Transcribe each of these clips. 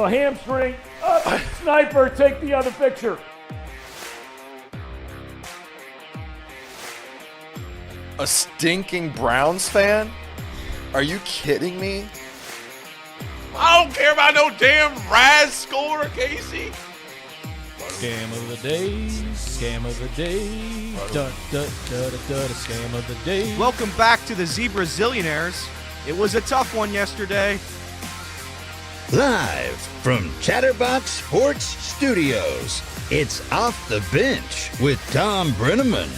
a hamstring. Sniper, take the other picture. A stinking Browns fan? Are you kidding me? I don't care about no damn Raz score, Casey. Scam of the day, scam of the day, scam of the day. Welcome back to the Zebra Zillionaires. It was a tough one yesterday. Live from Chatterbox Sports Studios, it's Off the Bench with Tom Brenneman.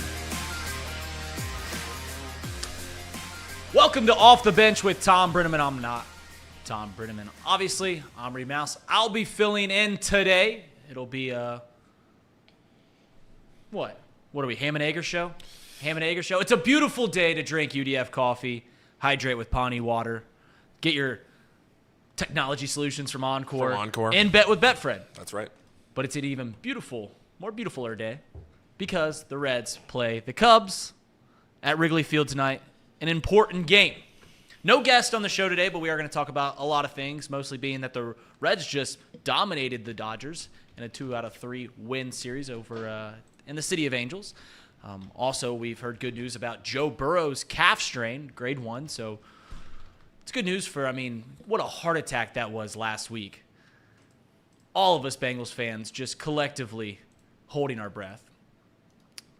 Welcome to Off the Bench with Tom Brenneman. I'm not Tom Brenneman. Obviously, I'm Reed Mouse. I'll be filling in today. It'll be what? What are we, ham and egger show? Ham and egger show. It's a beautiful day to drink UDF coffee, hydrate with Pawnee water, get your technology solutions from Encore. And bet with Betfred. That's right. But it's an even more beautifuler day because the Reds play the Cubs at Wrigley Field tonight. An important game. No guest on the show today, but we are going to talk about a lot of things, mostly being that the Reds just dominated the Dodgers in a 2-out-of-3 win series over in the City of Angels. Also, we've heard good news about Joe Burrow's calf strain, grade 1, so it's good news for, what a heart attack that was last week. All of us Bengals fans just collectively holding our breath.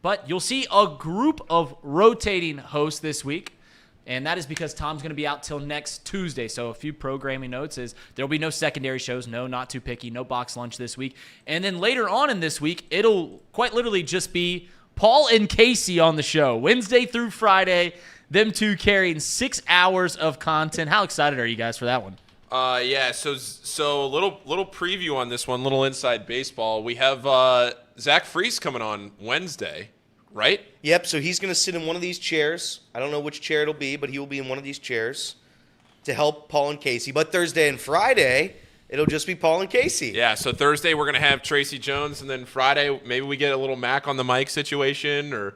But you'll see a group of rotating hosts this week, and that is because Tom's going to be out till next Tuesday. So a few programming notes is there will be no secondary shows, no Not Too Picky, no box lunch this week. And then later on in this week, it'll quite literally just be Paul and Casey on the show, Wednesday through Friday, them two carrying 6 hours of content. How excited are you guys for that one? Yeah, so a little preview on this one, little inside baseball. We have Zach Freese coming on Wednesday, right? Yep, so he's going to sit in one of these chairs. I don't know which chair it'll be, but he will be in one of these chairs to help Paul and Casey. But Thursday and Friday, it'll just be Paul and Casey. Yeah, so Thursday we're going to have Tracy Jones, and then Friday maybe we get a little Mac on the mic situation, or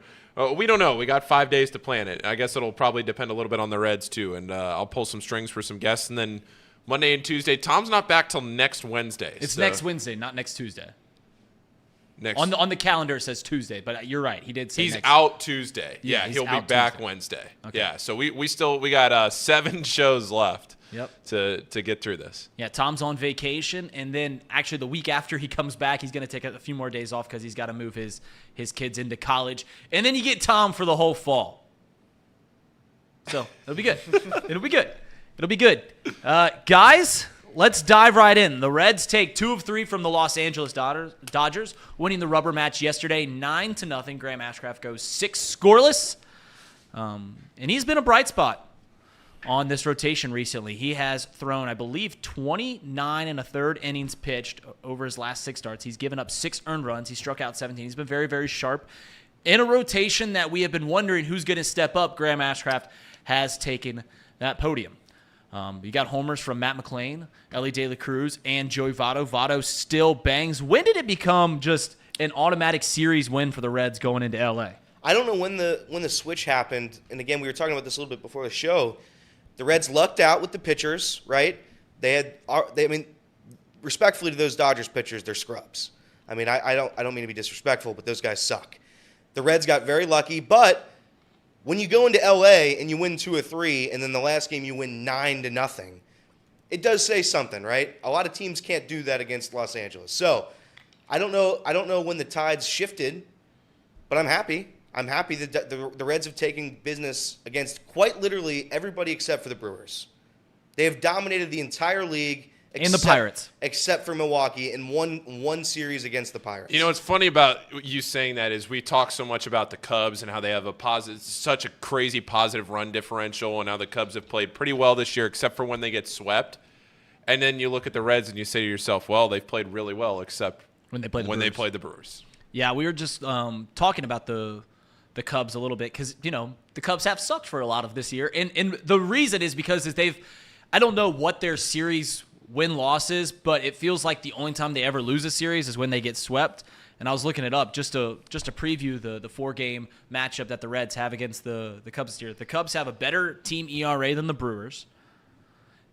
we don't know. We got 5 days to plan it. I guess it'll probably depend a little bit on the Reds too, and I'll pull some strings for some guests, and then Monday and Tuesday. Tom's not back till next Wednesday. It's next Wednesday, not next Tuesday. Next on the calendar it says Tuesday, but you're right. He did say he's next. out Tuesday. Yeah, he'll be out back Tuesday. Wednesday. Okay. Yeah, so we got 7 shows left. Yep. To get through this. Yeah, Tom's on vacation, and then actually the week after he comes back, he's going to take a few more days off because he's got to move his kids into college. And then you get Tom for the whole fall. So it'll be good. It'll be good. It'll be good. Guys, let's dive right in. The Reds take 2 of 3 from the Los Angeles Dodgers, winning the rubber match yesterday 9-0. Graham Ashcraft goes 6 scoreless. And he's been a bright spot on this rotation recently. He has thrown, I believe, 29 1/3 innings pitched over his last 6 starts. He's given up 6 earned runs. He struck out 17. He's been very, very sharp. In a rotation that we have been wondering who's going to step up, Graham Ashcraft has taken that podium. You got homers from Matt McLain, Elly De La Cruz, and Joey Votto. Votto still bangs. When did it become just an automatic series win for the Reds going into L.A.? I don't know when the switch happened, and again, we were talking about this a little bit before the show. The Reds lucked out with the pitchers, right? Respectfully to those Dodgers pitchers, they're scrubs. I don't mean to be disrespectful, but those guys suck. The Reds got very lucky, but when you go into LA and you win 2 of 3, and then the last game you win 9-0, it does say something, right? A lot of teams can't do that against Los Angeles. So I don't know when the tides shifted, but I'm happy. I'm happy that the Reds have taken business against quite literally everybody except for the Brewers. They have dominated the entire league. And the Pirates. Except for Milwaukee in one series against the Pirates. You know what's funny about you saying that is we talk so much about the Cubs and how they have such a crazy positive run differential, and how the Cubs have played pretty well this year except for when they get swept. And then you look at the Reds and you say to yourself, well, they've played really well except when they played the Brewers. Yeah, we were just talking about the Cubs a little bit because, the Cubs have sucked for a lot of this year. And the reason is because I don't know what their series win-loss is, but it feels like the only time they ever lose a series is when they get swept. And I was looking it up just to preview the 4-game matchup that the Reds have against the Cubs this year. The Cubs have a better team ERA than the Brewers.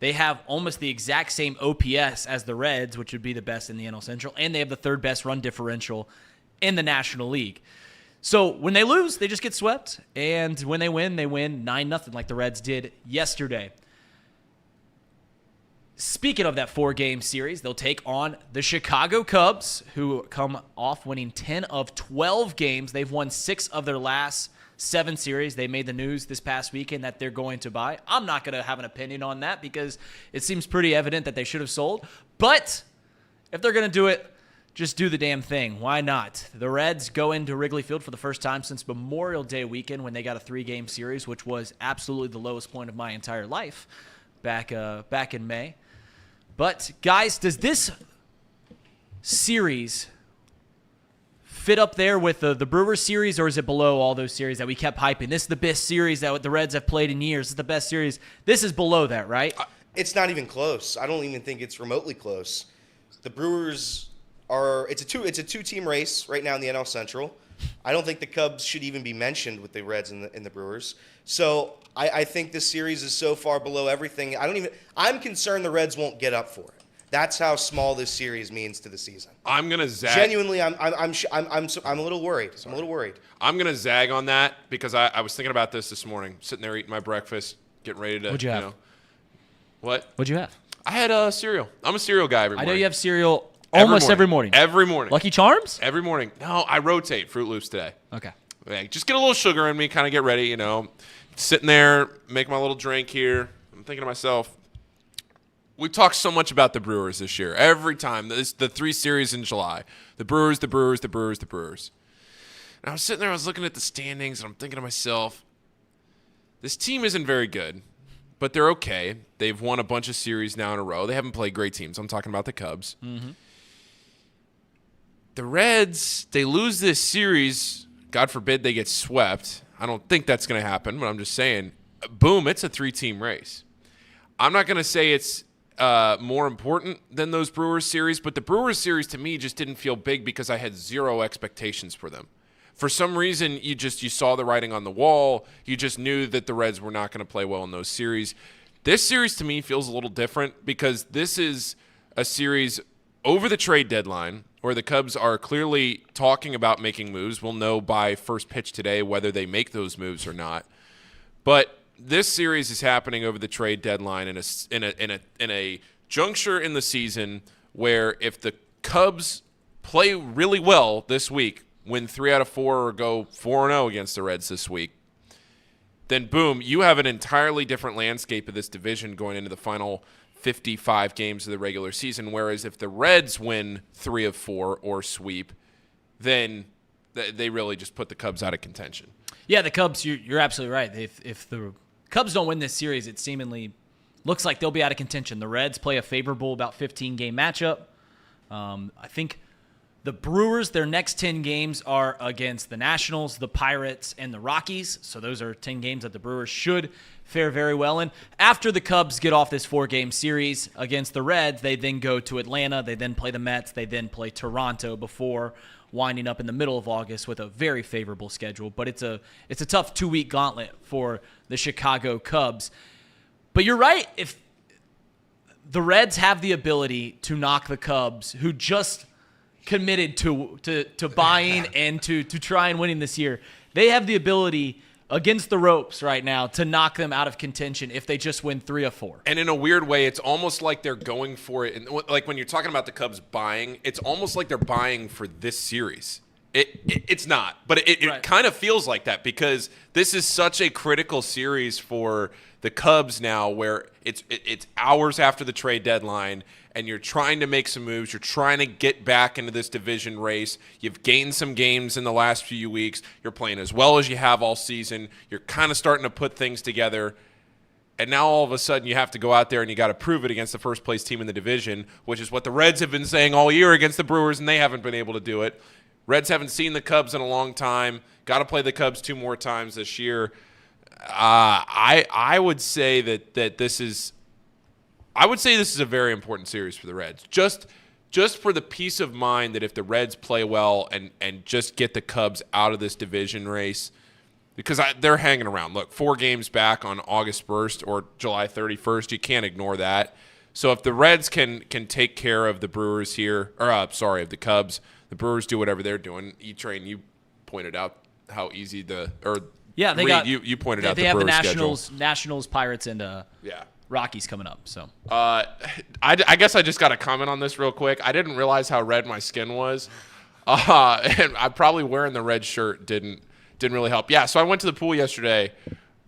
They have almost the exact same OPS as the Reds, which would be the best in the NL Central, and they have the third best run differential in the National League. So when they lose, they just get swept, and when they win 9-0 like the Reds did yesterday. Speaking of that 4-game series, they'll take on the Chicago Cubs, who come off winning 10 of 12 games. They've won 6 of their last 7 series. They made the news this past weekend that they're going to buy. I'm not going to have an opinion on that because it seems pretty evident that they should have sold. But if they're going to do it, just do the damn thing. Why not? The Reds go into Wrigley Field for the first time since Memorial Day weekend when they got a 3-game series, which was absolutely the lowest point of my entire life back in May. But, guys, does this series fit up there with the Brewers series, or is it below all those series that we kept hyping? This is the best series that the Reds have played in years. This is the best series. This is below that, right? It's not even close. I don't even think it's remotely close. The Brewers it's a two-team race right now in the NL Central. I don't think the Cubs should even be mentioned with the Reds and the Brewers. So I think this series is so far below everything. I'm concerned the Reds won't get up for it. That's how small this series means to the season. I'm gonna zag. Genuinely, I'm a little worried. I'm a little worried. I'm gonna zag on that because I was thinking about this morning, sitting there eating my breakfast, getting ready to. What'd you have? What? What'd you have? I had cereal. I'm a cereal guy every morning. I know you have cereal almost every morning. Every morning. Lucky Charms? Every morning. No, I rotate Fruit Loops today. Okay. Yeah, just get a little sugar in me, kind of get ready, Sitting there, make my little drink here. I'm thinking to myself, we've talked so much about the Brewers this year. Every time. The 3 series in July. The Brewers, the Brewers, the Brewers, the Brewers. And I was sitting there, I was looking at the standings, and I'm thinking to myself, this team isn't very good, but they're okay. They've won a bunch of series now in a row. They haven't played great teams. I'm talking about the Cubs. Mm-hmm. The Reds, they lose this series. God forbid they get swept. I don't think that's going to happen, but I'm just saying, boom, it's a 3-team race. I'm not going to say it's more important than those Brewers series, but the Brewers series to me just didn't feel big because I had 0 expectations for them. For some reason, you saw the writing on the wall. You just knew that the Reds were not going to play well in those series. This series to me feels a little different because this is a series over the trade deadline where the Cubs are clearly talking about making moves. We'll know by first pitch today whether they make those moves or not. But this series is happening over the trade deadline in a juncture in the season where if the Cubs play really well this week, win 3 out of 4 or go 4-0 against the Reds this week, then boom, you have an entirely different landscape of this division going into the final 55 games of the regular season. Whereas if the Reds win 3 of 4 or sweep, then they really just put the Cubs out of contention. Yeah, the Cubs, you're absolutely right. If the Cubs don't win this series, it seemingly looks like they'll be out of contention. The Reds play a favorable about 15-game matchup. I think the Brewers, their next 10 games are against the Nationals, the Pirates, and the Rockies. So those are 10 games that the Brewers should fare very well in. After the Cubs get off this 4-game series against the Reds, they then go to Atlanta. They then play the Mets. They then play Toronto before winding up in the middle of August with a very favorable schedule. But it's a tough 2-week gauntlet for the Chicago Cubs. But you're right. If the Reds have the ability to knock the Cubs, who just committed to buying and to try and winning this year, they have the ability against the ropes right now to knock them out of contention if they just win 3 of 4. And in a weird way, it's almost like they're going for it. And like when you're talking about the Cubs buying, it's almost like they're buying for this series. It's not, but it Right. kind of feels like that because this is such a critical series for the Cubs now, where it's hours after the trade deadline, and you're trying to make some moves. You're trying to get back into this division race. You've gained some games in the last few weeks. You're playing as well as you have all season. You're kind of starting to put things together. And now all of a sudden you have to go out there and you got to prove it against the first place team in the division, which is what the Reds have been saying all year against the Brewers, and they haven't been able to do it. Reds haven't seen the Cubs in a long time. Got to play the Cubs 2 more times this year. I would say that this is a very important series for the Reds. Just for the peace of mind that if the Reds play well and just get the Cubs out of this division race, because they're hanging around. Look, 4 games back on August 1st or July 31st. You can't ignore that. So if the Reds can take care of the Brewers here, or of the Cubs, the Brewers do whatever they're doing. E-Train, you pointed out how easy you pointed out they the have Brewers the Nationals, Pirates, and Rockies coming up. So I guess I just got to comment on this real quick. I didn't realize how red my skin was, and I probably wearing the red shirt didn't really help. Yeah, so I went to the pool yesterday.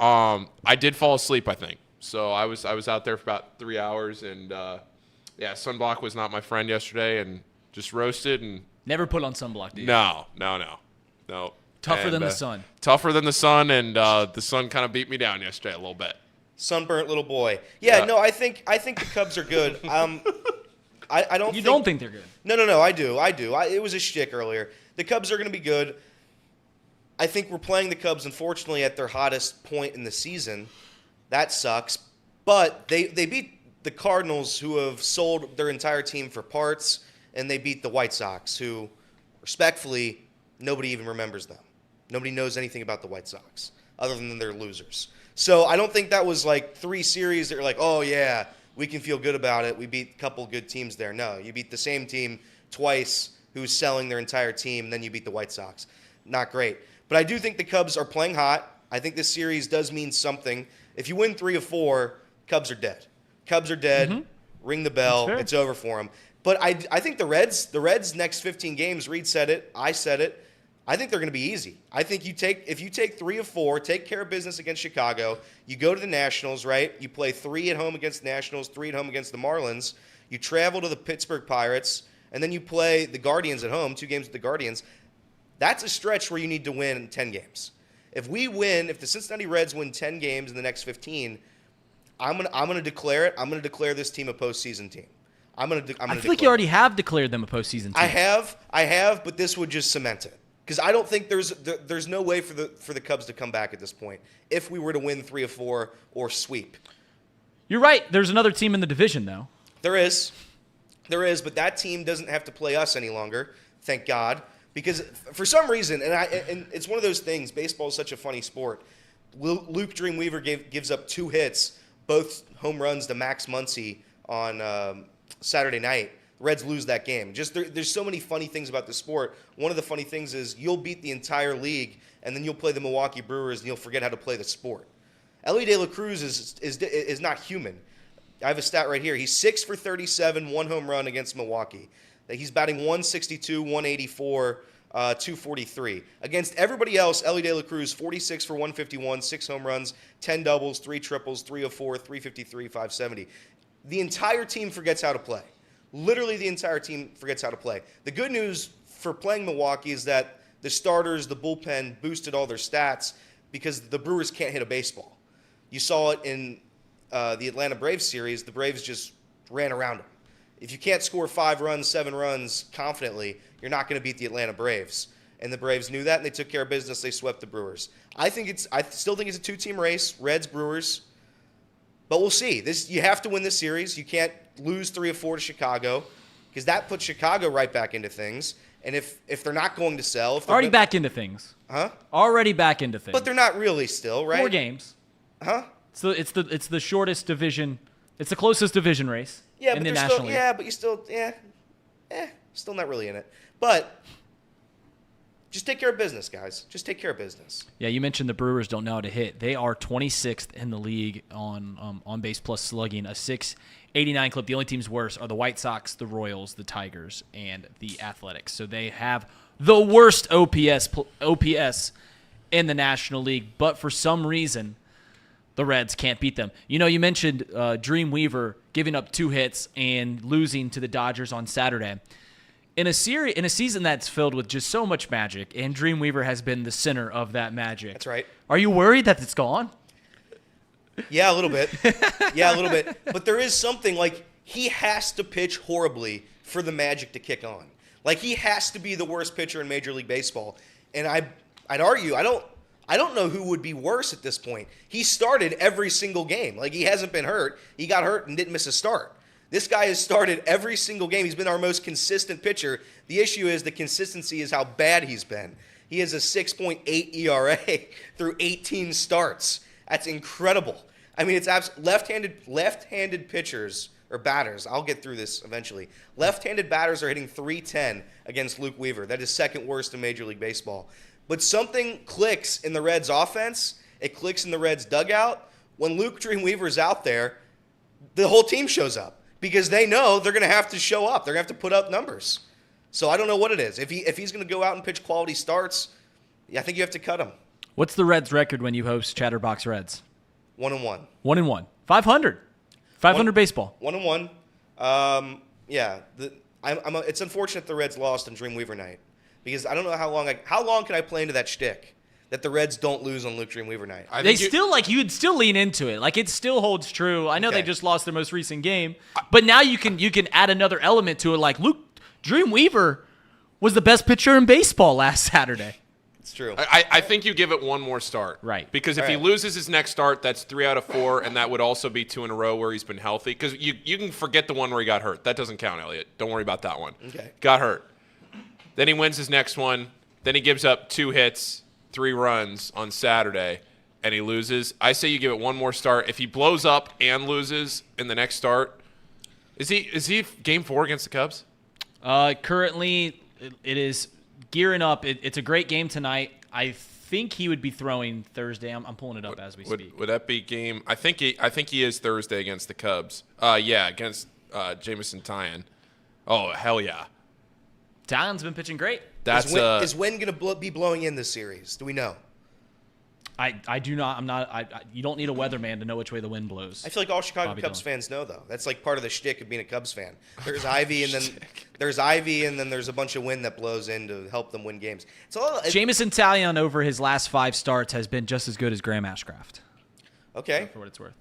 I did fall asleep, I think. So I was out there for about 3 hours, and sunblock was not my friend yesterday, and just roasted and never put on sunblock, dude. No. Tougher than the sun. Tougher than the sun, and the sun kind of beat me down yesterday a little bit. Sunburnt little boy. Yeah, no, I think the Cubs are good. I don't. You don't think they're good? No. I do. It was a shtick earlier. The Cubs are going to be good. I think we're playing the Cubs, unfortunately, at their hottest point in the season. That sucks. But they beat the Cardinals, who have sold their entire team for parts, and they beat the White Sox, who, respectfully, nobody even remembers them. Nobody knows anything about the White Sox, other than they're losers. So I don't think that was like 3 series that you're like, oh, yeah, we can feel good about it. We beat a couple good teams there. No, you beat the same team twice who's selling their entire team, and then you beat the White Sox. Not great. But I do think the Cubs are playing hot. I think this series does mean something. If you win 3 of 4, Cubs are dead. Cubs are dead. Mm-hmm. Ring the bell. It's over for them. But I think the Reds next 15 games, Reed said it, I said it, I think they're going to be easy. I think if you take 3 of 4, take care of business against Chicago, you go to the Nationals, right? You play 3 at home against the Nationals, 3 at home against the Marlins. You travel to the Pittsburgh Pirates, and then you play the Guardians at home, 2 games with the Guardians. That's a stretch where you need to win 10 games. If the Cincinnati Reds win 10 games in the next 15, I'm gonna declare it. I'm gonna declare this team a postseason team. I feel like you already have declared them a postseason team. I have, but this would just cement it. Because I don't think there's no way for the Cubs to come back at this point if we were to win 3 of 4 or sweep. You're right. There's another team in the division, though. There is, but that team doesn't have to play us any longer, thank God. Because for some reason, and it's one of those things, baseball is such a funny sport. Luke Dreamweaver gives up 2 hits, both home runs to Max Muncy on Saturday night. Reds lose that game. Just there's so many funny things about the sport. One of the funny things is you'll beat the entire league, and then you'll play the Milwaukee Brewers, and you'll forget how to play the sport. Elly De La Cruz is not human. I have a stat right here. He's 6 for 37, 1 home run against Milwaukee. He's batting 162, 184, 243. Against everybody else, Elly De La Cruz, 46 for 151, 6 home runs, 10 doubles, 3 triples, 304, 353, 570. The entire team forgets how to play. Literally the entire team forgets how to play. The good news for playing Milwaukee is that the starters, the bullpen, boosted all their stats because the Brewers can't hit a baseball. You saw it in the Atlanta Braves series. The Braves just ran around them. If you can't score 5 runs, 7 runs confidently, you're not going to beat the Atlanta Braves. And the Braves knew that, and they took care of business. They swept the Brewers. I still think it's a 2-team race, Reds, Brewers. But we'll see. You have to win this series. You can't lose 3 of 4 to Chicago because that puts Chicago right back into things. And if they're not going to sell, back into things, already back into things. But they're not really still, right? 4 games, So it's the shortest division. It's the closest division race. Yeah, in but the National League. Yeah, but you still, still not really in it. But just take care of business, guys. Just take care of business. Yeah, you mentioned the Brewers don't know how to hit. They are 26th in the league on base plus slugging, a 689 clip. The only teams worse are the White Sox, the Royals, the Tigers, and the Athletics. So they have the worst OPS in the National League. But for some reason, the Reds can't beat them. You mentioned Dreamweaver giving up 2 hits and losing to the Dodgers on Saturday. In a season that's filled with just so much magic, and Dreamweaver has been the center of that magic. That's right. Are you worried that it's gone? Yeah, a little bit. But there is something, like, he has to pitch horribly for the magic to kick on. Like, he has to be the worst pitcher in Major League Baseball. And I'd argue, I don't know who would be worse at this point. He started every single game. Like, he hasn't been hurt. He got hurt and didn't miss a start. This guy has started every single game. He's been our most consistent pitcher. The issue is the consistency is how bad he's been. He has a 6.8 ERA through 18 starts. That's incredible. I mean, it's left-handed pitchers or batters. I'll get through this eventually. Left-handed batters are hitting .310 against Luke Weaver. That is second worst in Major League Baseball. But something clicks in the Reds' offense. It clicks in the Reds' dugout. When Luke Dream Weaver's out there, the whole team shows up because they know they're going to have to show up. They're going to have to put up numbers. So I don't know what it is. If he's going to go out and pitch quality starts, I think you have to cut him. What's the Reds' record when you host Chatterbox Reds? 1-1. 1-1. 500. 500 baseball. 1-1. It's unfortunate the Reds lost on Dreamweaver night because I don't know how long can I play into that shtick that the Reds don't lose on Luke Dreamweaver night. You'd still lean into it. Like, it still holds true. I know Okay. they just lost their most recent game, but now you can add another element to it. Like, Luke Dreamweaver was the best pitcher in baseball last Saturday. It's true. I think you give it one more start. Right. Because if he loses his next start, that's 3 out of 4, and that would also be 2 in a row where he's been healthy. Because you can forget the one where he got hurt. That doesn't count, Elliot. Don't worry about that one. Okay. Got hurt. Then he wins his next one. Then he gives up 2 hits, 3 runs on Saturday, and he loses. I say you give it one more start. If he blows up and loses in the next start, is he game 4 against the Cubs? Currently, it is gearing up. It's a great game tonight. I think he would be throwing Thursday. I'm pulling it up as we speak. Would that be game? I think he is Thursday against the Cubs. Against Jameson Tyan. Oh, hell yeah. Tyan's been pitching great. Is Wynn going to be blowing in this series? Do we know? I do not. I'm not. You don't need a weatherman to know which way the wind blows. I feel like all Chicago Bobby Cubs Dillon. fans know, though. That's like part of the shtick of being a Cubs fan. There's Ivy, and then there's a bunch of wind that blows in to help them win games. Jameson Tallon over his last 5 starts has been just as good as Graham Ashcraft. Okay. For what it's worth,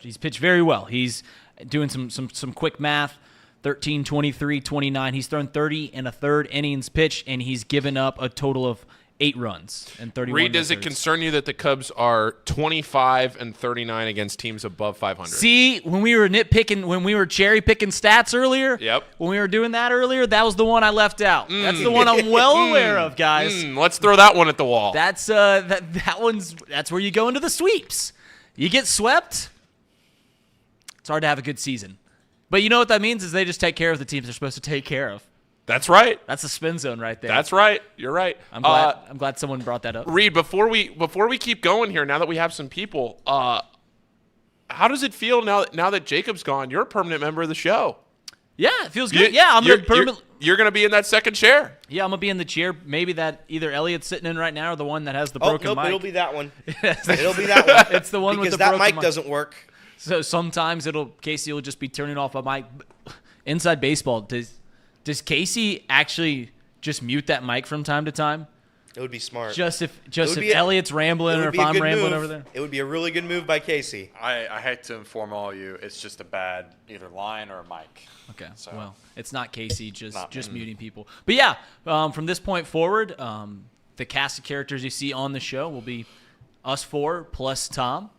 he's pitched very well. He's doing some quick math. 13, 23, 29. He's thrown 30 and a third innings pitched, and he's given up a total of 8 runs and 31. Reed, does it concern you that the Cubs are 25 and 39 against teams above 500? See, when we were cherry picking stats earlier, when we were doing that earlier, that was the one I left out. That's the one I'm well aware of, guys. Let's throw that one at the wall. That's that's where you go into the sweeps. You get swept, it's hard to have a good season. But you know what that means is they just take care of the teams they're supposed to take care of. That's right. That's a spin zone right there. That's right. You're right. I'm glad someone brought that up. Reed, before we keep going here, now that we have some people, how does it feel now that Jacob's gone? You're a permanent member of the show. Yeah, it feels good. You're going to be in that second chair. Yeah, I'm going to be in the chair maybe that either Elliot's sitting in right now or the one that has the broken mic. It'll be that one. It'll be that one. It's the one because with the broken mic mic. doesn't work. So sometimes Casey will just be turning off a mic. Inside baseball, does Casey actually just mute that mic from time to time? It would be smart. Just if Elliot's rambling or if I'm rambling over there. It would be a really good move by Casey. I hate to inform all of you, it's just a bad either line or a mic. Okay, So- well, it's not Casey just me. muting people. But yeah, from this point forward, the cast of characters you see on the show will be us 4 plus Tom.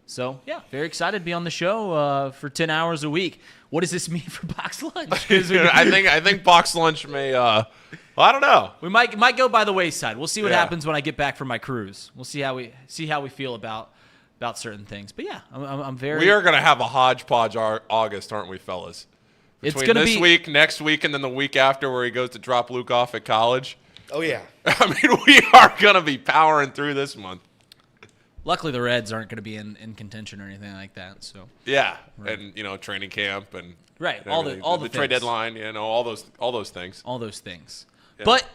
So, yeah, very excited to be on the show for 10 hours a week. What does this mean for Box Lunch? I think Box Lunch may I don't know. We might go by the wayside. We'll see what happens when I get back from my cruise. We'll see how we feel about certain things. But yeah, I'm very. We are going to have a hodgepodge August, aren't we, fellas? Between it's going to this be week, next week, and then the week after, where he goes to drop Luke off at college. Oh yeah. I mean, we are going to be powering through this month. Luckily, the Reds aren't going to be in contention or anything like that. So yeah, right. And training camp and all the trade things. deadline, all those things. All those things. Yeah. But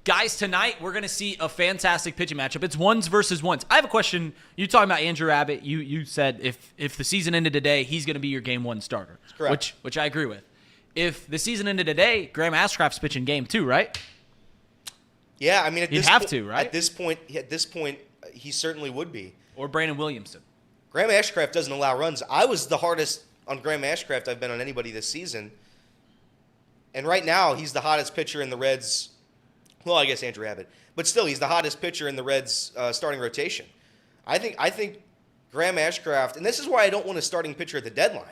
guys, tonight we're going to see a fantastic pitching matchup. It's ones versus ones. I have a question. You talking about Andrew Abbott? You said if the season ended today, he's going to be your game 1 starter. That's correct. Which I agree with. If the season ended today, Graham Ashcraft's pitching game 2, right? Yeah, I mean, He'd have to, right? At this point, he certainly would be. Or Brandon Williamson. Graham Ashcraft doesn't allow runs. I was the hardest on Graham Ashcraft I've been on anybody this season. And right now, he's the hottest pitcher in the Reds. Well, I guess Andrew Abbott. But still, he's the hottest pitcher in the Reds starting rotation. I think Graham Ashcraft, and this is why I don't want a starting pitcher at the deadline.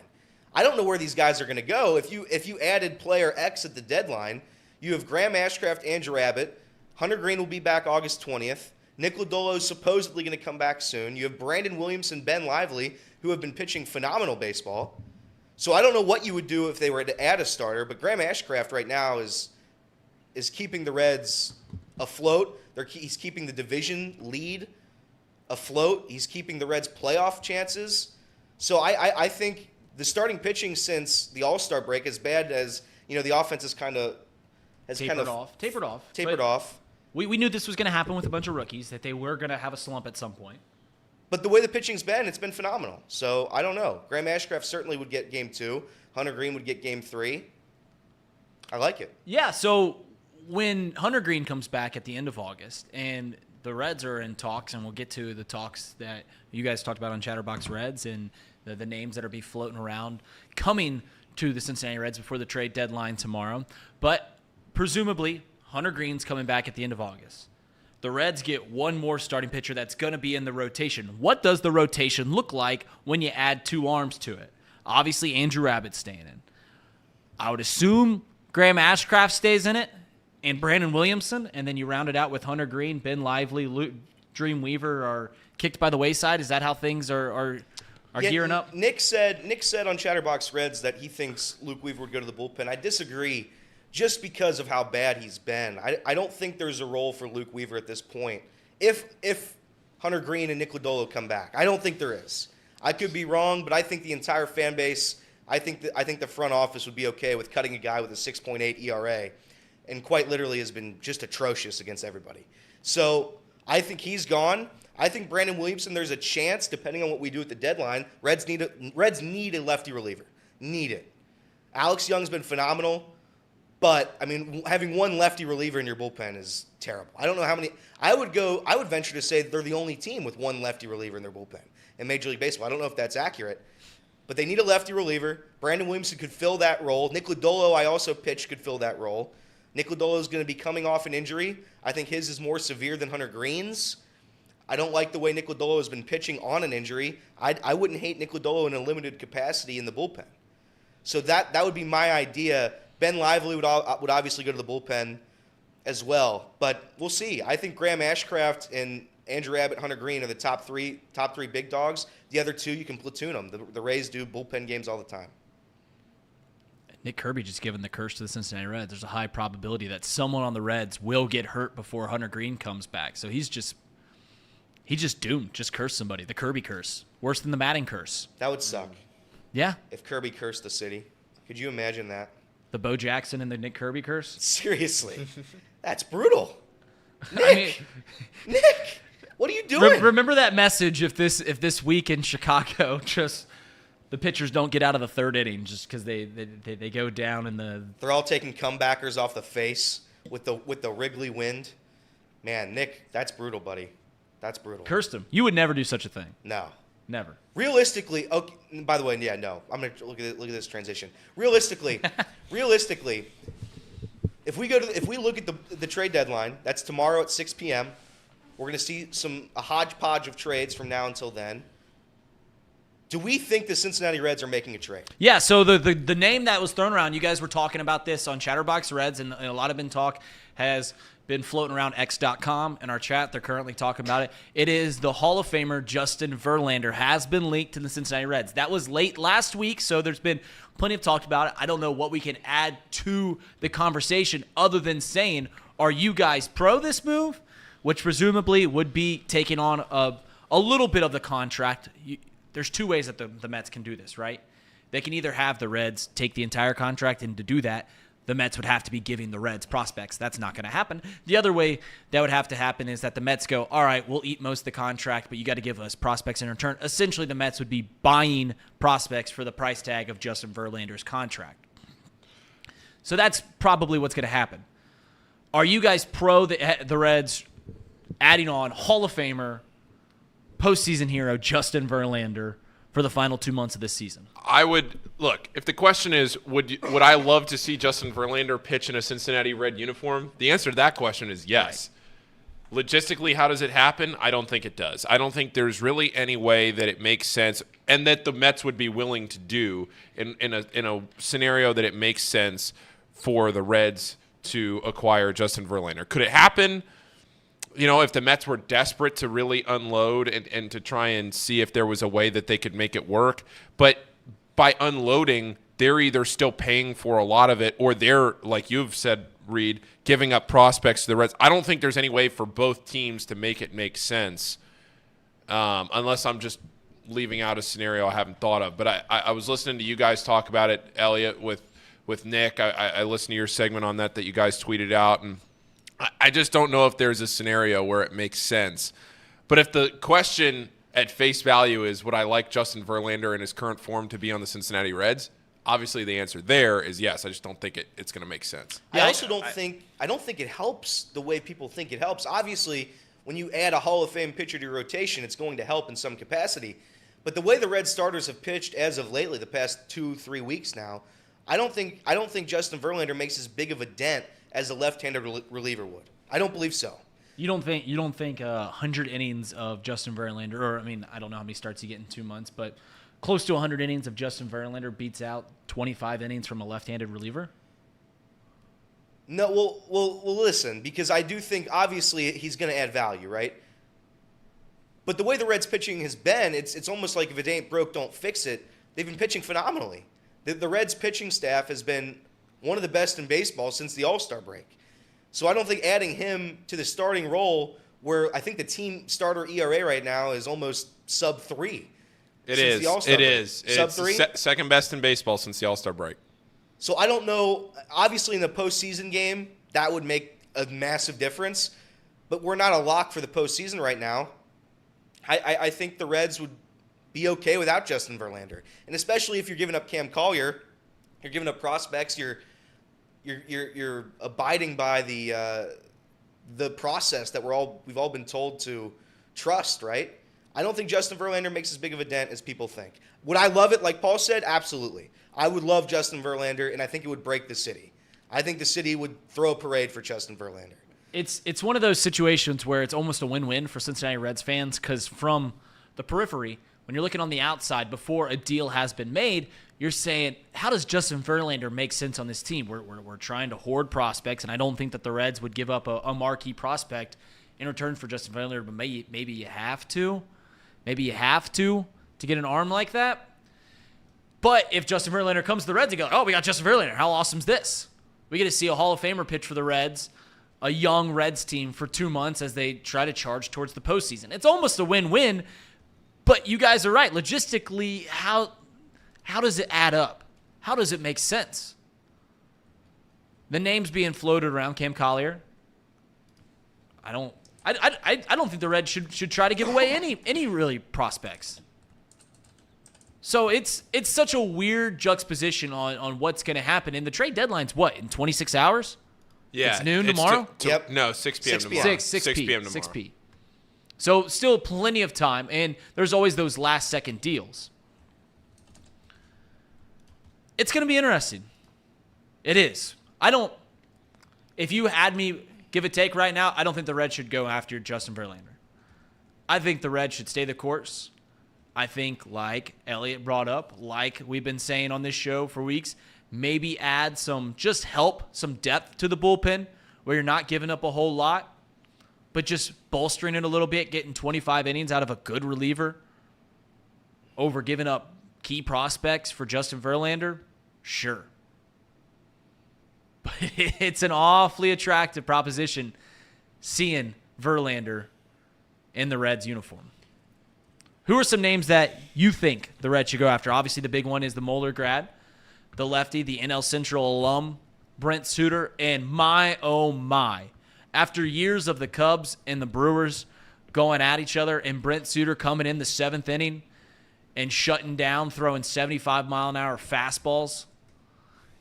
I don't know where these guys are going to go. If you added player X at the deadline, you have Graham Ashcraft, Andrew Abbott, Hunter Green will be back August 20th. Nick Lodolo is supposedly going to come back soon. You have Brandon Williamson, Ben Lively, who have been pitching phenomenal baseball. So I don't know what you would do if they were to add a starter, but Graham Ashcraft right now is keeping the Reds afloat. He's keeping the division lead afloat. He's keeping the Reds' playoff chances. So I think the starting pitching since the All-Star break, as bad as the offense has tapered off. We knew this was going to happen with a bunch of rookies, that they were going to have a slump at some point. But the way the pitching's been, it's been phenomenal. So I don't know. Graham Ashcraft certainly would get Game 2. Hunter Green would get Game 3. I like it. Yeah, so when Hunter Green comes back at the end of August and the Reds are in talks, and we'll get to the talks that you guys talked about on Chatterbox Reds and the names that are be floating around coming to the Cincinnati Reds before the trade deadline tomorrow. But presumably, Hunter Green's coming back at the end of August. The Reds get one more starting pitcher that's going to be in the rotation. What does the rotation look like when you add 2 arms to it? Obviously, Andrew Abbott's staying in. I would assume Graham Ashcraft stays in it and Brandon Williamson, and then you round it out with Hunter Green, Ben Lively, Dream Weaver are kicked by the wayside. Is that how things are gearing up? Nick said on Chatterbox Reds that he thinks Luke Weaver would go to the bullpen. I disagree. Just because of how bad he's been. I don't think there's a role for Luke Weaver at this point. If Hunter Green and Nick Lodolo come back, I don't think there is. I could be wrong, but I think the entire fan base, I think the front office would be okay with cutting a guy with a 6.8 ERA, and quite literally has been just atrocious against everybody. So I think he's gone. I think Brandon Williamson, there's a chance, depending on what we do at the deadline, Reds need a lefty reliever. Need it. Alex Young's been phenomenal. But, I mean, having one lefty reliever in your bullpen is terrible. I don't know how many. I would venture to say they're the only team with one lefty reliever in their bullpen in Major League Baseball. I don't know if that's accurate. But they need a lefty reliever. Brandon Williamson could fill that role. Nick Lodolo, I also pitched, could fill that role. Nick Lodolo is going to be coming off an injury. I think his is more severe than Hunter Green's. I don't like the way Nick Lodolo has been pitching on an injury. I wouldn't hate Nick Lodolo in a limited capacity in the bullpen. So that would be my idea. Ben Lively would obviously go to the bullpen as well, but we'll see. I think Graham Ashcraft and Andrew Abbott, Hunter Green are the top three big dogs. The other 2, you can platoon them. The Rays do bullpen games all the time. Nick Kirby just given the curse to the Cincinnati Reds. There's a high probability that someone on the Reds will get hurt before Hunter Green comes back. So he's just doomed. Just curse somebody. The Kirby curse. Worse than the Matting curse. That would suck. Yeah. If Kirby cursed the city. Could you imagine that? The Bo Jackson and the Nick Kirby curse? Seriously. That's brutal. Nick, what are you doing? Remember that message if this week in Chicago, just the pitchers don't get out of the 3rd inning just because they go down in the... They're all taking comebackers off the face with the Wrigley wind. Man, Nick, that's brutal, buddy. That's brutal. Cursed him. You would never do such a thing. No. Never. Realistically, okay, by the way, yeah, no. I'm going to look at this transition. Realistically, if we look at the trade deadline, that's tomorrow at 6 p.m. We're going to see a hodgepodge of trades from now until then. Do we think the Cincinnati Reds are making a trade? Yeah, so the name that was thrown around, you guys were talking about this on Chatterbox Reds, and a lot of talk has been floating around X.com in our chat. They're currently talking about it. It is the Hall of Famer Justin Verlander has been linked to the Cincinnati Reds. That was late last week, so there's been plenty of talk about it. I don't know what we can add to the conversation other than saying, are you guys pro this move? Which presumably would be taking on a little bit of the contract. There's 2 ways that the Mets can do this, right? They can either have the Reds take the entire contract, and to do that, the Mets would have to be giving the Reds prospects. That's not going to happen. The other way that would have to happen is that the Mets go, all right, we'll eat most of the contract, but you got to give us prospects in return. Essentially, the Mets would be buying prospects for the price tag of Justin Verlander's contract. So that's probably what's going to happen. Are you guys pro the Reds adding on Hall of Famer, postseason hero Justin Verlander for the final 2 months of this season? I would look. If the question is, would I love to see Justin Verlander pitch in a Cincinnati Red uniform? The answer to that question is yes. Right. Logistically, how does it happen? I don't think it does. I don't think there's really any way that it makes sense, and that the Mets would be willing to do in a scenario that it makes sense for the Reds to acquire Justin Verlander. Could it happen? If the Mets were desperate to really unload and to try and see if there was a way that they could make it work. But by unloading, they're either still paying for a lot of it or they're, like you've said, Reed, giving up prospects to the Reds. I don't think there's any way for both teams to make it make sense unless I'm just leaving out a scenario I haven't thought of. But I was listening to you guys talk about it, Elliot, with Nick. I listened to your segment on that you guys tweeted out, and I just don't know if there's a scenario where it makes sense. But if the question at face value is, would I like Justin Verlander in his current form to be on the Cincinnati Reds? Obviously, the answer there is yes. I just don't think it's going to make sense. I also don't think it helps the way people think it helps. Obviously, when you add a Hall of Fame pitcher to your rotation, it's going to help in some capacity. But the way the Red starters have pitched as of lately, the past 2-3 weeks now, I don't think Justin Verlander makes as big of a dent as a left-handed reliever would. I don't believe so. You don't think 100 innings of Justin Verlander, or I don't know how many starts you get in 2 months, but close to 100 innings of Justin Verlander beats out 25 innings from a left-handed reliever? No, well, listen, because I do think obviously he's going to add value, right? But the way the Reds pitching has been, it's almost like if it ain't broke, don't fix it. They've been pitching phenomenally. The Reds pitching staff has been one of the best in baseball since the All-Star break. So I don't think adding him to the starting role, where I think the team starter ERA right now is almost sub-3. It is. Sub-3? Second best in baseball since the All-Star break. So I don't know. Obviously, in the postseason game, that would make a massive difference. But we're not a lock for the postseason right now. I think the Reds would be okay without Justin Verlander. And especially if you're giving up Cam Collier, you're giving up prospects, you're abiding by the process that we've all been told to trust, right? I don't think Justin Verlander makes as big of a dent as people think. Would I love it, like Paul said? Absolutely. I would love Justin Verlander, and I think it would break the city. I think the city would throw a parade for Justin Verlander. It's one of those situations where it's almost a win-win for Cincinnati Reds fans, because from the periphery, when you're looking on the outside before a deal has been made, you're saying, how does Justin Verlander make sense on this team? We're trying to hoard prospects, and I don't think that the Reds would give up a marquee prospect in return for Justin Verlander, but maybe you have to. Maybe you have to get an arm like that. But if Justin Verlander comes to the Reds, you go, oh, we got Justin Verlander. How awesome is this? We get to see a Hall of Famer pitch for the Reds, a young Reds team for 2 months as they try to charge towards the postseason. It's almost a win-win, but you guys are right. Logistically, how does it add up? How does it make sense? The names being floated around, Cam Collier. I don't think the Reds should try to give away any really prospects. So it's such a weird juxtaposition on what's going to happen. And the trade deadline's what, in 26 hours? Yeah. It's noon tomorrow? Yep. No, 6 p.m. 6 tomorrow. 6 p.m. tomorrow. 6 p. So still plenty of time, and there's always those last-second deals. It's going to be interesting. It is. If you had me give a take right now, I don't think the Reds should go after Justin Verlander. I think the Reds should stay the course. I think, like Elliot brought up, like we've been saying on this show for weeks, maybe add some depth to the bullpen where you're not giving up a whole lot, but just bolstering it a little bit, getting 25 innings out of a good reliever over giving up key prospects for Justin Verlander. Sure. But it's an awfully attractive proposition seeing Verlander in the Reds uniform. Who are some names that you think the Reds should go after? Obviously, the big one is the Moeller grad, the lefty, the NL Central alum, Brent Suter, and my, oh my. After years of the Cubs and the Brewers going at each other and Brent Suter coming in the 7th inning and shutting down, throwing 75-mile-an-hour fastballs,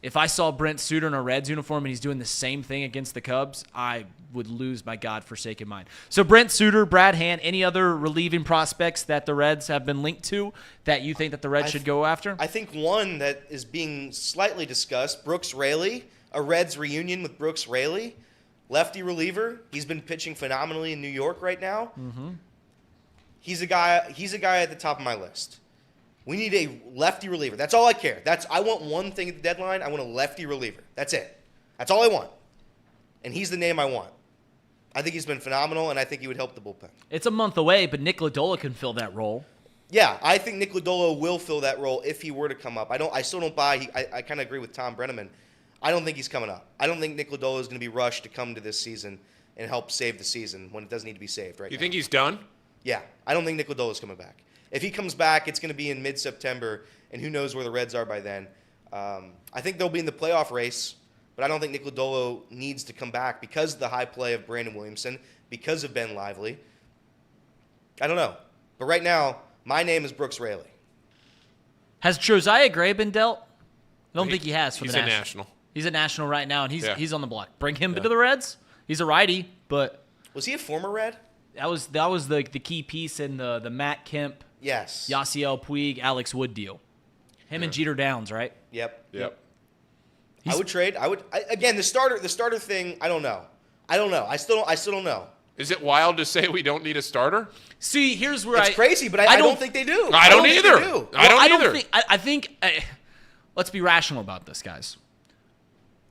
if I saw Brent Suter in a Reds uniform and he's doing the same thing against the Cubs, I would lose my godforsaken mind. So Brent Suter, Brad Hand, any other relieving prospects that the Reds have been linked to that you think that the Reds should go after? I think one that is being slightly discussed, Brooks Fraley, a Reds reunion with Brooks Fraley, lefty reliever. He's been pitching phenomenally in New York right now. Mm-hmm. He's a guy at the top of my list. We need a lefty reliever. That's all I care. I want one thing at the deadline. I want a lefty reliever. That's it. That's all I want. And he's the name I want. I think he's been phenomenal, and I think he would help the bullpen. It's a month away, but Nick Lodolo can fill that role. Yeah, I think Nick Lodolo will fill that role if he were to come up. I still don't buy. I kind of agree with Tom Brenneman. I don't think he's coming up. I don't think Nick Lodolo is going to be rushed to come to this season and help save the season when it doesn't need to be saved right now. You think he's done? Yeah, I don't think Nick Lodolo is coming back. If he comes back, it's going to be in mid-September, and who knows where the Reds are by then. I think they'll be in the playoff race, but I don't think Nick Lodolo needs to come back because of the high play of Brandon Williamson, because of Ben Lively. I don't know. But right now, my name is Brooks Raley. Has Josiah Gray been dealt? I don't think he has for he's the a national. He's a national right now, and he's on the block. Bring him Yeah. to the Reds. He's a righty, but Was he a former Red? that was the key piece in the Matt Kemp, Yes. Yasiel Puig, Alex Wood deal. Him and Jeter Downs, right? Yep. Yep. I would trade. Again, the starter thing, I don't know. I still don't know. Is it wild to say we don't need a starter? See, here's where It's crazy, but I don't think they do. I don't think either. they do. I don't either. I think let's be rational about this, guys.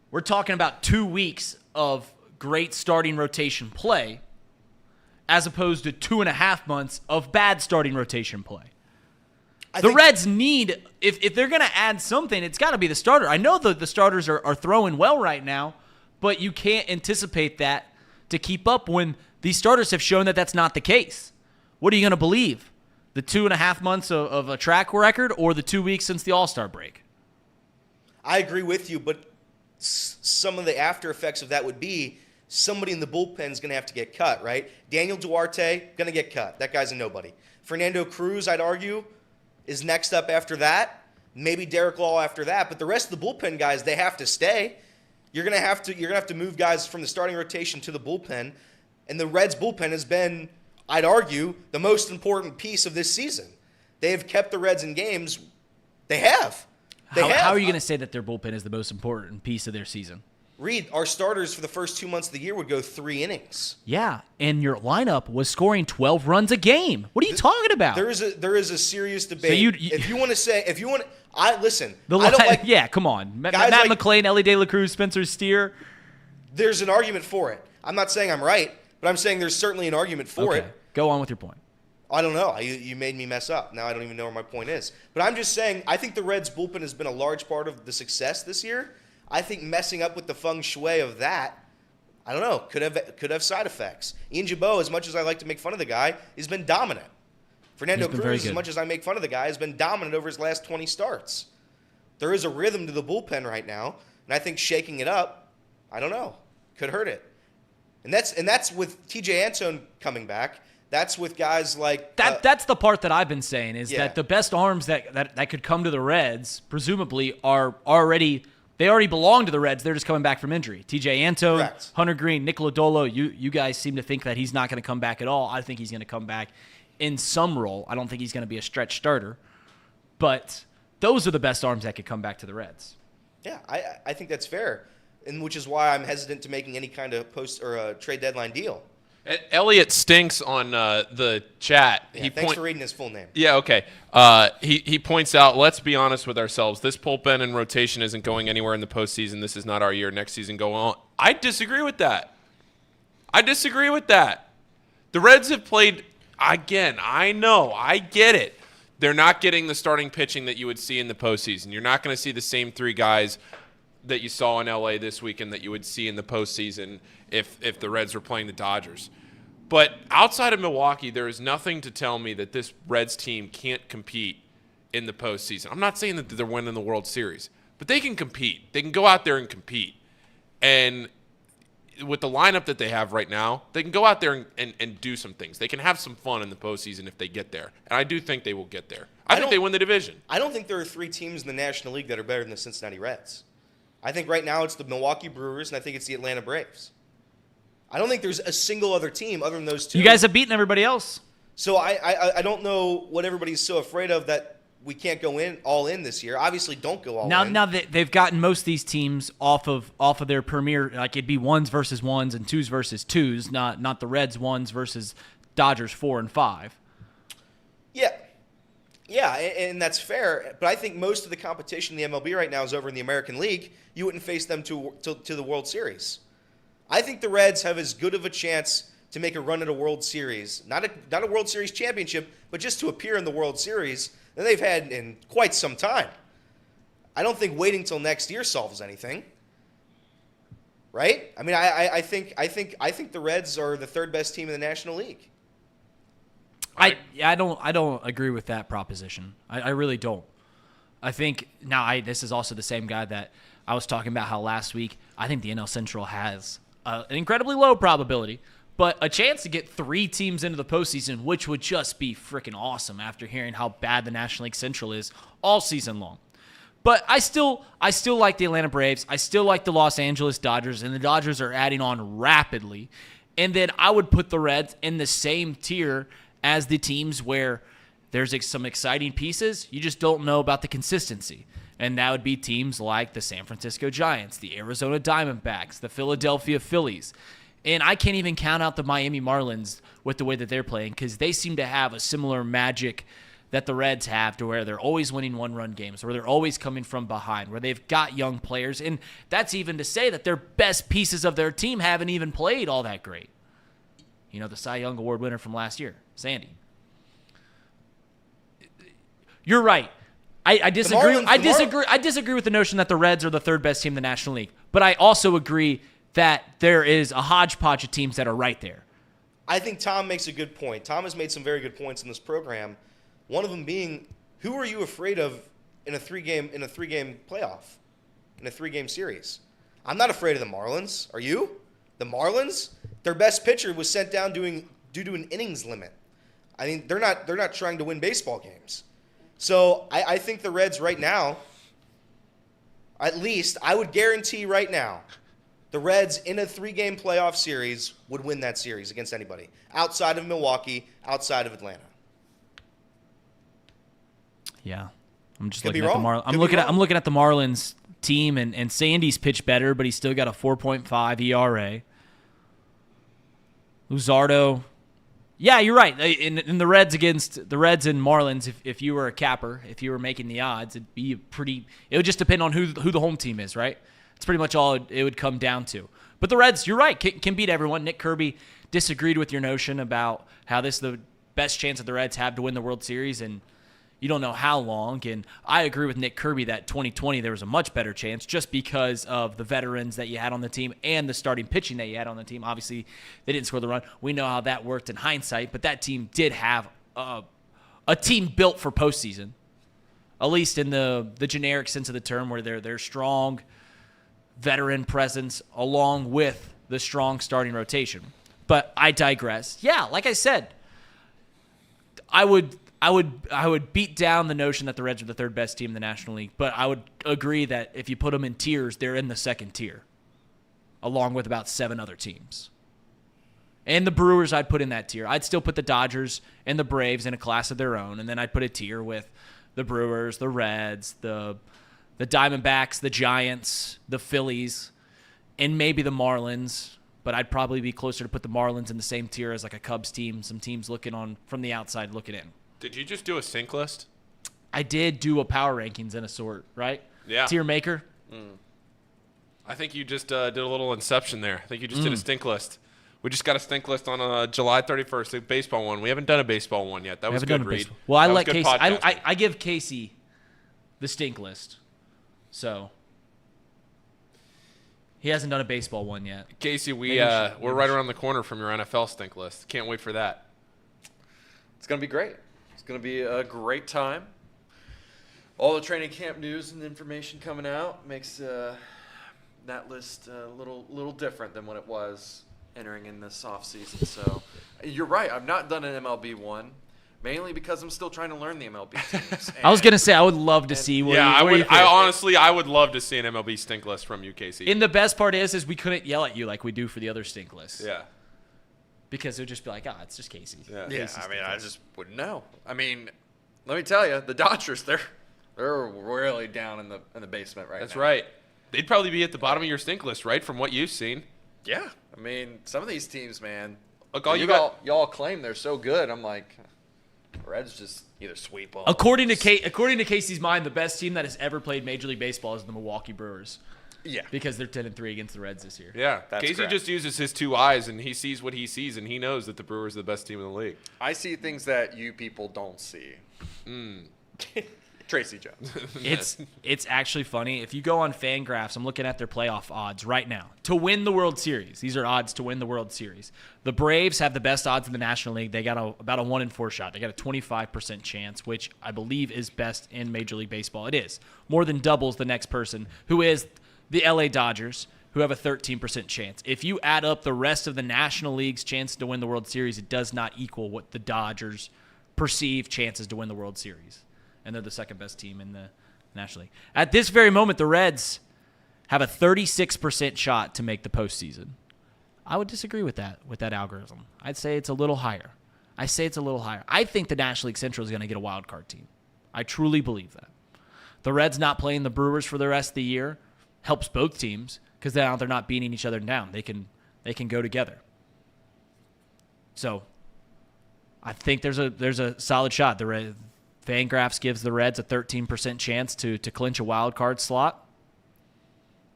We're talking about 2 weeks of great starting rotation play as opposed to 2.5 months of bad starting rotation play. The Reds need, if they're going to add something, it's got to be the starter. I know the starters are throwing well right now, but you can't anticipate that to keep up when these starters have shown that that's not the case. What are you going to believe? The 2.5 months of a track record or the 2 weeks since the All-Star break? I agree with you, but some of the after effects of that would be somebody in the bullpen is going to have to get cut, right? Daniel Duarte, going to get cut. That guy's a nobody. Fernando Cruz, I'd argue, is next up after that. Maybe Derek Law after that. But the rest of the bullpen guys, they have to stay. You're going to have to move guys from the starting rotation to the bullpen. And the Reds bullpen has been, I'd argue, the most important piece of this season. They have kept the Reds in games. They have. How are you going to say that their bullpen is the most important piece of their season? Reed, our starters for the first 2 months of the year would go 3 innings. Yeah, and your lineup was scoring 12 runs a game. What are you talking about? There is a serious debate. So if you want to, listen. The I don't like. yeah, come on, Matt guys like- McLain, Elly De La Cruz, Spencer Steer. There's an argument for it. I'm not saying I'm right, but I'm saying there's certainly an argument for Okay, it. go on with your point. I don't know. You made me mess up. Now I don't even know where my point is. But I'm just saying I think the Reds bullpen has been a large part of the success this year. I think messing up with the feng shui of that, I don't know, could have side effects. Ian Jabot, as much as I like to make fun of the guy, he's been dominant. Fernando He's been very Cruz, as good. much as I make fun of the guy, has been dominant over his last 20 starts. There is a rhythm to the bullpen right now, and I think shaking it up, I don't know, could hurt it. And that's with TJ Antone coming back. That's with guys like That's the part that I've been saying is Yeah. that the best arms that could come to the Reds presumably are already belong to the Reds. They're just coming back from injury. TJ Antone, Correct. Hunter Green, Nick Lodolo. You guys seem to think that he's not going to come back at all. I think he's going to come back in some role. I don't think he's going to be a stretch starter, but those are the best arms that could come back to the Reds. Yeah, I think that's fair, and which is why I'm hesitant to making any kind of post or a trade deadline deal. Elliot Stinks on the chat. Yeah, thanks for reading his full name. Yeah, okay. He points out, let's be honest with ourselves. This bullpen and rotation isn't going anywhere in the postseason. This is not our year. Next season, go on. I disagree with that. The Reds have played, again, I know, I get it. They're not getting the starting pitching that you would see in the postseason. You're not going to see the same 3 guys that you saw in L.A. this weekend that you would see in the postseason if the Reds were playing the Dodgers. But outside of Milwaukee, there is nothing to tell me that this Reds team can't compete in the postseason. I'm not saying that they're winning the World Series, but they can compete. They can go out there and compete. And with the lineup that they have right now, they can go out there and do some things. They can have some fun in the postseason if they get there. And I do think they will get there. I think they win the division. I don't think there are 3 teams in the National League that are better than the Cincinnati Reds. I think right now it's the Milwaukee Brewers, and I think it's the Atlanta Braves. I don't think there's a single other team other than those 2. You guys have beaten everybody else. So I don't know what everybody's so afraid of that we can't go all in this year. Obviously, don't go all in. Now they've gotten most of these teams off of their premier, like it'd be 1s versus 1s and 2s versus 2s, not the Reds 1s versus Dodgers 4 and 5. Yeah, and that's fair. But I think most of the competition in the MLB right now is over in the American League. You wouldn't face them to the World Series. I think the Reds have as good of a chance to make a run at a World Series, not a World Series championship, but just to appear in the World Series, than they've had in quite some time. I don't think waiting till next year solves anything. Right? I mean, I think the Reds are the third best team in the National League. I don't agree with that proposition. I really don't. I think this is also the same guy that I was talking about how last week I think the NL Central has an incredibly low probability, but a chance to get 3 teams into the postseason, which would just be freaking awesome after hearing how bad the National League Central is all season long. But I still like the Atlanta Braves. I still like the Los Angeles Dodgers, and the Dodgers are adding on rapidly. And then I would put the Reds in the same tier as the teams where there's some exciting pieces. You just don't know about the consistency. And that would be teams like the San Francisco Giants, the Arizona Diamondbacks, the Philadelphia Phillies. And I can't even count out the Miami Marlins with the way that they're playing because they seem to have a similar magic that the Reds have to where they're always winning one-run games, where they're always coming from behind, where they've got young players. And that's even to say that their best pieces of their team haven't even played all that great. You know, the Cy Young Award winner from last year, Sandy. You're right. I disagree. I disagree with the notion that the Reds are the third best team in the National League. But I also agree that there is a hodgepodge of teams that are right there. I think Tom makes a good point. Tom has made some very good points in this program. One of them being, who are you afraid of in a three-game playoff, in a 3-game series? I'm not afraid of the Marlins. Are you? The Marlins, their best pitcher was sent down due to an innings limit. I mean, they're not trying to win baseball games. So I think the Reds right now, at least I would guarantee right now, the Reds in a 3-game playoff series would win that series against anybody outside of Milwaukee, outside of Atlanta. Yeah, I'm just Could looking be at the wrong. Marlins. I'm looking at the Marlins team, and Sandy's pitched better, but he's still got a 4.5 ERA. Luzardo, yeah, you're right. In the Reds against the Reds and Marlins, if you were a capper, if you were making the odds, it'd be it would just depend on who the home team is, right? It's pretty much all it would come down to. But the Reds, you're right, can beat everyone. Nick Kirby disagreed with your notion about how this is the best chance that the Reds have to win the World Series, and you don't know how long. And I agree with Nick Kirby that 2020 there was a much better chance just because of the veterans that you had on the team and the starting pitching that you had on the team. Obviously, they didn't score the run. We know how that worked in hindsight, but that team did have a team built for postseason, at least in the generic sense of the term, where they're strong veteran presence along with the strong starting rotation. But I digress. Yeah, like I said, I would beat down the notion that the Reds are the third best team in the National League, but I would agree that if you put them in tiers, they're in the second tier, along with about 7 other teams. And the Brewers I'd put in that tier. I'd still put the Dodgers and the Braves in a class of their own, and then I'd put a tier with the Brewers, the Reds, the Diamondbacks, the Giants, the Phillies, and maybe the Marlins. But I'd probably be closer to put the Marlins in the same tier as like a Cubs team, some teams looking on from the outside looking in. Did you just do a sync list? I did do a power rankings in a sort, right? Yeah. Tier maker. I think you just did a little inception there. I think you just did a stink list. We just got a stink list on July 31st, the baseball one. We haven't done a baseball one yet. That was good, Reed. Well, I let Casey. I give Casey the stink list. So he hasn't done a baseball one yet. Casey, we're right around the corner from your NFL stink list. Can't wait for that. It's going to be great. It's going to be a great time. All the training camp news and information coming out makes that list a little different than what it was entering in this off season. So you're right. I've not done an MLB one, mainly because I'm still trying to learn the MLB teams. I was gonna say I would love to see. I would love to see an MLB stink list from you, Casey. And the best part is we couldn't yell at you like we do for the other stink lists. Yeah. Because it would just be like, it's just Casey. Yeah. I mean, I just wouldn't know. I mean, let me tell you, the Dodgers, they're really down in the basement right now. That's right. They'd probably be at the bottom of your stink list, right, from what you've seen. Yeah. I mean, some of these teams, man. Look, y'all claim they're so good. I'm like, Reds just either sweep them. According to Casey's mind, the best team that has ever played Major League Baseball is the Milwaukee Brewers. Yeah. Because they're 10-3 against the Reds this year. Yeah, That's Casey correct. just uses his two eyes, and he sees what he sees, and he knows that the Brewers are the best team in the league. I see things that you people don't see. Tracy Jones. It's actually funny. If you go on Fangraphs, I'm looking at their playoff odds right now to win the World Series. These are odds to win the World Series. The Braves have the best odds in the National League. They got about a 1-in-4 shot. They got a 25% chance, which I believe is best in Major League Baseball. It is more than doubles the next person, who is the LA Dodgers, who have a 13% chance. If you add up the rest of the National League's chances to win the World Series, it does not equal what the Dodgers perceive chances to win the World Series. And they're the second best team in the National League. At this very moment, the Reds have a 36% shot to make the postseason. I would disagree with that algorithm. I'd say it's a little higher. I think the National League Central is going to get a wild card team. I truly believe that. The Reds not playing the Brewers for the rest of the year helps both teams because now they're not beating each other down. They can go together. So I think there's a solid shot. The Fangraphs gives the Reds a 13% chance to clinch a wild card slot.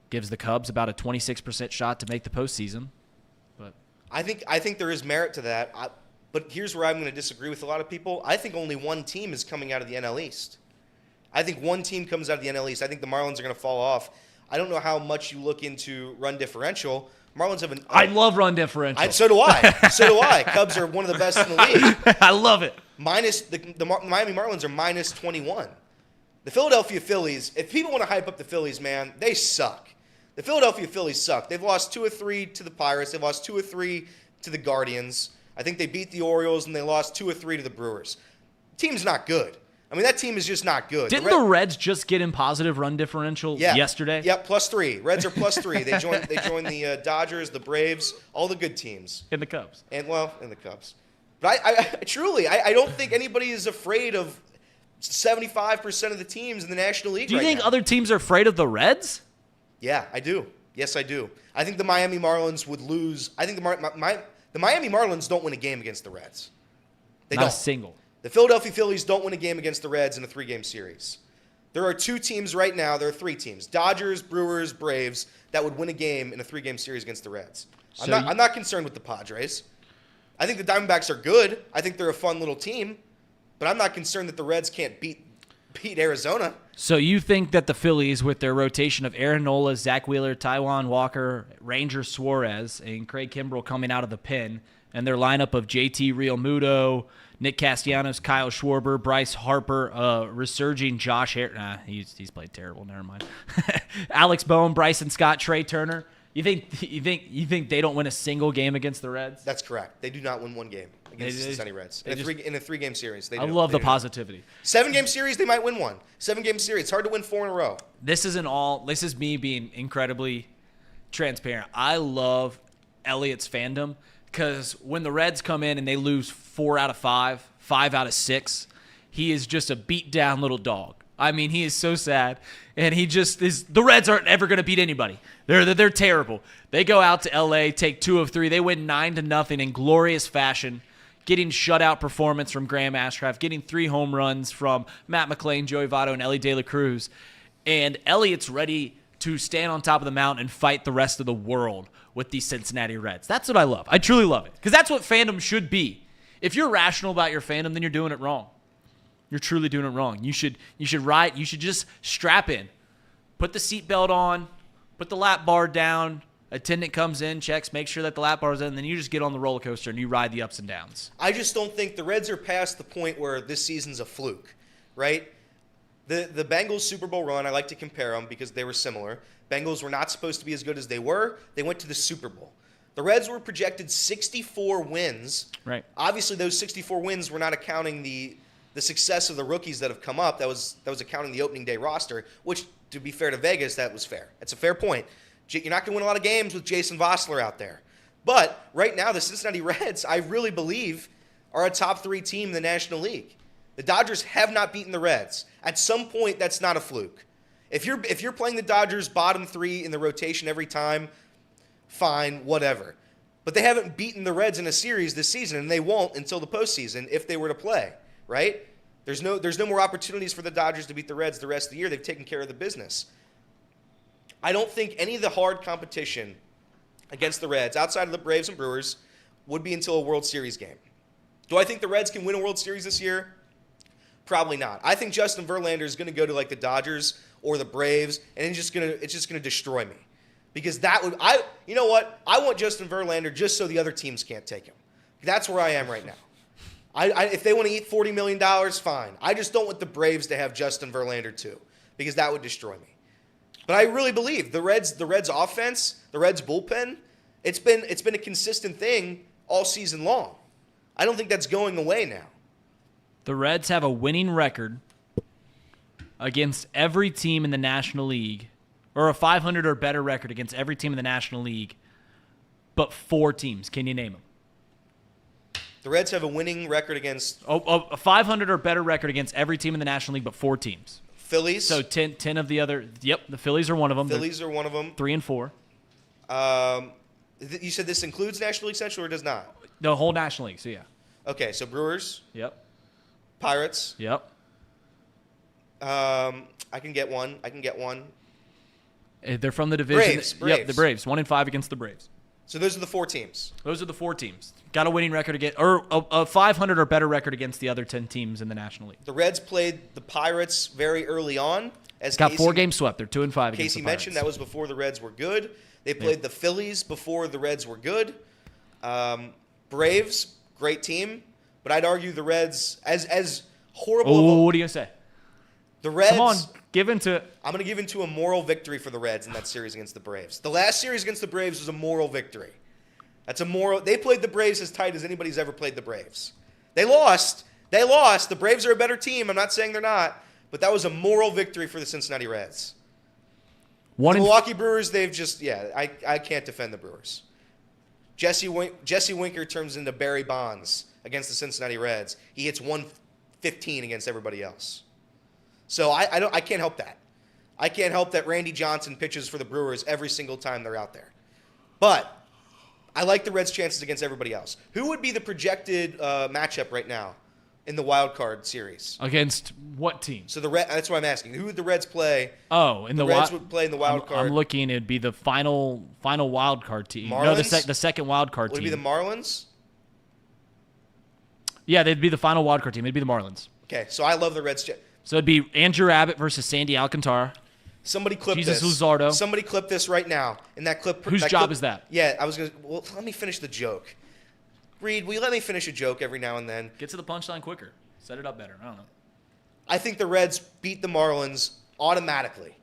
Gives the Cubs about a 26% shot to make the postseason. But I think there is merit to that. But here's where I'm going to disagree with a lot of people. I think only one team is coming out of the NL East. I think one team comes out of the NL East. I think the Marlins are going to fall off. I don't know how much you look into run differential. Marlins have an. I love run differential. So do I. Cubs are one of the best in the league. I love it. Minus the Miami Marlins are minus 21. The Philadelphia Phillies, if people want to hype up the Phillies, man, they suck. The Philadelphia Phillies suck. They've lost 2 or 3 to the Pirates. They've lost 2 or 3 to the Guardians. I think they beat the Orioles, and they lost 2 or 3 to the Brewers. The team's not good. I mean, that team is just not good. Didn't the Reds just get in positive run differential yesterday? Yeah, +3. Reds are +3. They joined the Dodgers, the Braves, all the good teams. In the Cubs. And the Cubs. But I truly don't think anybody is afraid of 75% of the teams in the National League. Do you right think now. other teams are afraid of the Reds? Yeah, I do. Yes, I do. I think the Miami Marlins would lose. I think the Miami Marlins don't win a game against the Reds. They Not don't. a single. The Philadelphia Phillies don't win a game against the Reds in a 3-game series. There are 2 teams right now. There are 3 teams: Dodgers, Brewers, Braves, that would win a game in a 3-game series against the Reds. I'm not concerned with the Padres. I think the Diamondbacks are good. I think they're a fun little team, but I'm not concerned that the Reds can't beat Arizona. So you think that the Phillies, with their rotation of Aaron Nola, Zach Wheeler, Taijuan Walker, Ranger Suarez, and Craig Kimbrell coming out of the pen, and their lineup of JT Realmuto, Nick Castellanos, Kyle Schwarber, Bryce Harper, resurging Josh Harris. He's played terrible. Never mind. Alex Bowen, Bryson Scott, Trey Turner. You think they don't win a single game against the Reds? That's correct. They do not win one game against the Cincinnati Reds in a 3-game series. I love the positivity. 7-game series, they might win one. 7-game series, it's hard to win 4 in a row. This is me being incredibly transparent. I love Elliot's fandom because when the Reds come in and they lose 4 out of 5, 5 out of 6, he is just a beat down little dog. I mean, he is so sad, and he just is. The Reds aren't ever going to beat anybody. They're terrible. They go out to L.A., take 2 of 3. They win 9-0 in glorious fashion, getting shutout performance from Graham Ashcraft, getting 3 home runs from Matt McLain, Joey Votto, and Elly De La Cruz. And Elliot's ready to stand on top of the mountain and fight the rest of the world with these Cincinnati Reds. That's what I love. I truly love it, because that's what fandom should be. If you're rational about your fandom, then you're doing it wrong. You're truly doing it wrong. You should just strap in. Put the seatbelt on. Put the lap bar down. Attendant comes in, checks, makes sure that the lap bar's in, and then you just get on the roller coaster and you ride the ups and downs. I just don't think the Reds are past the point where this season's a fluke, right? The Bengals Super Bowl run, I like to compare them because they were similar. Bengals were not supposed to be as good as they were. They went to the Super Bowl. The Reds were projected 64 wins. Right. Obviously, those 64 wins were not accounting the success of the rookies that have come up. That was accounting the opening day roster, which, to be fair to Vegas, that was fair. That's a fair point. You're not going to win a lot of games with Jason Vossler out there. But right now, the Cincinnati Reds, I really believe, are a top 3 team in the National League. The Dodgers have not beaten the Reds. At some point, that's not a fluke. If you're playing the Dodgers bottom 3 in the rotation every time, fine, whatever. But they haven't beaten the Reds in a series this season, and they won't until the postseason if they were to play. Right? There's no more opportunities for the Dodgers to beat the Reds the rest of the year. They've taken care of the business. I don't think any of the hard competition against the Reds, outside of the Braves and Brewers, would be until a World Series game. Do I think the Reds can win a World Series this year? Probably not. I think Justin Verlander is going to go to like the Dodgers or the Braves, and it's just going to destroy me. Because you know what? I want Justin Verlander just so the other teams can't take him. That's where I am right now. If they want to eat $40 million, fine. I just don't want the Braves to have Justin Verlander too, because that would destroy me. But I really believe the Reds offense, the Reds bullpen, it's been a consistent thing all season long. I don't think that's going away now. The Reds have a winning record against every team in the National League, or a 500 or better record against every team in the National League, but 4 teams. Can you name them? The Reds have a winning record against A 500 or better record against every team in the National League, but 4 teams. Phillies. So 10 of the other. Yep, the Phillies are one of them. Phillies are one of them. 3 and 4. You said this includes National League Central or does not? The whole National League. So yeah. Okay, so Brewers, Yep. Pirates. Yep. I can get one. They're from the division. Braves. Yep, the Braves. 1 and 5 against the Braves. So those are the 4 teams. Those are the 4 teams. Got a winning record against, or a 500 or better record against the other 10 teams in the National League. The Reds played the Pirates very early on. Got 4 games swept. They're 2 and 5 against the Casey Pirates. mentioned that was before the Reds were good. They played the Phillies before the Reds were good. Braves, great team, but I'd argue the Reds as horrible. Oh, what are you gonna say? The Reds. Come on, give into it. I'm going to give into a moral victory for the Reds in that series against the Braves. The last series against the Braves was a moral victory. That's a moral. They played the Braves as tight as anybody's ever played the Braves. They lost. The Braves are a better team. I'm not saying they're not, but that was a moral victory for the Cincinnati Reds. The Milwaukee Brewers, they've just, I can't defend the Brewers. Jesse Winker turns into Barry Bonds against the Cincinnati Reds. He hits 115 against everybody else. So I can't help that. I can't help that Randy Johnson pitches for the Brewers every single time they're out there. But I like the Reds' chances against everybody else. Who would be the projected matchup right now in the wild card series? Against what team? So that's what I'm asking. Who would the Reds play? Oh, in the Reds would play in the wild card. I'm looking. It'd be the final wild card team. Marlins? No, the second wild card Would team. it be the Marlins? Yeah, they'd be the final wild card team. It'd be the Marlins. Okay, so I love the Reds. So it'd be Andrew Abbott versus Sandy Alcantara. Somebody clip Jesus this. Luzardo. Somebody clip this right now. And that clip. Whose job is that? Yeah, I was gonna. Well, let me finish the joke. Reed, will you let me finish a joke every now and then? Get to the punchline quicker. Set it up better. I don't know. I think the Reds beat the Marlins automatically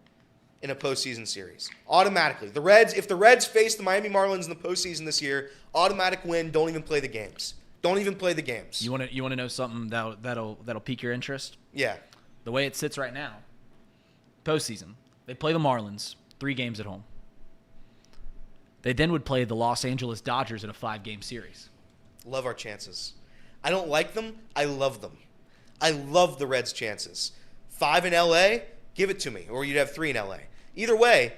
in a postseason series. Automatically. If the Reds face the Miami Marlins in the postseason this year, automatic win. Don't even play the games. Don't even play the games. You want to know something that'll pique your interest? Yeah. The way it sits right now, postseason, they play the Marlins 3 games at home. They then would play the Los Angeles Dodgers in a 5-game series. Love our chances. I don't like them. I love them. I love the Reds' chances. 5 in L.A., give it to me. Or you'd have 3 in L.A. Either way,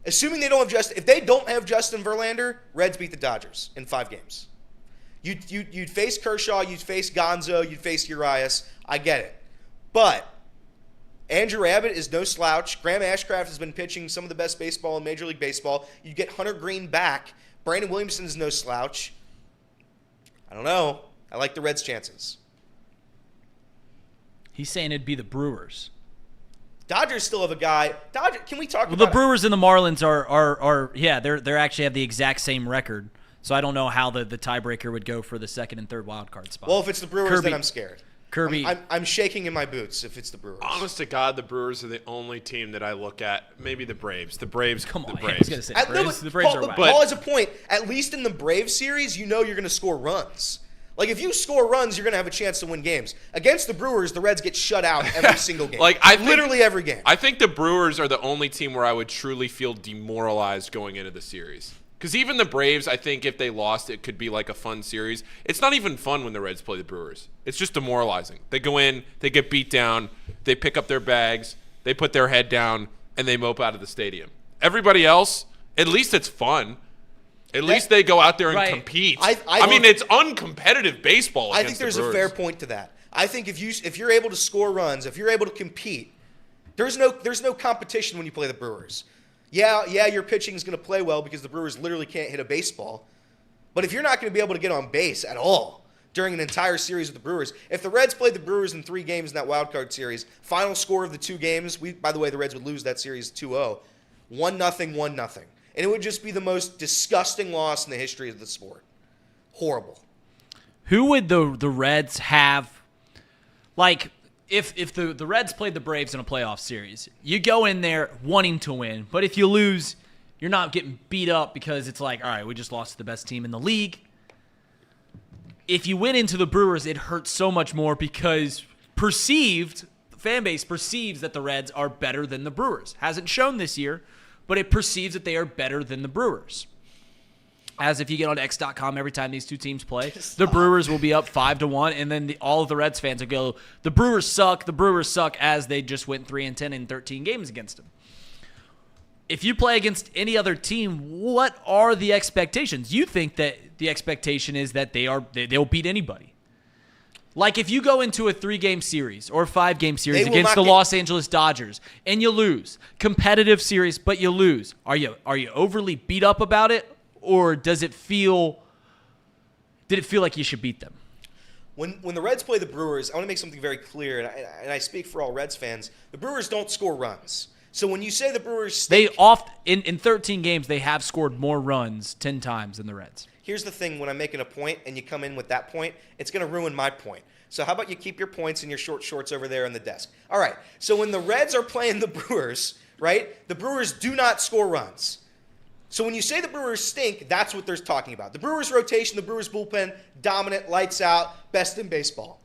assuming they don't have if they don't have Justin Verlander, Reds beat the Dodgers in 5 games. You'd face Kershaw, you'd face Gonzo, you'd face Urias. I get it. But Andrew Abbott is no slouch. Graham Ashcraft has been pitching some of the best baseball in Major League Baseball. You get Hunter Green back. Brandon Williamson is no slouch. I don't know. I like the Reds' chances. He's saying it'd be the Brewers. Dodgers still have a guy. Can we talk about the Brewers and the Marlins are they're actually have the exact same record. So I don't know how the tiebreaker would go for the second and third wild card spot. Well, if it's the Brewers, then I'm scared. Kirby, I'm shaking in my boots if it's the Brewers. Honest to God, the Brewers are the only team that I look at. Maybe the Braves. The Braves. Come on, the Braves. I was gonna say the Braves are whack. Paul has a point. At least in the Braves series, you know you're going to score runs. Like, if you score runs, you're going to have a chance to win games. Against the Brewers, the Reds get shut out every single game. Literally every game. I think the Brewers are the only team where I would truly feel demoralized going into the series. Because even the Braves, I think if they lost, it could be like a fun series. It's not even fun when the Reds play the Brewers. It's just demoralizing. They go in, they get beat down, they pick up their bags, they put their head down, and they mope out of the stadium. Everybody else, at least it's fun. At least they go out there and compete. I mean, it's uncompetitive baseball. I think there's a fair point to that. I think if you're able to score runs, if you're able to compete, there's no competition when you play the Brewers. Yeah, your pitching is going to play well because the Brewers literally can't hit a baseball. But if you're not going to be able to get on base at all during an entire series with the Brewers, if the Reds played the Brewers in 3 games in that wild card series, final score of the 2 games, by the way, the Reds would lose that series 2-0, 1-0, 1-0. And it would just be the most disgusting loss in the history of the sport. Horrible. Who would the Reds have? Like, if the Reds played the Braves in a playoff series, you go in there wanting to win, but if you lose, you're not getting beat up because it's like, all right, we just lost to the best team in the league. If you went into the Brewers, it hurts so much more because the fan base perceives that the Reds are better than the Brewers. Hasn't shown this year, but it perceives that they are better than the Brewers. As if you get on X.com every time these 2 teams play, the Brewers will be up 5-1, and then all of the Reds fans will go, the Brewers suck, as they just went 3-10 in 13 games against them. If you play against any other team, what are the expectations? You think that the expectation is that they'll beat anybody. Like if you go into a 3-game series or a 5-game series against the Los Angeles Dodgers and you lose, competitive series, but you lose, are you overly beat up about it? Or did it feel like you should beat them? When the Reds play the Brewers, I want to make something very clear, and I speak for all Reds fans. The Brewers don't score runs. So when you say the Brewers stink, in 13 games they have scored more runs 10 times than the Reds. Here's the thing: when I'm making a point and you come in with that point, it's going to ruin my point. So how about you keep your points in your short shorts over there on the desk? All right. So when the Reds are playing the Brewers, right? The Brewers do not score runs. So when you say the Brewers stink, that's what they're talking about. The Brewers rotation, the Brewers bullpen, dominant, lights out, best in baseball.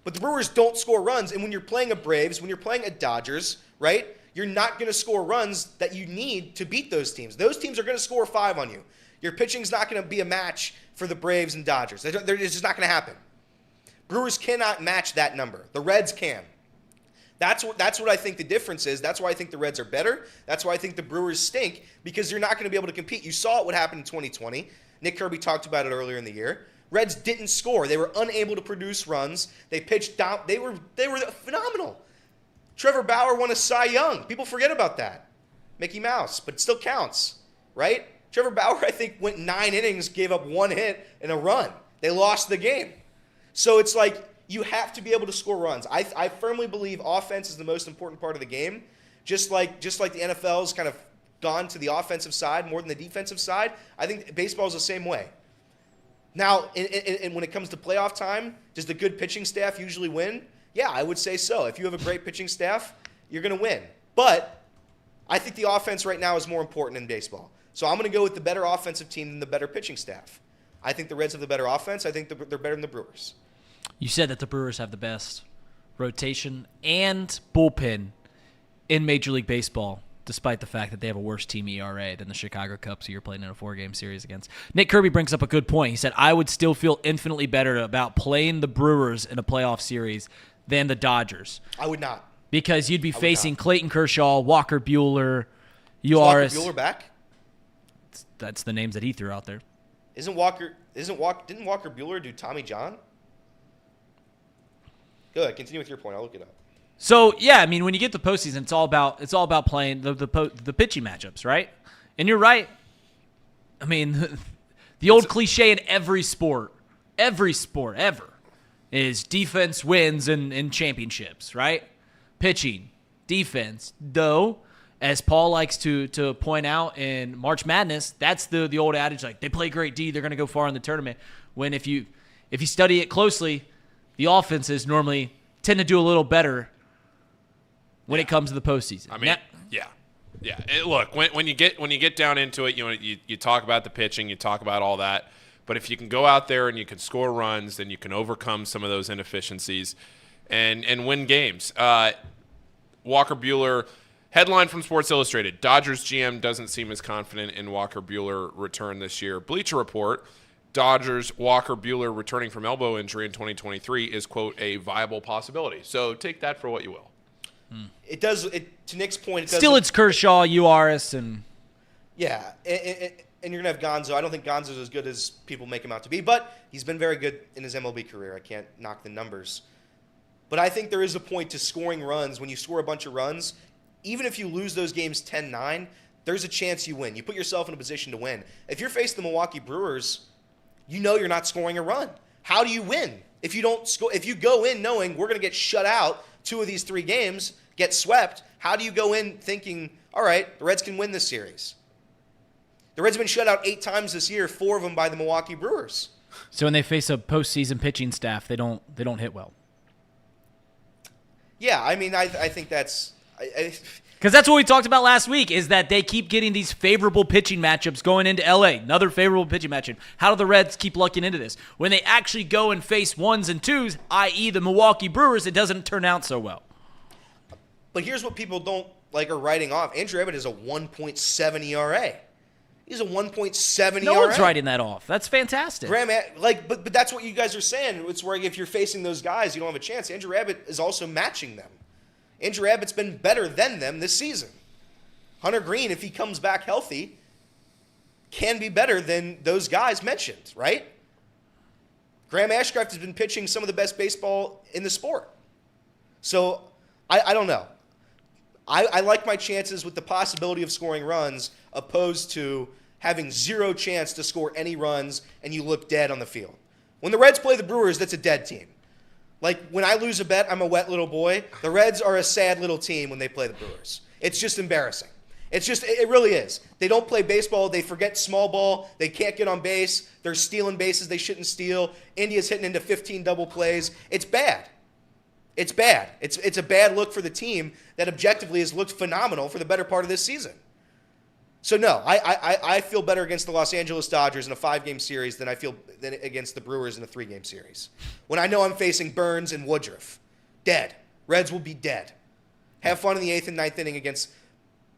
But the Brewers don't score runs, and when you're playing a Braves, when you're playing a Dodgers, right, you're not going to score runs that you need to beat those teams. Those teams are going to score 5 on you. Your pitching's not going to be a match for the Braves and Dodgers. It's just not going to happen. Brewers cannot match that number. The Reds can. That's what I think the difference is. That's why I think the Reds are better. That's why I think the Brewers stink, because you're not going to be able to compete. You saw what happened in 2020. Nick Kirby talked about it earlier in the year. Reds didn't score. They were unable to produce runs. They pitched down. They were phenomenal. Trevor Bauer won a Cy Young. People forget about that. Mickey Mouse, but it still counts, right? Trevor Bauer, I think, went 9 innings, gave up 1 hit and a run. They lost the game. So it's like, you have to be able to score runs. I firmly believe offense is the most important part of the game. Just like the NFL's kind of gone to the offensive side more than the defensive side, I think baseball is the same way. Now, and when it comes to playoff time, does the good pitching staff usually win? Yeah, I would say so. If you have a great pitching staff, you're going to win. But I think the offense right now is more important in baseball. So I'm going to go with the better offensive team than the better pitching staff. I think the Reds have the better offense. I think they're better than the Brewers. You said that the Brewers have the best rotation and bullpen in Major League Baseball, despite the fact that they have a worse team ERA than the Chicago Cubs, who you're playing in a 4-game series against. Nick Kirby brings up a good point. He said, I would still feel infinitely better about playing the Brewers in a playoff series than the Dodgers. I would not. Because you'd be facing Clayton Kershaw, Walker Buehler, Is Walker Buehler back? That's the names that he threw out there. Didn't Walker Buehler do Tommy John? Good. Continue with your point. I'll look it up. So yeah, I mean, when you get the postseason, it's all about playing the pitching matchups, right? And you're right. I mean, the old cliche in every sport ever, is defense wins in championships, right? Pitching, defense. Though, as Paul likes to point out in March Madness, that's the old adage, like they play great D, they're going to go far in the tournament. When if you study it closely, the offenses normally tend to do a little better when it comes to the postseason. I mean, yeah. Look, when you get down into it, you talk about the pitching, you talk about all that. But if you can go out there and you can score runs, then you can overcome some of those inefficiencies and win games. Walker Buehler, headline from Sports Illustrated: Dodgers GM doesn't seem as confident in Walker Buehler return this year. Bleacher Report: Dodgers Walker Buehler returning from elbow injury in 2023 is, quote, a viable possibility. So take that for what you will. It does. To Nick's point, it does. Still, it's Kershaw, Uris, and yeah, and you're gonna have Gonzo. I don't think Gonzo's as good as people make him out to be, but he's been very good in his MLB career. I can't knock the numbers, but I think there is a point to scoring runs. When you score a bunch of runs, even if you lose those games 10-9, there's a chance you win. You put yourself in a position to win. If you're facing the Milwaukee Brewers, you know you're not scoring a run. How do you win? If you don't score, if you go in knowing we're going to get shut out 2 of these 3 games, get swept, how do you go in thinking, all right, the Reds can win this series? The Reds have been shut out 8 times this year, 4 of them by the Milwaukee Brewers. So when they face a postseason pitching staff, they don't hit well. Yeah, I mean, I think that's Because that's what we talked about last week, is that they keep getting these favorable pitching matchups going into L.A., another favorable pitching matchup. How do the Reds keep lucking into this? When they actually go and face 1s and 2s, i.e. the Milwaukee Brewers, it doesn't turn out so well. But here's what people don't like are writing off. Andrew Abbott is a 1.7 ERA. He's a 1.7 ERA. No one's writing that off. That's fantastic. But that's what you guys are saying. It's where if you're facing those guys, you don't have a chance. Andrew Abbott is also matching them. Andrew Abbott's been better than them this season. Hunter Green, if he comes back healthy, can be better than those guys mentioned, right? Graham Ashcraft has been pitching some of the best baseball in the sport. So I don't know. I like my chances with the possibility of scoring runs opposed to having 0 chance to score any runs and you look dead on the field. When the Reds play the Brewers, that's a dead team. Like, when I lose a bet, I'm a wet little boy. The Reds are a sad little team when they play the Brewers. It's just embarrassing. It really is. They don't play baseball. They forget small ball. They can't get on base. They're stealing bases they shouldn't steal. India's hitting into 15 double plays. It's bad. It's bad. It's a bad look for the team that objectively has looked phenomenal for the better part of this season. So, no, I feel better against the Los Angeles Dodgers in a 5-game series than I feel against the Brewers in a 3-game series. When I know I'm facing Burns and Woodruff. Dead. Reds will be dead. Have fun in the 8th and 9th inning against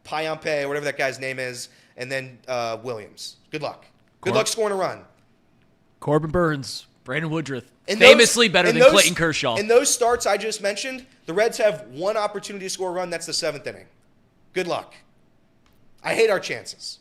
Payampe, or whatever that guy's name is, and then Williams. Good luck. Good luck scoring a run. Corbin Burns, Brandon Woodruff, And famously better than Clayton Kershaw. In those starts I just mentioned, the Reds have 1 opportunity to score a run. That's the 7th inning. Good luck. I hate our chances.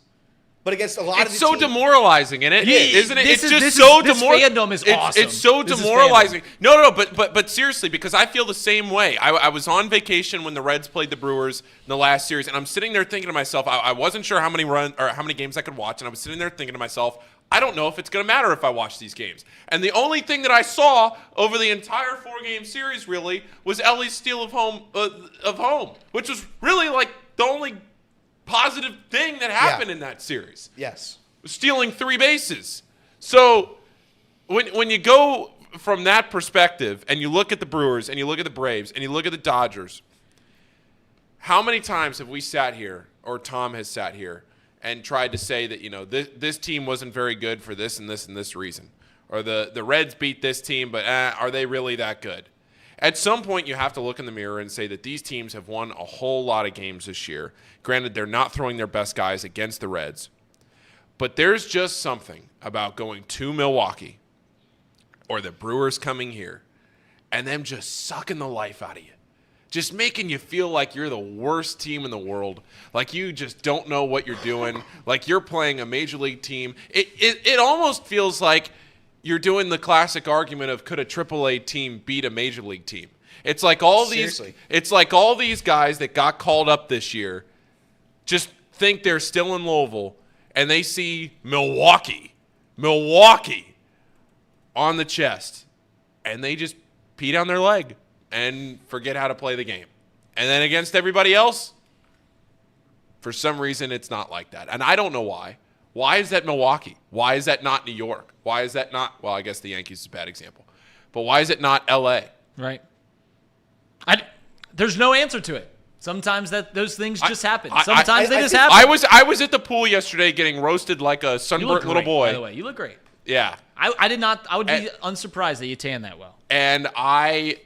But against a lot of the so teams, demoralizing, isn't it? Isn't it? This It's is- just this so is- this demoralizing. fandom is awesome. It's so This is demoralizing. No, but seriously, because I feel the same way. I was on vacation when the Reds played the Brewers in the last series, and I'm sitting there thinking to myself, I wasn't sure how many games I could watch, and I was sitting there thinking to myself, I don't know if it's going to matter if I watch these games. And the only thing that I saw over the entire 4-game series really was Elly's steal of home, which was really like the only positive thing that happened in that series. Yes. Stealing 3 bases. So when you go from that perspective and you look at the Brewers and you look at the Braves and you look at the Dodgers, how many times have we sat here, or Tom has sat here, and tried to say that, you know, this team wasn't very good for this and this and this reason, or the Reds beat this team, but are they really that good? At some point, you have to look in the mirror and say that these teams have won a whole lot of games this year. Granted, they're not throwing their best guys against the Reds. But there's just something about going to Milwaukee or the Brewers coming here and them just sucking the life out of you. Just making you feel like you're the worst team in the world, like you just don't know what you're doing, like you're playing a major league team. It almost feels like you're doing the classic argument of could a AAA team beat a major league team? It's like all these guys that got called up this year just think they're still in Louisville and they see Milwaukee on the chest and they just pee down their leg and forget how to play the game. And then against everybody else, for some reason it's not like that. And I don't know why. Why is that Milwaukee? Why is that not New York? Why is that not, well, I guess the Yankees is a bad example. But why is it not L.A.? Right. There's no answer to it. Sometimes those things just happen. Sometimes they just happen. I was at the pool yesterday getting roasted like a sunburnt little boy. By the way, you look great. Yeah. I did not. I would be unsurprised that you tan that well. And I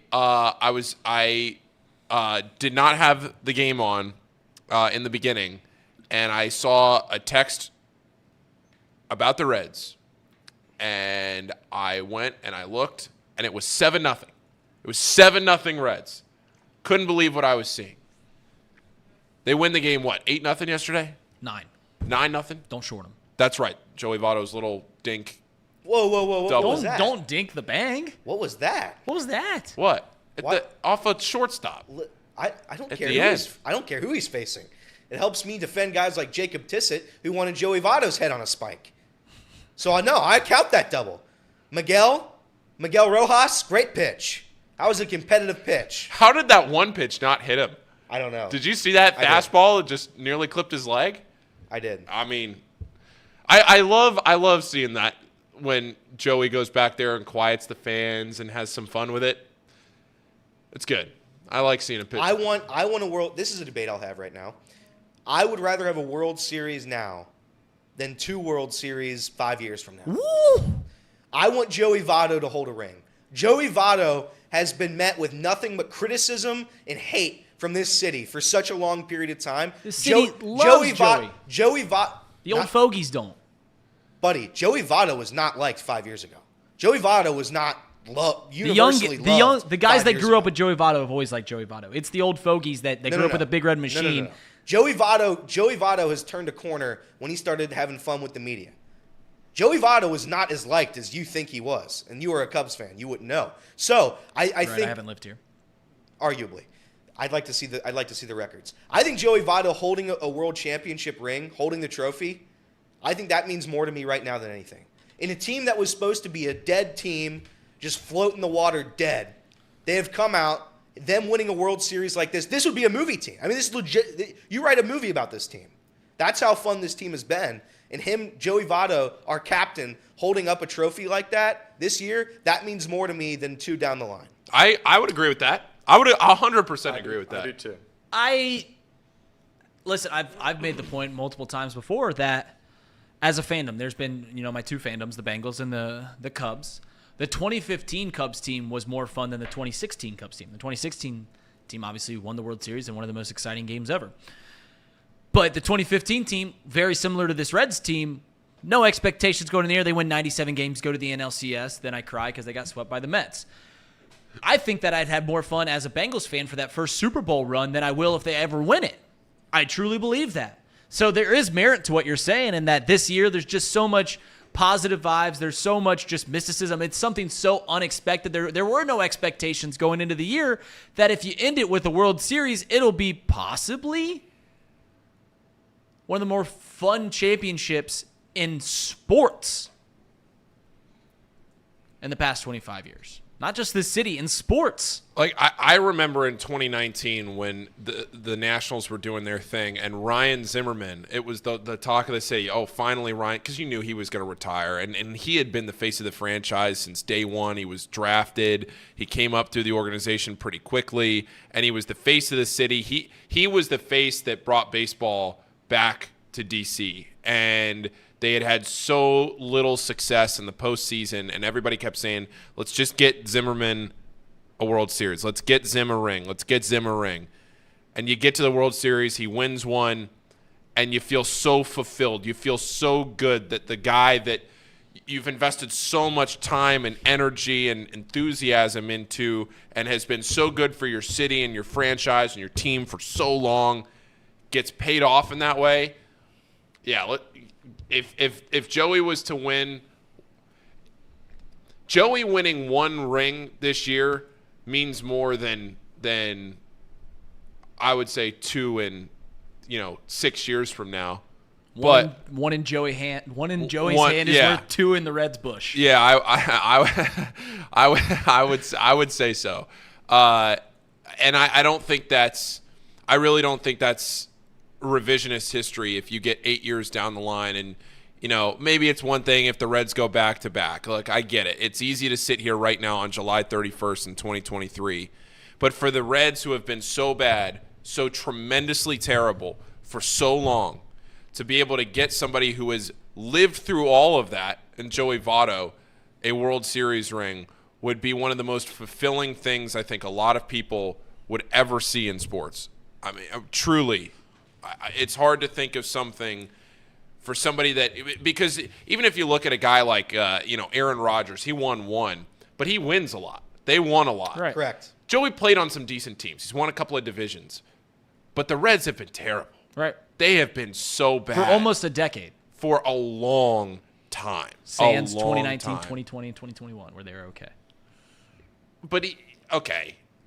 did not have the game on in the beginning, and I saw a text about the Reds, and I went and I looked, and it was 7-0. It was 7-0 Reds. Couldn't believe what I was seeing. They win the game, what, 8-0 yesterday? 9. 9-0? Don't short them. That's right. Joey Votto's little dink. Whoa. What was that? Don't dink the bang. What was that? What was that? What? What? Off a shortstop. I don't At care. the end. I don't care who he's facing. It helps me defend guys like Jacob Tissett, who wanted Joey Votto's head on a spike. So I count that double. Miguel Rojas, great pitch. That was a competitive pitch. How did that one pitch not hit him? I don't know. Did you see that fastball? It just nearly clipped his leg. I did. I mean, I love seeing that when Joey goes back there and quiets the fans and has some fun with it. It's good. I like seeing a pitch. I want a world. This is a debate I'll have right now. I would rather have a World Series now than 2 World Series 5 years from now. Woo! I want Joey Votto to hold a ring. Joey Votto has been met with nothing but criticism and hate from this city for such a long period of time. The city loves Joey. The old fogies don't. Buddy, Joey Votto was not liked 5 years ago. Joey Votto was not universally loved. The guys that grew up ago. with Joey Votto have always liked Joey Votto. It's the old fogies that grew up with a big red machine. No. Joey Votto has turned a corner when he started having fun with the media. Joey Votto was not as liked as you think he was, and you were a Cubs fan. You wouldn't know. So I think I haven't lived here. Arguably, I'd like to see the records. I think Joey Votto holding a world championship ring, holding the trophy, I think that means more to me right now than anything. In a team that was supposed to be a dead team, just float in the water dead, they have come out. Them winning a World Series like this would be a movie team. I mean, this is legit. You write a movie about this team. That's how fun this team has been. And him, Joey Votto, our captain, holding up a trophy like that this year, that means more to me than 2 down the line. I would agree with that. I would 100% agree with that. I do too. Listen, I've made the point multiple times before that as a fandom, there's been, my 2 fandoms, the Bengals and the Cubs. The 2015 Cubs team was more fun than the 2016 Cubs team. The 2016 team obviously won the World Series in one of the most exciting games ever. But the 2015 team, very similar to this Reds team, no expectations going in the air. They win 97 games, go to the NLCS. Then I cry because they got swept by the Mets. I think that I'd have more fun as a Bengals fan for that first Super Bowl run than I will if they ever win it. I truly believe that. So there is merit to what you're saying in that this year there's just so much positive vibes. There's so much just mysticism. It's something so unexpected. There were no expectations going into the year that if you end it with a World Series, it'll be possibly one of the more fun championships in sports in the past 25 years. Not just this city, in sports. Like I remember in 2019 when the Nationals were doing their thing, and Ryan Zimmerman, it was the talk of the city. Oh, finally Ryan, because you knew he was going to retire, and he had been the face of the franchise since day one. He was drafted. He came up through the organization pretty quickly, and he was the face of the city. He was the face that brought baseball back to DC, and they had so little success in the postseason, and everybody kept saying, let's just get Zimmerman a World Series. Let's get Zim a ring. Let's get Zim a ring. And you get to the World Series, he wins one, and you feel so fulfilled. You feel so good that the guy that you've invested so much time and energy and enthusiasm into and has been so good for your city and your franchise and your team for so long gets paid off in that way. Yeah, if Joey was to win, Joey winning 1 ring this year means more than I would say 2 in 6 years from now. One in Joey's hand is worth 2 in the Reds bush. Yeah, I would say so. And I don't think I really don't think that's revisionist history if you get 8 years down the line. And maybe it's one thing if the Reds go back to back. Look, I get it. It's easy to sit here right now on July 31st in 2023. But for the Reds who have been so bad, so tremendously terrible for so long, to be able to get somebody who has lived through all of that, and Joey Votto, a World Series ring, would be one of the most fulfilling things I think a lot of people would ever see in sports. I mean, truly, it's hard to think of something for somebody that, because even if you look at a guy like Aaron Rodgers, he won 1, but he wins a lot. They won a lot. Right. Correct. Joey played on some decent teams. He's won a couple of divisions, but the Reds have been terrible. Right. They have been so bad For almost a decade. for a long time. Sans A long 2019, time. 2020, and 2021, where they were okay. But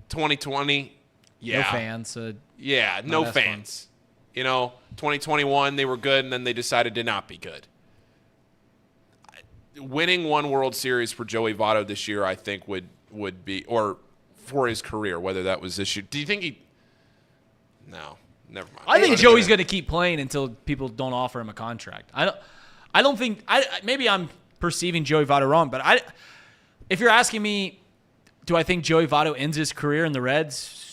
2020, yeah, No fans. yeah, no as fans. 2021 they were good, and then they decided to not be good. Winning one World Series for Joey Votto this year, I think, would be, or for his career, whether that was this year. Do you think he – no, never mind. I think Joey's going to keep playing until people don't offer him a contract. I don't think – maybe I'm perceiving Joey Votto wrong, but if you're asking me, do I think Joey Votto ends his career in the Reds –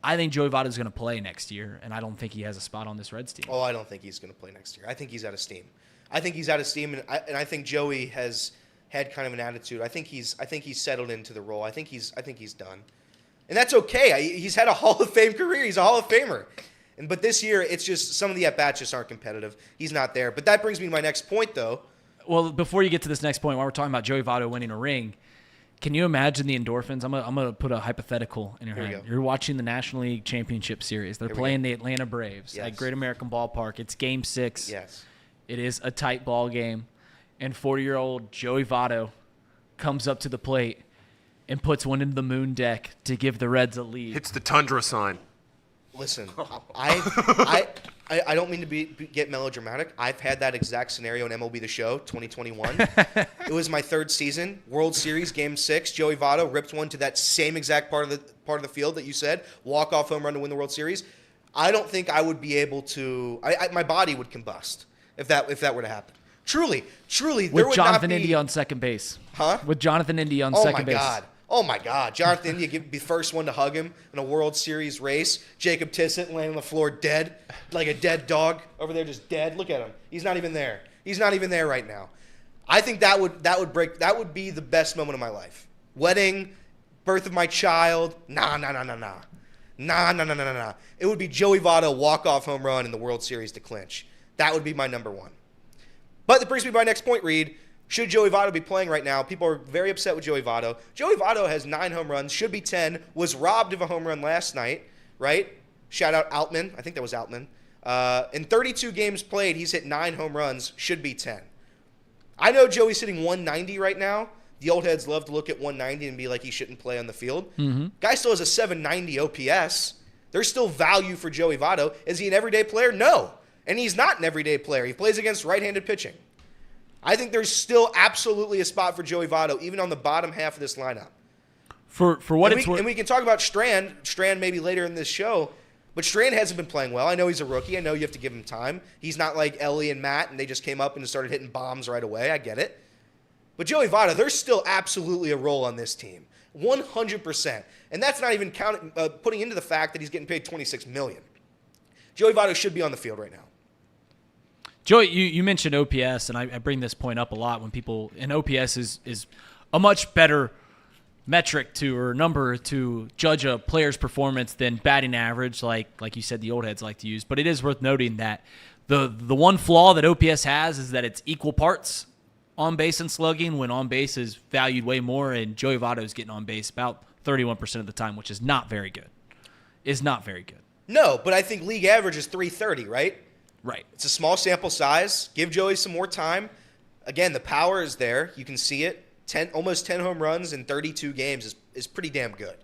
I think Joey Votto's going to play next year, and I don't think he has a spot on this Reds team. Oh, I don't think he's going to play next year. I think he's out of steam. And I think Joey has had kind of an attitude. I think he's settled into the role. I think he's done, and that's okay. He's had a Hall of Fame career. He's a Hall of Famer, but this year it's just some of the at bats just aren't competitive. He's not there. But that brings me to my next point, though. Well, before you get to this next point, while we're talking about Joey Votto winning a ring. Can you imagine the endorphins? I'm gonna put a hypothetical in your hand. You're watching the National League Championship Series. They're playing the Atlanta Braves at Great American Ballpark. It's Game 6. Yes. It is a tight ball game, and 40-year-old Joey Votto comes up to the plate and puts one into the moon deck to give the Reds a lead. Hits the tundra sign. Listen, I don't mean to get melodramatic. I've had that exact scenario in MLB The Show 2021. It was my third season, World Series, Game 6. Joey Votto ripped one to that same exact part of the field that you said, walk-off home run to win the World Series. I don't think I would be able to. My body would combust if that were to happen. Truly, there would Jonathan not be. India on second base. Huh? With Jonathan India on second base. Oh, my God. Jonathan India be the first one to hug him in a World Series race. Jacob Tissett laying on the floor dead, like a dead dog over there, just dead. Look at him. He's not even there. He's not even there right now. I think that would be the best moment of my life. Wedding, birth of my child. Nah. It would be Joey Votto walk-off home run in the World Series to clinch. That would be my number one. But that brings me to my next point, Reed. Should Joey Votto be playing right now? People are very upset with Joey Votto. Joey Votto has 9 home runs, should be 10, was robbed of a home run last night, right? Shout out Outman. I think that was Outman. In 32 games played, he's hit 9 home runs, should be 10. I know Joey's hitting 190 right now. The old heads love to look at 190 and be like he shouldn't play on the field. Mm-hmm. Guy still has a 790 OPS. There's still value for Joey Votto. Is he an everyday player? No. And he's not an everyday player. He plays against right-handed pitching. I think there's still absolutely a spot for Joey Votto, even on the bottom half of this lineup. For what it's worth. And we can talk about Strand maybe later in this show, but Strand hasn't been playing well. I know he's a rookie. I know you have to give him time. He's not like Elly and Matt, and they just came up and started hitting bombs right away. I get it. But Joey Votto, there's still absolutely a role on this team, 100%. And that's not even putting into the fact that he's getting paid $26 million. Joey Votto should be on the field right now. Joey, you mentioned OPS, and I bring this point up a lot when people – and OPS is a much better metric or number to judge a player's performance than batting average, like you said the old heads like to use. But it is worth noting that the one flaw that OPS has is that it's equal parts on base and slugging, when on base is valued way more, and Joey Votto is getting on base about 31% of the time, which is not very good. No, but I think league average is 330, right? Right. It's a small sample size. Give Joey some more time. Again, the power is there. You can see it. Almost 10 home runs in 32 games is pretty damn good.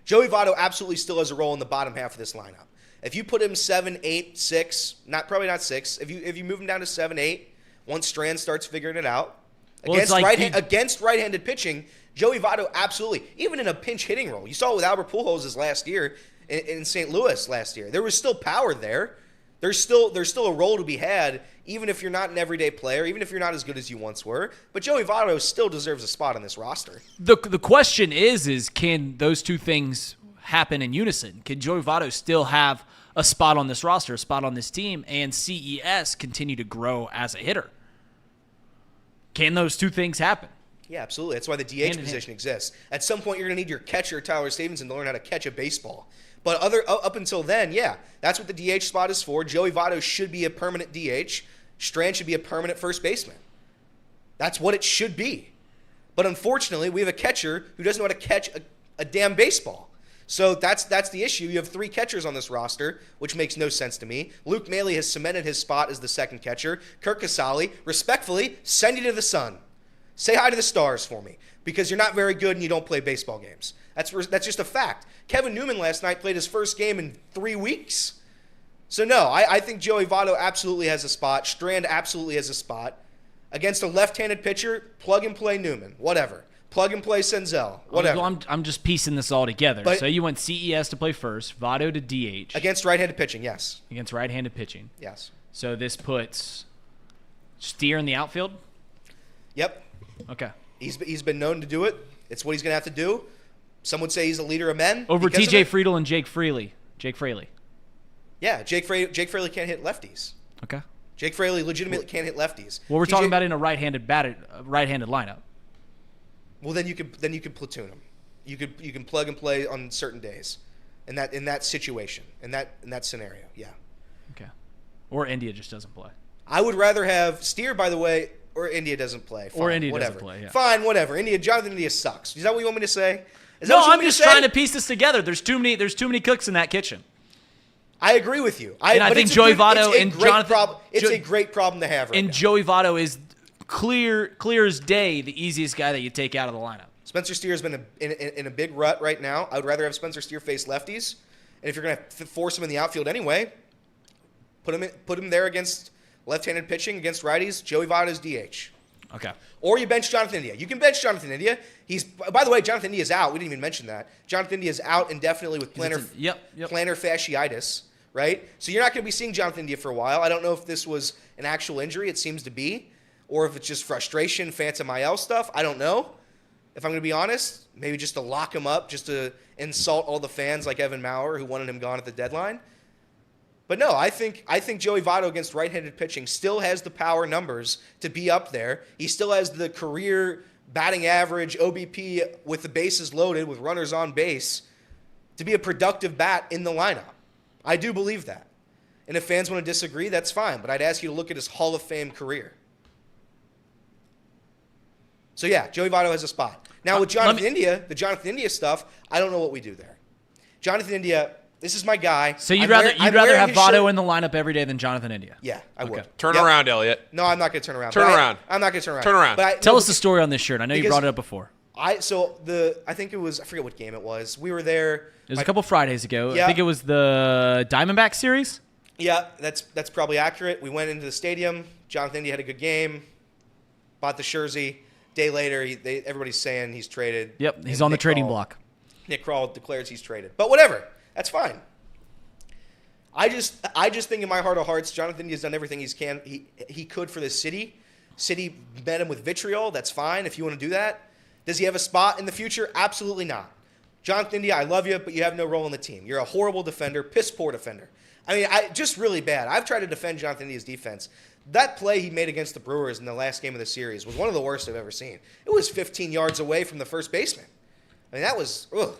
Joey Votto absolutely still has a role in the bottom half of this lineup. If you put him 7, 8, 6, probably not 6. If you move him down to 7, 8, once Strand starts figuring it out, against right-handed pitching, Joey Votto absolutely, even in a pinch hitting role. You saw it with Albert Pujols last year in St. Louis last year. There was still power there. There's still a role to be had, even if you're not an everyday player, even if you're not as good as you once were. But Joey Votto still deserves a spot on this roster. The question is can those two things happen in unison? Can Joey Votto still have a spot on this roster, a spot on this team, and CES continue to grow as a hitter? Can those two things happen? Yeah, absolutely. That's why the DH position exists. At some point, you're going to need your catcher, Tyler Stevenson, to learn how to catch a baseball. But up until then, yeah, that's what the DH spot is for. Joey Votto should be a permanent DH. Strand should be a permanent first baseman. That's what it should be. But unfortunately, we have a catcher who doesn't know how to catch a damn baseball. So that's the issue. You have 3 catchers on this roster, which makes no sense to me. Luke Maile has cemented his spot as the second catcher. Kirk Casale, respectfully, send you to the sun. Say hi to the stars for me, because you're not very good and you don't play baseball games. That's just a fact. Kevin Newman last night played his first game in 3 weeks. So, no, I think Joey Votto absolutely has a spot. Strand absolutely has a spot. Against a left-handed pitcher, plug and play Newman, whatever. Plug and play Senzel, whatever. Well, I'm just piecing this all together. But- so you went CES to play first, Votto to DH. Against right-handed pitching, yes. Against right-handed pitching. Yes. So this puts Steer in the outfield? Yep. Okay. He's been known to do it. It's what he's going to have to do. Some would say he's a leader of men. Over because of TJ it. Friedl and Jake Fraley. Yeah, Jake Fraley can't hit lefties. Okay. Jake Fraley legitimately can't hit lefties. Well, we're TJ talking about in a right-handed lineup. Well, then you could platoon him. You can plug and play on certain days, in that situation, in that scenario. Yeah. Okay. Or India just doesn't play. I would rather have Steer, by the way, or India doesn't play. Fine, Or India whatever. doesn't play, yeah. Fine, whatever. Jonathan India sucks. Is that what you want me to say? Is that No, what you want I'm me just to say? trying to piece this together. There's too many cooks in that kitchen. I agree with you. And I but think it's a Joey good- Votto it's a and great Jonathan- prob- It's Jo- a great problem to have right And now. Joey Votto is clear as day the easiest guy that you take out of the lineup. Spencer Steer has been in a big rut right now. I would rather have Spencer Steer face lefties. And if you're going to force him in the outfield anyway, put him there against left-handed pitching against righties. Joey Votto's DH. Okay. Or you bench Jonathan India. You can bench Jonathan India. By the way, Jonathan India's out. We didn't even mention that. Jonathan India's out indefinitely with plantar fasciitis, right? So you're not going to be seeing Jonathan India for a while. I don't know if this was an actual injury. It seems to be. Or if it's just frustration, phantom IL stuff. I don't know. If I'm going to be honest, maybe just to lock him up, just to insult all the fans like Evan Maurer who wanted him gone at the deadline. But no, I think Joey Votto against right-handed pitching still has the power numbers to be up there. He still has the career batting average, OBP with the bases loaded, with runners on base, to be a productive bat in the lineup. I do believe that. And if fans want to disagree, that's fine. But I'd ask you to look at his Hall of Fame career. So yeah, Joey Votto has a spot. Now with Jonathan India, the Jonathan India stuff, I don't know what we do there. Jonathan India, this is my guy. So I'm you'd rather I'm have wearing his Votto shirt. in the lineup every day than Jonathan India? Yeah, I would. Turn Yep. around, Elliot. No, I'm not going to turn around. Turn around. I'm not going to turn around. Turn around. But Tell us the story on this shirt. I know you because brought it up before. I think it was, I forget what game it was. We were there. It was a couple Fridays ago. Yeah. I think it was the Diamondback series. Yeah, that's probably accurate. We went into the stadium. Jonathan India had a good game. Bought the jersey. Day later, everybody's saying he's traded. Yep, he's And on the Nick trading Kroll- block. Nick Kroll declares he's traded. But whatever. That's fine. I just think in my heart of hearts, Jonathan India's done everything he could for this city. City met him with vitriol. That's fine if you want to do that. Does he have a spot in the future? Absolutely not. Jonathan India, I love you, but you have no role in the team. You're a horrible defender, piss poor defender. I mean, just really bad. I've tried to defend Jonathan India's defense. That play he made against the Brewers in the last game of the series was one of the worst I've ever seen. It was 15 yards away from the first baseman. I mean, that was ugh.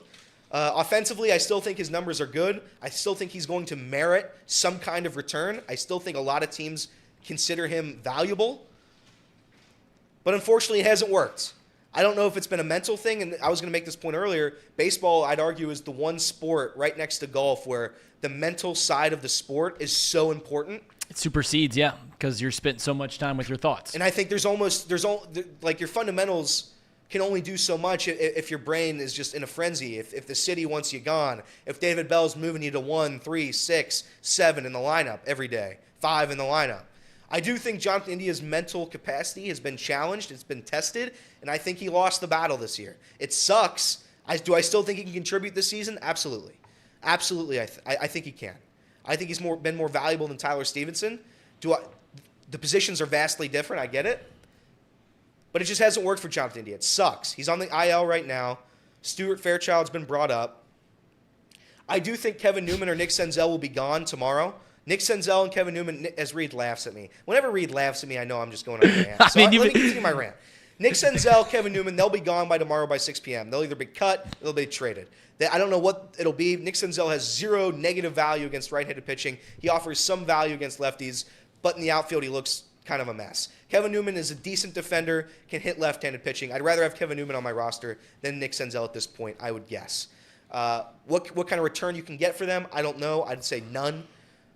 Offensively, I still think his numbers are good. I still think he's going to merit some kind of return. I still think a lot of teams consider him valuable. But unfortunately, it hasn't worked. I don't know if it's been a mental thing, and I was going to make this point earlier. Baseball, I'd argue, is the one sport right next to golf where the mental side of the sport is so important. It supersedes, yeah, because you're spending so much time with your thoughts. And I think like your fundamentals can only do so much if your brain is just in a frenzy. If the city wants you gone, if David Bell's moving you to 1, 3, 6, 7 in the lineup every day, 5 in the lineup. I do think Jonathan India's mental capacity has been challenged. It's been tested, and I think he lost the battle this year. It sucks. Do I still think he can contribute this season? Absolutely. Absolutely, I think he can. I think he's been more valuable than Tyler Stevenson. The positions are vastly different. I get it. But it just hasn't worked for Jonathan India. It sucks. He's on the IL right now. Stuart Fairchild's been brought up. I do think Kevin Newman or Nick Senzel will be gone tomorrow. Nick Senzel and Kevin Newman, as Reed laughs at me. Whenever Reed laughs at me, I know I'm just going on a rant. So let me continue my rant. Nick Senzel, Kevin Newman, they'll be gone by tomorrow by 6 p.m. They'll either be cut or they'll be traded. I don't know what it'll be. Nick Senzel has zero negative value against right-handed pitching. He offers some value against lefties, but in the outfield he looks kind of a mess. Kevin Newman is a decent defender, can hit left-handed pitching. I'd rather have Kevin Newman on my roster than Nick Senzel at this point, I would guess. What kind of return you can get for them, I don't know. I'd say none.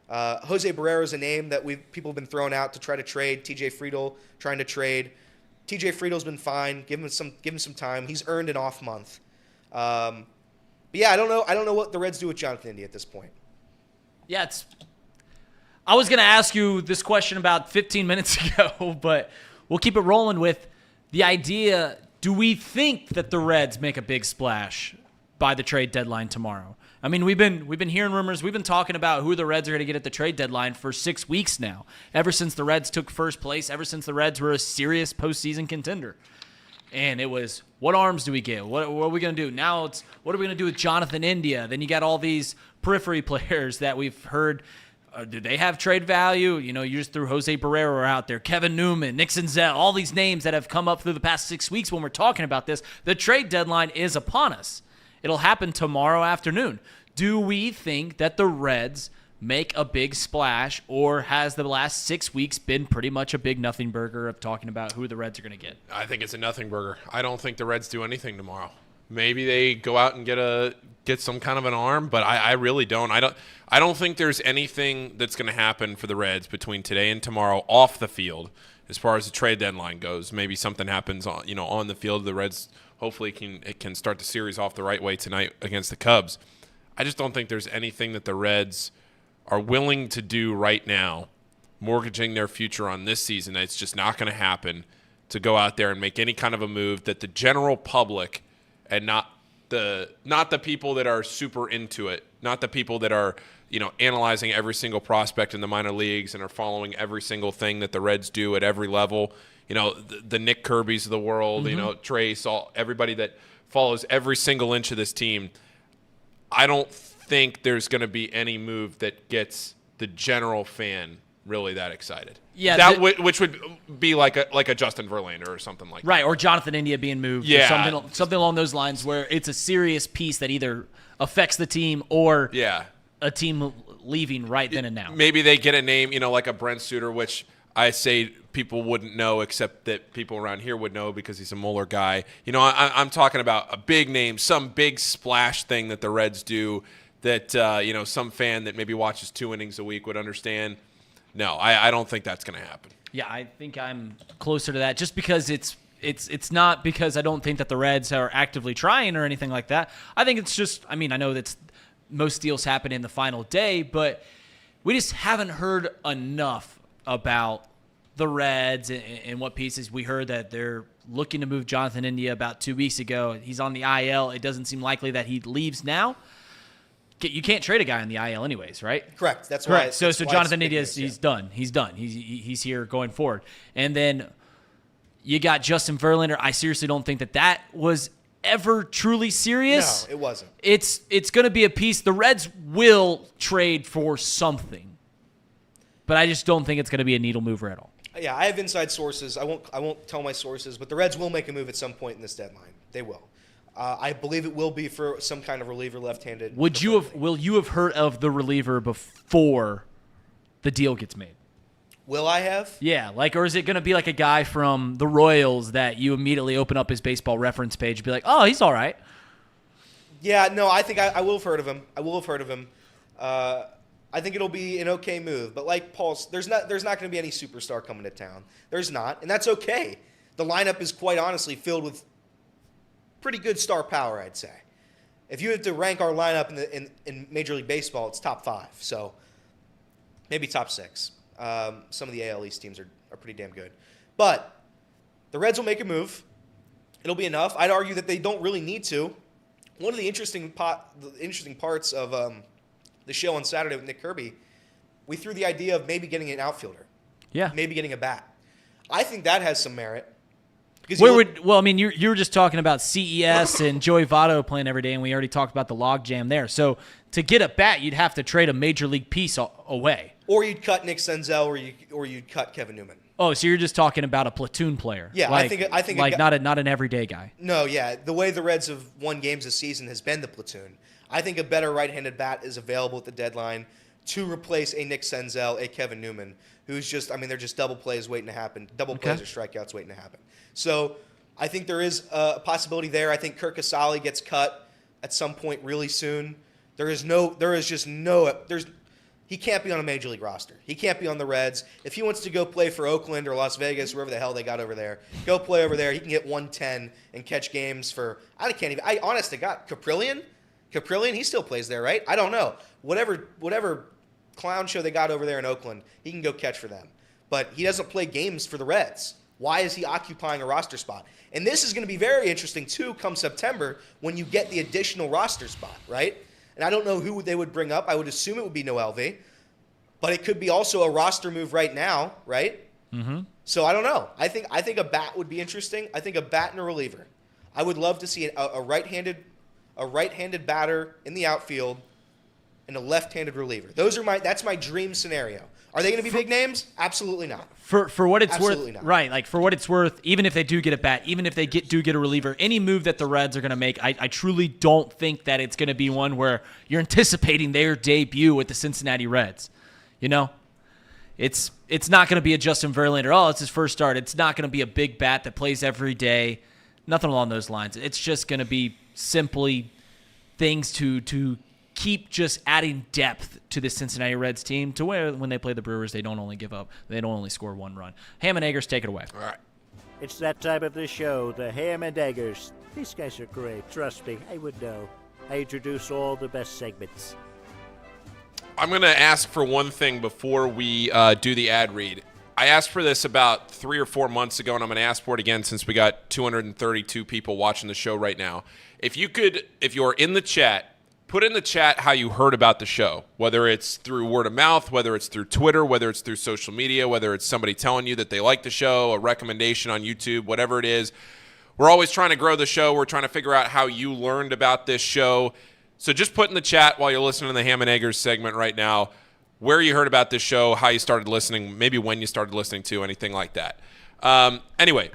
Jose Barrero is a name that people have been throwing out to try to trade. TJ Friedl trying to trade. TJ Friedl's been fine. Give him some time. He's earned an off month. But yeah, I don't know what the Reds do with Jonathan India at this point. Yeah, I was going to ask you this question about 15 minutes ago, but we'll keep it rolling with the idea. Do we think that the Reds make a big splash by the trade deadline tomorrow? I mean, we've been hearing rumors. We've been talking about who the Reds are going to get at the trade deadline for 6 weeks now, ever since the Reds took first place, ever since the Reds were a serious postseason contender. And it was, what arms do we get? What are we going to do? Now it's, what are we going to do with Jonathan India? Then you got all these periphery players that we've heard. Do they have trade value? You know, you just threw Jose Barrero out there, Kevin Newman, Nick Senzel, all these names that have come up through the past 6 weeks when we're talking about this. The trade deadline is upon us. It'll happen tomorrow afternoon. Do we think that the Reds make a big splash, or has the last 6 weeks been pretty much a big nothing burger of talking about who the Reds are going to get? I think it's a nothing burger. I don't think the Reds do anything tomorrow. Maybe they go out and get some kind of an arm, but I really don't. I don't think there's anything that's going to happen for the Reds between today and tomorrow off the field as far as the trade deadline goes. Maybe something happens on the field. The Reds hopefully can start the series off the right way tonight against the Cubs. I just don't think there's anything that the Reds are willing to do right now, mortgaging their future on this season. It's just not going to happen to go out there and make any kind of a move that the general public and not the people that are super into it, not the people that are analyzing every single prospect in the minor leagues and are following every single thing that the Reds do at every level. The Nick Kirbys of the world, Trace, everybody that follows every single inch of this team. I don't think there's going to be any move that gets the general fan really that excited. Yeah, which would be like a Justin Verlander or something like that. Right, or Jonathan India being moved. Yeah. Or something along those lines where it's a serious piece that either affects the team or a team leaving right then and now. Maybe they get a name, like a Brent Suter, which I say people wouldn't know, except that people around here would know because he's a Mueller guy. I'm talking about a big name, some big splash thing that the Reds do that, some fan that maybe watches 2 innings a week would understand. No, I don't think that's going to happen. Yeah, I think I'm closer to that just because it's not because I don't think that the Reds are actively trying or anything like that. I think it's just, I know that most deals happen in the final day, but we just haven't heard enough about the Reds and what pieces. We heard that they're looking to move Jonathan India about 2 weeks ago. He's on the IL. It doesn't seem likely that he leaves now. You can't trade a guy on the IL anyways, right? Correct. That's correct. Why. So that's why Jonathan India, he's done. He's done. He's here going forward. And then you got Justin Verlander. I seriously don't think that was ever truly serious. No, it wasn't. It's going to be a piece. The Reds will trade for something, but I just don't think it's going to be a needle mover at all. Yeah, I have inside sources. I won't tell my sources, but the Reds will make a move at some point in this deadline. They will. I believe it will be for some kind of reliever, left-handed. Will you have heard of the reliever before the deal gets made? Will I have? Yeah, or is it going to be like a guy from the Royals that you immediately open up his baseball reference page and be like, oh, he's all right? Yeah, no, I think I will have heard of him. I think it'll be an okay move, but like Paul, there's not going to be any superstar coming to town. There's not, and that's okay. The lineup is quite honestly filled with pretty good star power, I'd say. If you had to rank our lineup in Major League Baseball, it's top 5, so maybe top 6. Some of the AL East teams are pretty damn good. But the Reds will make a move. It'll be enough. I'd argue that they don't really need to. One of the interesting parts of the show on Saturday with Nick Kirby, we threw the idea of maybe getting an outfielder. Yeah. Maybe getting a bat. I think that has some merit. You were just talking about CES and Joey Votto playing every day, and we already talked about the logjam there. So to get a bat, you'd have to trade a major league piece away. Or you'd cut Nick Senzel, or you'd cut Kevin Newman. Oh, so you're just talking about a platoon player? Yeah, I think not an everyday guy. No, yeah, the way the Reds have won games this season has been the platoon. I think a better right-handed bat is available at the deadline to replace a Nick Senzel, a Kevin Newman, who's just, they're just double plays waiting to happen. Double plays or strikeouts waiting to happen. So I think there is a possibility there. I think Kirk Casale gets cut at some point really soon. He can't be on a major league roster. He can't be on the Reds. If he wants to go play for Oakland or Las Vegas, wherever the hell they got over there, go play over there. He can get 110 and catch games for, honest to God, Caprillion, he still plays there, right? I don't know. Whatever clown show they got over there in Oakland, he can go catch for them. But he doesn't play games for the Reds. Why is he occupying a roster spot? And this is going to be very interesting, too, come September when you get the additional roster spot, right? And I don't know who they would bring up. I would assume it would be Noel V. But it could be also a roster move right now, right? Mm-hmm. So I don't know. I think a bat would be interesting. I think a bat and a reliever. I would love to see a right-handed batter in the outfield and a left-handed reliever. That's my dream scenario. Are they going to be big names? Absolutely not. For what it's Absolutely worth, not. right? Like for what it's worth, even if they do get a bat, even if they do get a reliever, any move that the Reds are going to make, I truly don't think that it's going to be one where you're anticipating their debut with the Cincinnati Reds. You know, it's not going to be a Justin Verlander. Oh, it's his first start. It's not going to be a big bat that plays every day. Nothing along those lines. It's just going to be simply things to keep just adding depth to the Cincinnati Reds team to where when they play the Brewers, they don't only score one run. Ham and Eggers, take it away. All right. It's that time of the show, the Ham and Eggers. These guys are great. Trust me, I would know. I introduce all the best segments. I'm going to ask for one thing before we do the ad read. I asked for this about 3 or 4 months ago, and I'm going to ask for it again since we got 232 people watching the show right now. If you're in the chat, put in the chat how you heard about the show, whether it's through word of mouth, whether it's through Twitter, whether it's through social media, whether it's somebody telling you that they like the show, a recommendation on YouTube, whatever it is. We're always trying to grow the show. We're trying to figure out how you learned about this show. So just put in the chat while you're listening to the Ham and Eggers segment right now where you heard about this show, how you started listening, maybe when you started listening to, anything like that. Anyway,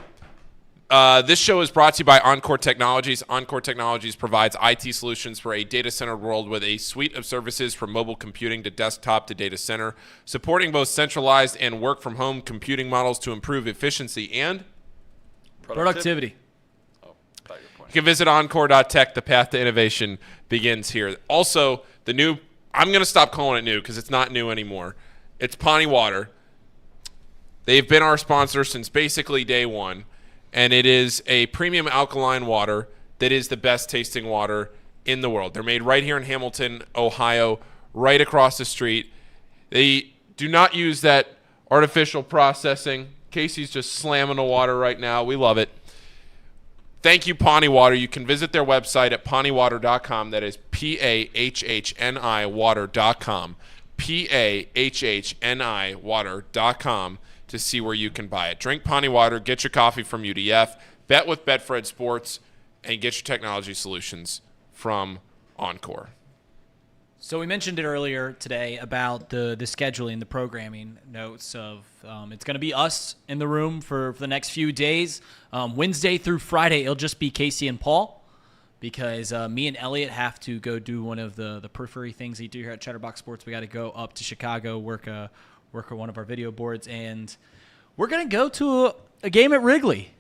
this show is brought to you by Encore Technologies. Encore Technologies provides IT solutions for a data center world with a suite of services from mobile computing to desktop to data center, supporting both centralized and work-from-home computing models to improve efficiency and Productivity. You can visit encore.tech. The path to innovation begins here. Also, the new, I'm going to stop calling it new because it's not new anymore. It's Pawnee Water. They've been our sponsor since basically day one, and it is a premium alkaline water that is the best tasting water in the world. They're made right here in Hamilton, Ohio, right across the street. They do not use that artificial processing. Casey's just slamming the water right now. We love it. Thank you, Pawnee Water. You can visit their website at pawneewater.com. That is PAHHNI water.com. PAHHNI water.com to see where you can buy it. Drink Pawnee Water. Get your coffee from UDF. Bet with Betfred Sports. And get your technology solutions from Encore. So we mentioned it earlier today about the scheduling, the programming notes of it's going to be us in the room for the next few days. Wednesday through Friday, it'll just be Casey and Paul because me and Elliot have to go do one of the periphery things we do here at Chatterbox Sports. We got to go up to Chicago, work on one of our video boards, and we're going to go to a game at Wrigley.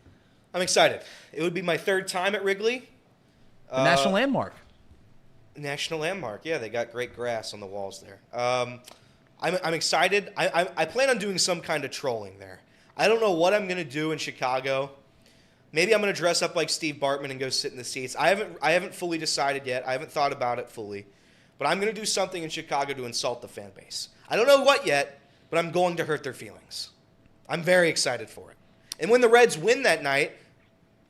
I'm excited. It would be my third time at Wrigley. A national landmark. National landmark. Yeah, they got great grass on the walls there. I'm excited. I plan on doing some kind of trolling there. I don't know what I'm going to do in Chicago. Maybe I'm going to dress up like Steve Bartman and go sit in the seats. I haven't fully decided yet. I haven't thought about it fully. But I'm going to do something in Chicago to insult the fan base. I don't know what yet, but I'm going to hurt their feelings. I'm very excited for it. And when the Reds win that night,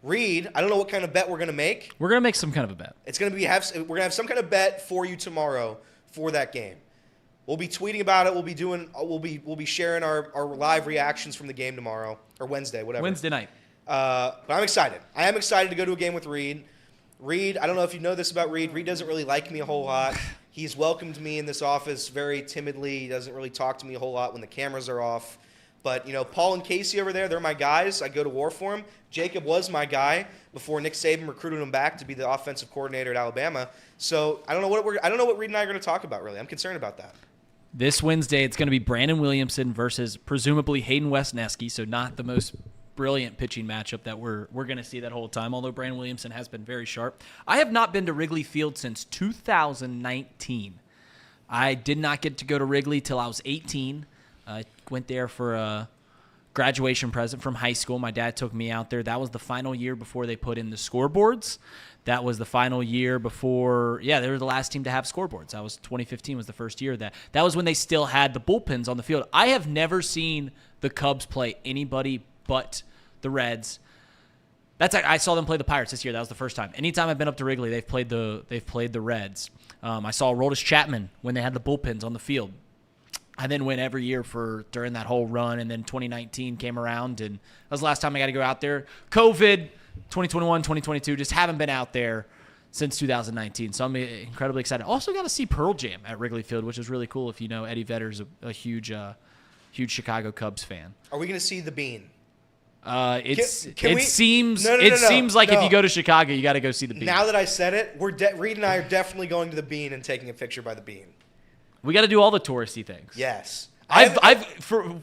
Reed, I don't know what kind of bet we're going to make. We're going to make some kind of a bet. It's going to be we're going to have some kind of bet for you tomorrow for that game. We'll be tweeting about it. We'll be sharing our live reactions from the game tomorrow or Wednesday, whatever. Wednesday night. But I'm excited. I am excited to go to a game with Reed. Reed, I don't know if you know this about Reed. Reed doesn't really like me a whole lot. He's welcomed me in this office very timidly. He doesn't really talk to me a whole lot when the cameras are off. But, Paul and Casey over there, they're my guys. I go to war for them. Jacob was my guy before Nick Saban recruited him back to be the offensive coordinator at Alabama. So I don't know what Reed and I are going to talk about, really. I'm concerned about that. This Wednesday, it's going to be Brandon Williamson versus presumably Hayden Wesneski, so not the most brilliant pitching matchup that we're going to see that whole time, although Brandon Williamson has been very sharp. I have not been to Wrigley Field since 2019. I did not get to go to Wrigley till I was 18. I went there for a graduation present from high school. My dad took me out there. That was the final year before they put in the scoreboards. That was the final year before, they were the last team to have scoreboards. That was 2015 was the first year of that. That was when they still had the bullpens on the field. I have never seen the Cubs play anybody but the Reds. I saw them play the Pirates this year. That was the first time. Anytime I've been up to Wrigley, they've played the Reds. I saw Aroldis Chapman when they had the bullpens on the field. I then went every year during that whole run, and then 2019 came around, and that was the last time I got to go out there. COVID, 2021, 2022, just haven't been out there since 2019, so I'm incredibly excited. Also got to see Pearl Jam at Wrigley Field, which is really cool if you know Eddie Vedder's a huge Chicago Cubs fan. Are we going to see the Bean? It seems like if you go to Chicago, you got to go see the Bean. Now that I said it, Reed and I are definitely going to the Bean and taking a picture by the Bean. We got to do all the touristy things. Yes.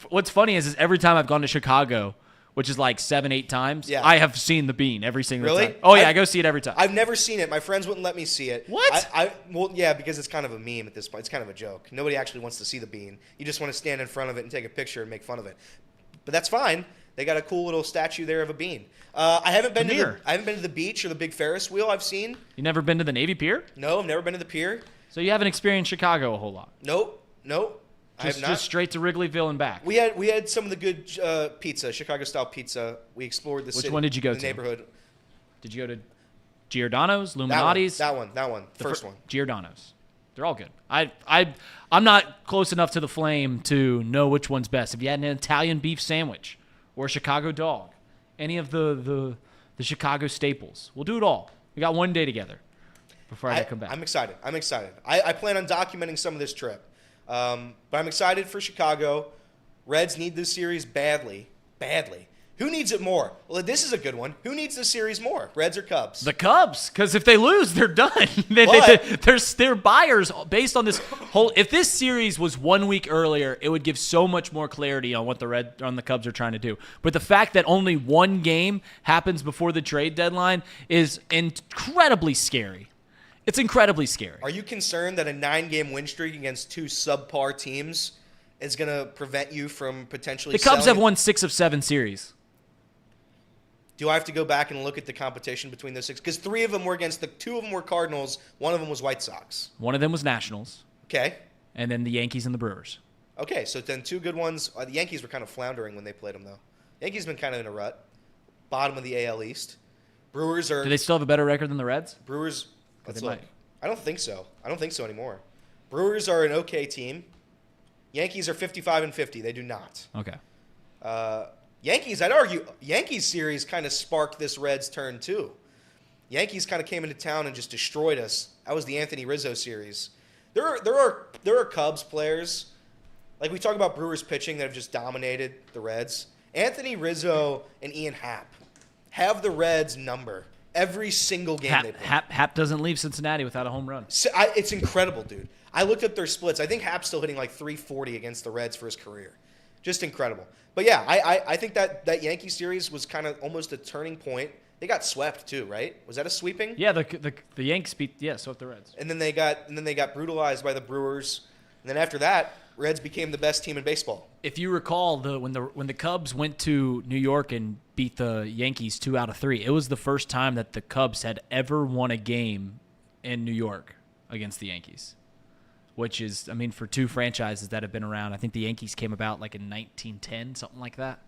What's funny is every time I've gone to Chicago, which is like 7-8 times, I have seen the Bean every single time. Oh yeah, I go see it every time. I've never seen it. My friends wouldn't let me see it. What? Well, yeah, because it's kind of a meme at this point. It's kind of a joke. Nobody actually wants to see the Bean. You just want to stand in front of it and take a picture and make fun of it. But that's fine. They got a cool little statue there of a bean. I haven't been to the beach or the big Ferris wheel. I've seen. You never been to the Navy Pier? No, I've never been to the pier. So you haven't experienced Chicago a whole lot? Nope. I have not. Just straight to Wrigleyville and back. We had some of the good pizza, Chicago style pizza. We explored the city. Which one did you go to? The neighborhood. Did you go to Giordano's, Illuminati's? That one. First one. Giordano's. They're all good. I'm not close enough to the flame to know which one's best. If you had an Italian beef sandwich or a Chicago dog, any of the Chicago staples, we'll do it all. We got one day together before I come back. I'm excited. I plan on documenting some of this trip. But I'm excited for Chicago. Reds need this series badly. Who needs it more? Well, this is a good one. Who needs this series more, Reds or Cubs? The Cubs, because if they lose, they're done. They're buyers based on this whole. If this series was 1 week earlier, it would give so much more clarity on what the Cubs are trying to do. But the fact that only one game happens before the trade deadline is incredibly scary. It's incredibly scary. Are you concerned that a 9-game win streak against two subpar teams is going to prevent you from potentially? The Cubs have won 6 of 7 series. Do I have to go back and look at the competition between those 6? Because 3 of them were against 2 of them were Cardinals, 1 of them was White Sox. One of them was Nationals. Okay. And then the Yankees and the Brewers. Okay, so then 2 good ones. The Yankees were kind of floundering when they played them, though. Yankees been kind of in a rut. Bottom of the AL East. Brewers are. Do they still have a better record than the Reds? Brewers. Let's they look. might. I don't think so. anymore. Brewers are an okay team. Yankees are 55-50. They do not. Okay. Yankees, I'd argue, Yankees series kind of sparked this Reds turn too. Yankees kind of came into town and just destroyed us. That was the Anthony Rizzo series. There are Cubs players, like we talk about Brewers pitching, that have just dominated the Reds. Anthony Rizzo and Ian Happ have the Reds number every single game they play. Happ doesn't leave Cincinnati without a home run. It's incredible, dude. I looked up their splits. I think Happ's still hitting like 340 against the Reds for his career. Just incredible. But yeah, I think that Yankee series was kind of almost a turning point. They got swept too, right? Was that a sweeping? Yeah, the Yanks swept the Reds. And then they got brutalized by the Brewers. And then after that, Reds became the best team in baseball. If you recall, when the Cubs went to New York and beat the Yankees 2 out of 3, it was the first time that the Cubs had ever won a game in New York against the Yankees. Which is, I mean, for 2 franchises that have been around, I think the Yankees came about like in 1910, something like that.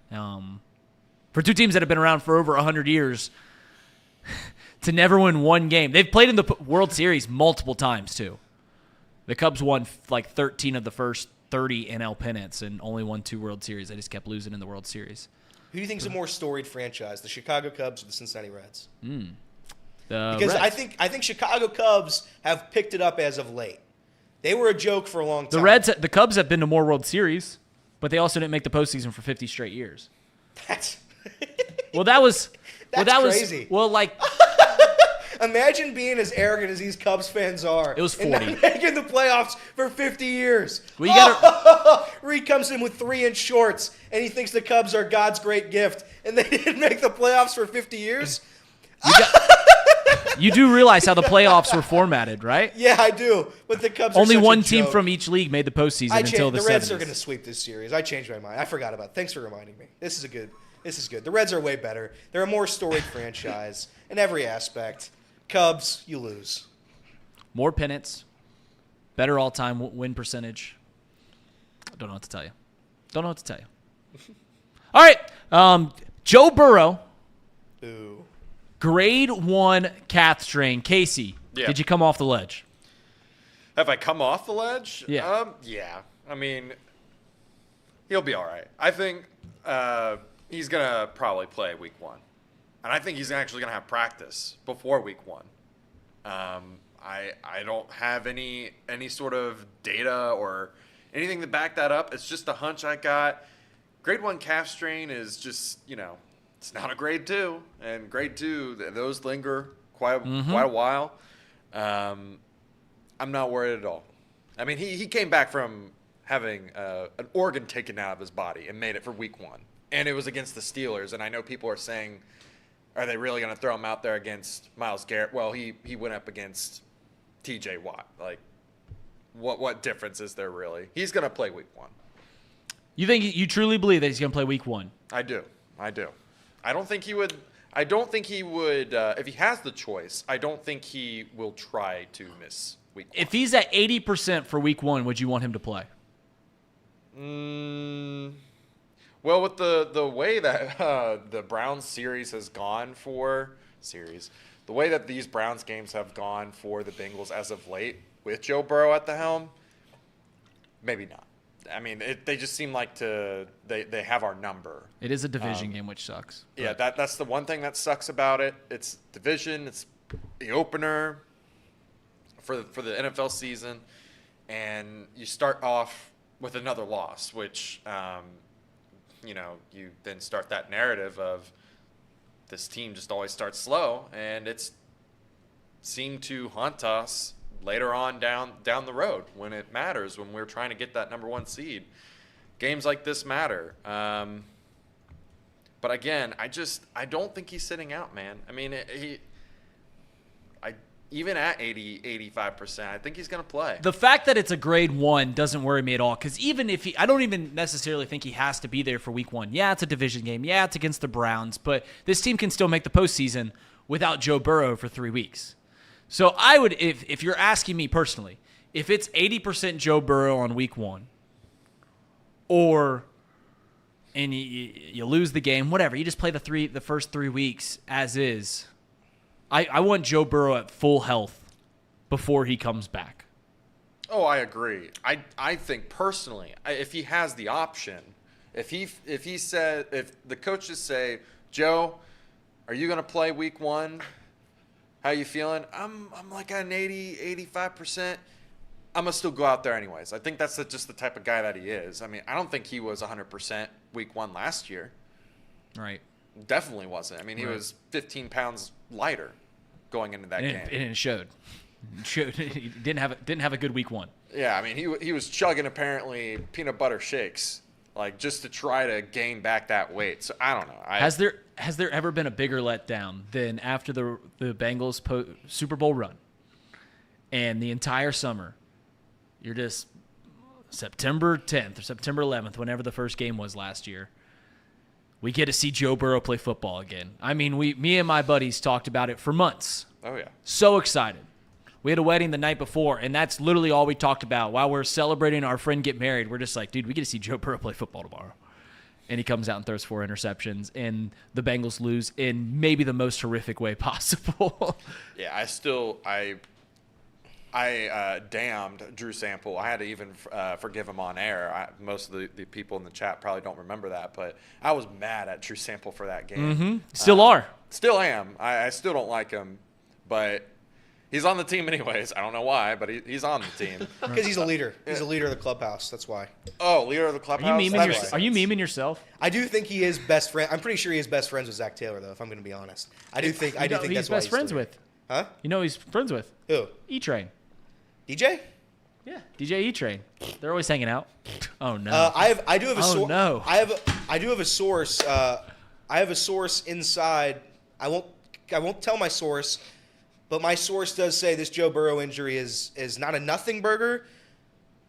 For 2 teams that have been around for over 100 years, to never win one game. They've played in the World Series multiple times, too. The Cubs won like 13 of the first 30 NL pennants and only won 2 World Series. They just kept losing in the World Series. Who do you think is a more storied franchise, the Chicago Cubs or the Cincinnati Reds? Because Reds. I think Chicago Cubs have picked it up as of late. They were a joke for a long time. The Cubs have been to more World Series, but they also didn't make the postseason for 50 straight years. That's crazy. Imagine being as arrogant as these Cubs fans are. It was 40. And not making the playoffs for 50 years. Well, Reed comes in with 3-inch shorts, and he thinks the Cubs are God's great gift, and they didn't make the playoffs for 50 years? You do realize how the playoffs were formatted, right? Yeah, I do. But the Cubs are Only such one a team joke. from each league made the postseason until the 70s. Reds are going to sweep this series. I changed my mind. I forgot about it. Thanks for reminding me. This is good. The Reds are way better. They're a more storied franchise in every aspect. Cubs, you lose. More pennants, better all-time win percentage. I don't know what to tell you. All right, Joe Burrow. Ooh. Grade 1 calf strain. Casey, did you come off the ledge? Have I come off the ledge? Yeah. Yeah. I mean, he'll be all right. I think he's going to probably play week 1. And I think he's actually going to have practice before week 1. I don't have any sort of data or anything to back that up. It's just a hunch I got. Grade 1 calf strain is just, it's not a grade 2. And grade 2, those linger quite a while. I'm not worried at all. I mean, he came back from having an organ taken out of his body and made it for week 1. And it was against the Steelers. And I know people are saying, are they really going to throw him out there against Myles Garrett? Well, he went up against TJ Watt. Like, what difference is there really? He's going to play week 1. You truly believe that he's going to play week 1? I do. I don't think he would. If he has the choice, I don't think he will try to miss week 1. If he's at 80% for week 1, would you want him to play? Well, with the way that the Browns series has gone the way that these Browns games have gone for the Bengals as of late, with Joe Burrow at the helm, maybe not. I mean, they just seem like they have our number. It is a division game, which sucks. Yeah, that's the one thing that sucks about it. It's division. It's the opener for the NFL season, and you start off with another loss, which you then start that narrative of this team just always starts slow, and it's seemed to haunt us later on down the road when it matters, when we're trying to get that number 1 seed. Games like this matter. But again, I don't think he's sitting out, man. I mean, even at 85%, I think he's going to play. The fact that it's a grade 1 doesn't worry me at all, because even if I don't even necessarily think he has to be there for week 1. Yeah, it's a division game. Yeah, it's against the Browns, but this team can still make the postseason without Joe Burrow for 3 weeks. So I would, if you're asking me personally, if it's 80% Joe Burrow on week 1, and you lose the game, whatever, you just play the first 3 weeks as is. I want Joe Burrow at full health before he comes back. Oh, I agree. I think personally, if he has the option, if the coaches say, Joe, are you going to play week 1? How you feeling? I'm like at an 85%. I'm going to still go out there anyways. I think that's just the type of guy that he is. I mean, I don't think he was 100% week 1 last year. Right. Definitely wasn't. I mean, he was 15 pounds lighter going into that game. And it showed. He didn't have a good week 1. Yeah, I mean, he was chugging apparently peanut butter shakes, like just to try to gain back that weight. So I don't know. Has there ever been a bigger letdown than after the Bengals Super Bowl run, and the entire summer, you're just September 10th or September 11th, whenever the first game was last year, we get to see Joe Burrow play football again. I mean, me and my buddies talked about it for months. Oh, yeah. So excited. We had a wedding the night before, and that's literally all we talked about. While we're celebrating our friend get married, we're just like, dude, we get to see Joe Burrow play football tomorrow. And he comes out and throws 4 interceptions, and the Bengals lose in maybe the most horrific way possible. Yeah, I damned Drew Sample. I had to even forgive him on air. Most of the people in the chat probably don't remember that, but I was mad at Drew Sample for that game. Mm-hmm. Still are. Still am. I still don't like him, but he's on the team anyways. I don't know why, but he's on the team. Because he's a leader. He's a leader of the clubhouse. That's why. Oh, leader of the clubhouse? Are you memeing yourself? I do think he is best friend. I'm pretty sure he is best friends with Zach Taylor, though, if I'm going to be honest. I do think that's why he's best friends with. Huh? You know who he's friends with? Who? E-Train. DJ? Yeah, DJ E-Train. They're always hanging out. Oh no. I do have a source. Oh no. I do have a source. I have a source inside. I won't tell my source, But my source does say this Joe Burrow injury is not a nothing burger,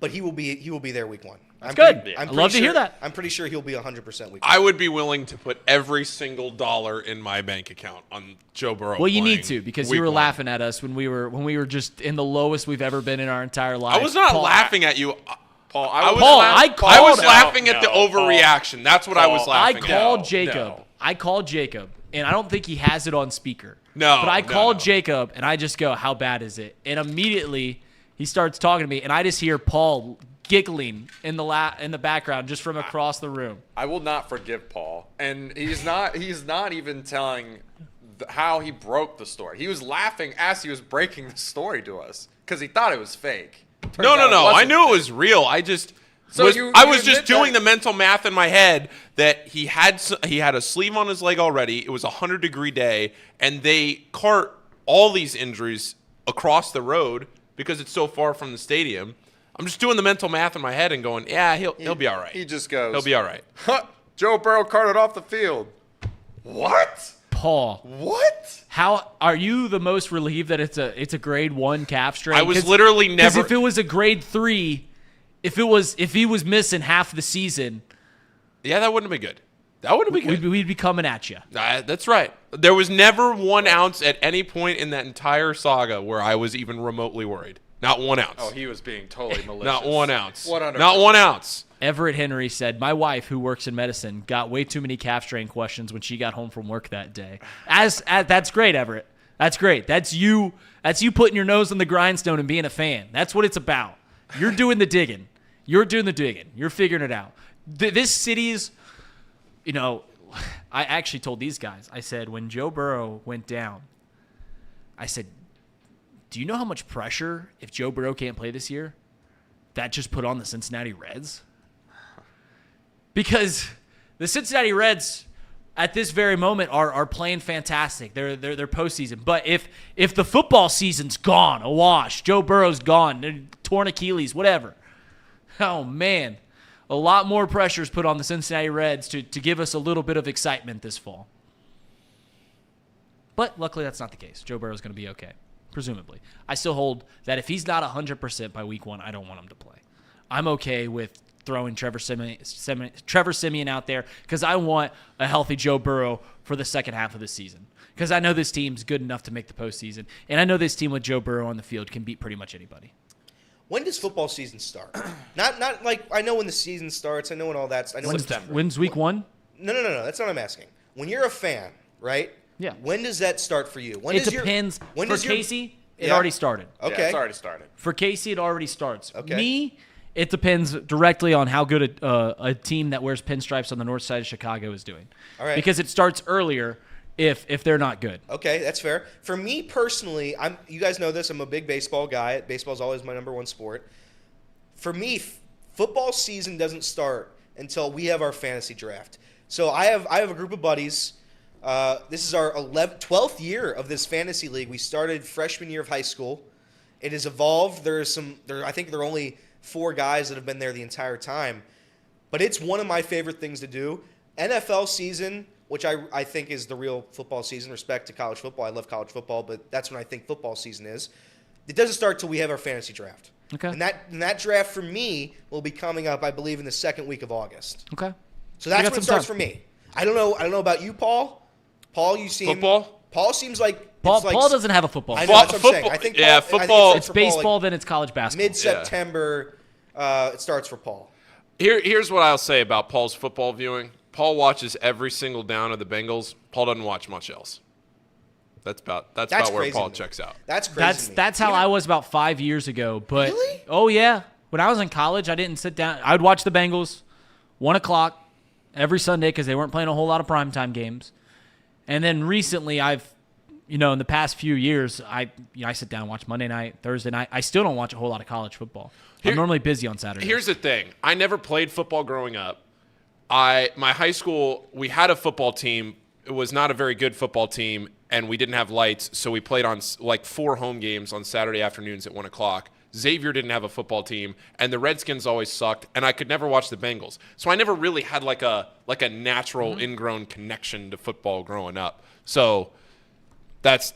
but he will be there week 1. That's good. I'd love to hear that. I'm pretty sure he'll be 100% week 1. I would be willing to put every single dollar in my bank account on Joe Burrow. Well, you need to, because you were laughing at us when we were just in the lowest we've ever been in our entire life. I was not laughing at you. Paul, I was laughing at the overreaction. That's what I was laughing at. I called Jacob, and I don't think he has it on speaker. No. But I called Jacob, and I just go, how bad is it? And immediately he starts talking to me, and I just hear Paul giggling in the background just from across the room. I will not forgive Paul. And he's not even telling how he broke the story. He was laughing as he was breaking the story to us because he thought it was fake. No. I knew it was real. I was just doing the mental math in my head that he had a sleeve on his leg already. It was a 100-degree day, and they cart all these injuries across the road because it's so far from the stadium. I'm just doing the mental math in my head and going, yeah, he'll be all right. He just goes, he'll be all right. Joe Burrow carted off the field. What? Paul. What? How are you the most relieved that it's a grade 1 calf strain? I was literally never. Because if it was a grade 3, if he was missing half the season, yeah, that wouldn't have been good. That wouldn't be good. We'd be coming at you. That's right. There was never 1 ounce at any point in that entire saga where I was even remotely worried. Not 1 ounce. Oh, he was being totally malicious. Not 1 ounce. 100%. Not 1 ounce. Everett Henry said, my wife, who works in medicine, got way too many calf strain questions when she got home from work that day. That's great, Everett. That's great. That's you putting your nose on the grindstone and being a fan. That's what it's about. You're doing the digging. You're doing the digging. You're figuring it out. This city's, I actually told these guys, I said, when Joe Burrow went down, I said, do you know how much pressure, if Joe Burrow can't play this year, that just put on the Cincinnati Reds? Because the Cincinnati Reds, at this very moment, are playing fantastic. They're postseason. But if the football season's gone, awash, Joe Burrow's gone, torn Achilles, whatever, oh man, a lot more pressure is put on the Cincinnati Reds to give us a little bit of excitement this fall. But luckily, that's not the case. Joe Burrow's going to be okay. Presumably. I still hold that if he's not 100% by week 1, I don't want him to play. I'm okay with throwing Trevor Siemian out there because I want a healthy Joe Burrow for the second half of the season. Because I know this team's good enough to make the postseason, and I know this team with Joe Burrow on the field can beat pretty much anybody. When does football season start? not like I know when the season starts. I know when all that's. I know When's week 1? No. That's not what I'm asking. When you're a fan, right? Yeah. When does that start for you? It depends. For Casey, it already started. Okay. Yeah, it's already started. For Casey, it already starts. Okay. Me, it depends directly on how good a team that wears pinstripes on the north side of Chicago is doing. All right. Because it starts earlier if they're not good. Okay, that's fair. For me personally, you guys know this, I'm a big baseball guy. Baseball's always my number 1 sport. For me, football season doesn't start until we have our fantasy draft. So I have a group of buddies. This is our 12th year of this fantasy league. We started freshman year of high school. It has evolved. I think there are only 4 guys that have been there the entire time. But it's one of my favorite things to do. NFL season, which I think is the real football season, respect to college football. I love college football, but that's when I think football season is. It doesn't start till we have our fantasy draft. Okay. And that draft for me will be coming up, I believe, in the second week of August. Okay. So that's when it starts for me. I don't know about you, Paul. Paul, you seem football. Paul seems like Paul doesn't have a football. I know, that's what I'm saying. I think football. It's baseball, then it's college basketball. Mid-September, it starts for Paul. Here's what I'll say about Paul's football viewing. Paul watches every single down of the Bengals. Paul doesn't watch much else. That's about where Paul checks out. That's crazy. That's how I was about 5 years ago. But really? Oh yeah, when I was in college, I didn't sit down. I would watch the Bengals 1:00 every Sunday because they weren't playing a whole lot of primetime games. And then recently, I've, in the past few years, I sit down and watch Monday night, Thursday night. I still don't watch a whole lot of college football. I'm normally busy on Saturday. Here's the thing. I never played football growing up. My high school, we had a football team. It was not a very good football team, and we didn't have lights, so we played on like 4 home games on Saturday afternoons at 1:00. Xavier didn't have a football team, and the Redskins always sucked, and I could never watch the Bengals. So I never really had like a natural ingrown connection to football growing up. So That's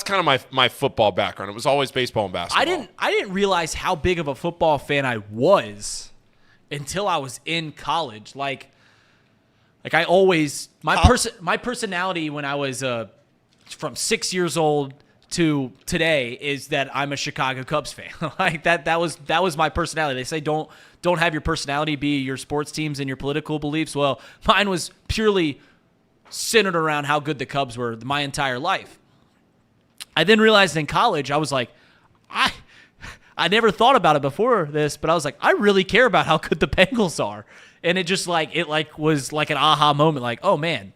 kind of my football background. It was always baseball and basketball. I didn't realize how big of a football fan I was until I was in college. Like I always my personality when I was from 6 years old to today is that I'm a Chicago Cubs fan. Like that was my personality. They say don't have your personality be your sports teams and your political beliefs. Well, mine was purely centered around how good the Cubs were my entire life. I then realized in college, I was like, I never thought about it before this, but I was like, I really care about how good the Bengals are. And it just was like an aha moment, like, oh man.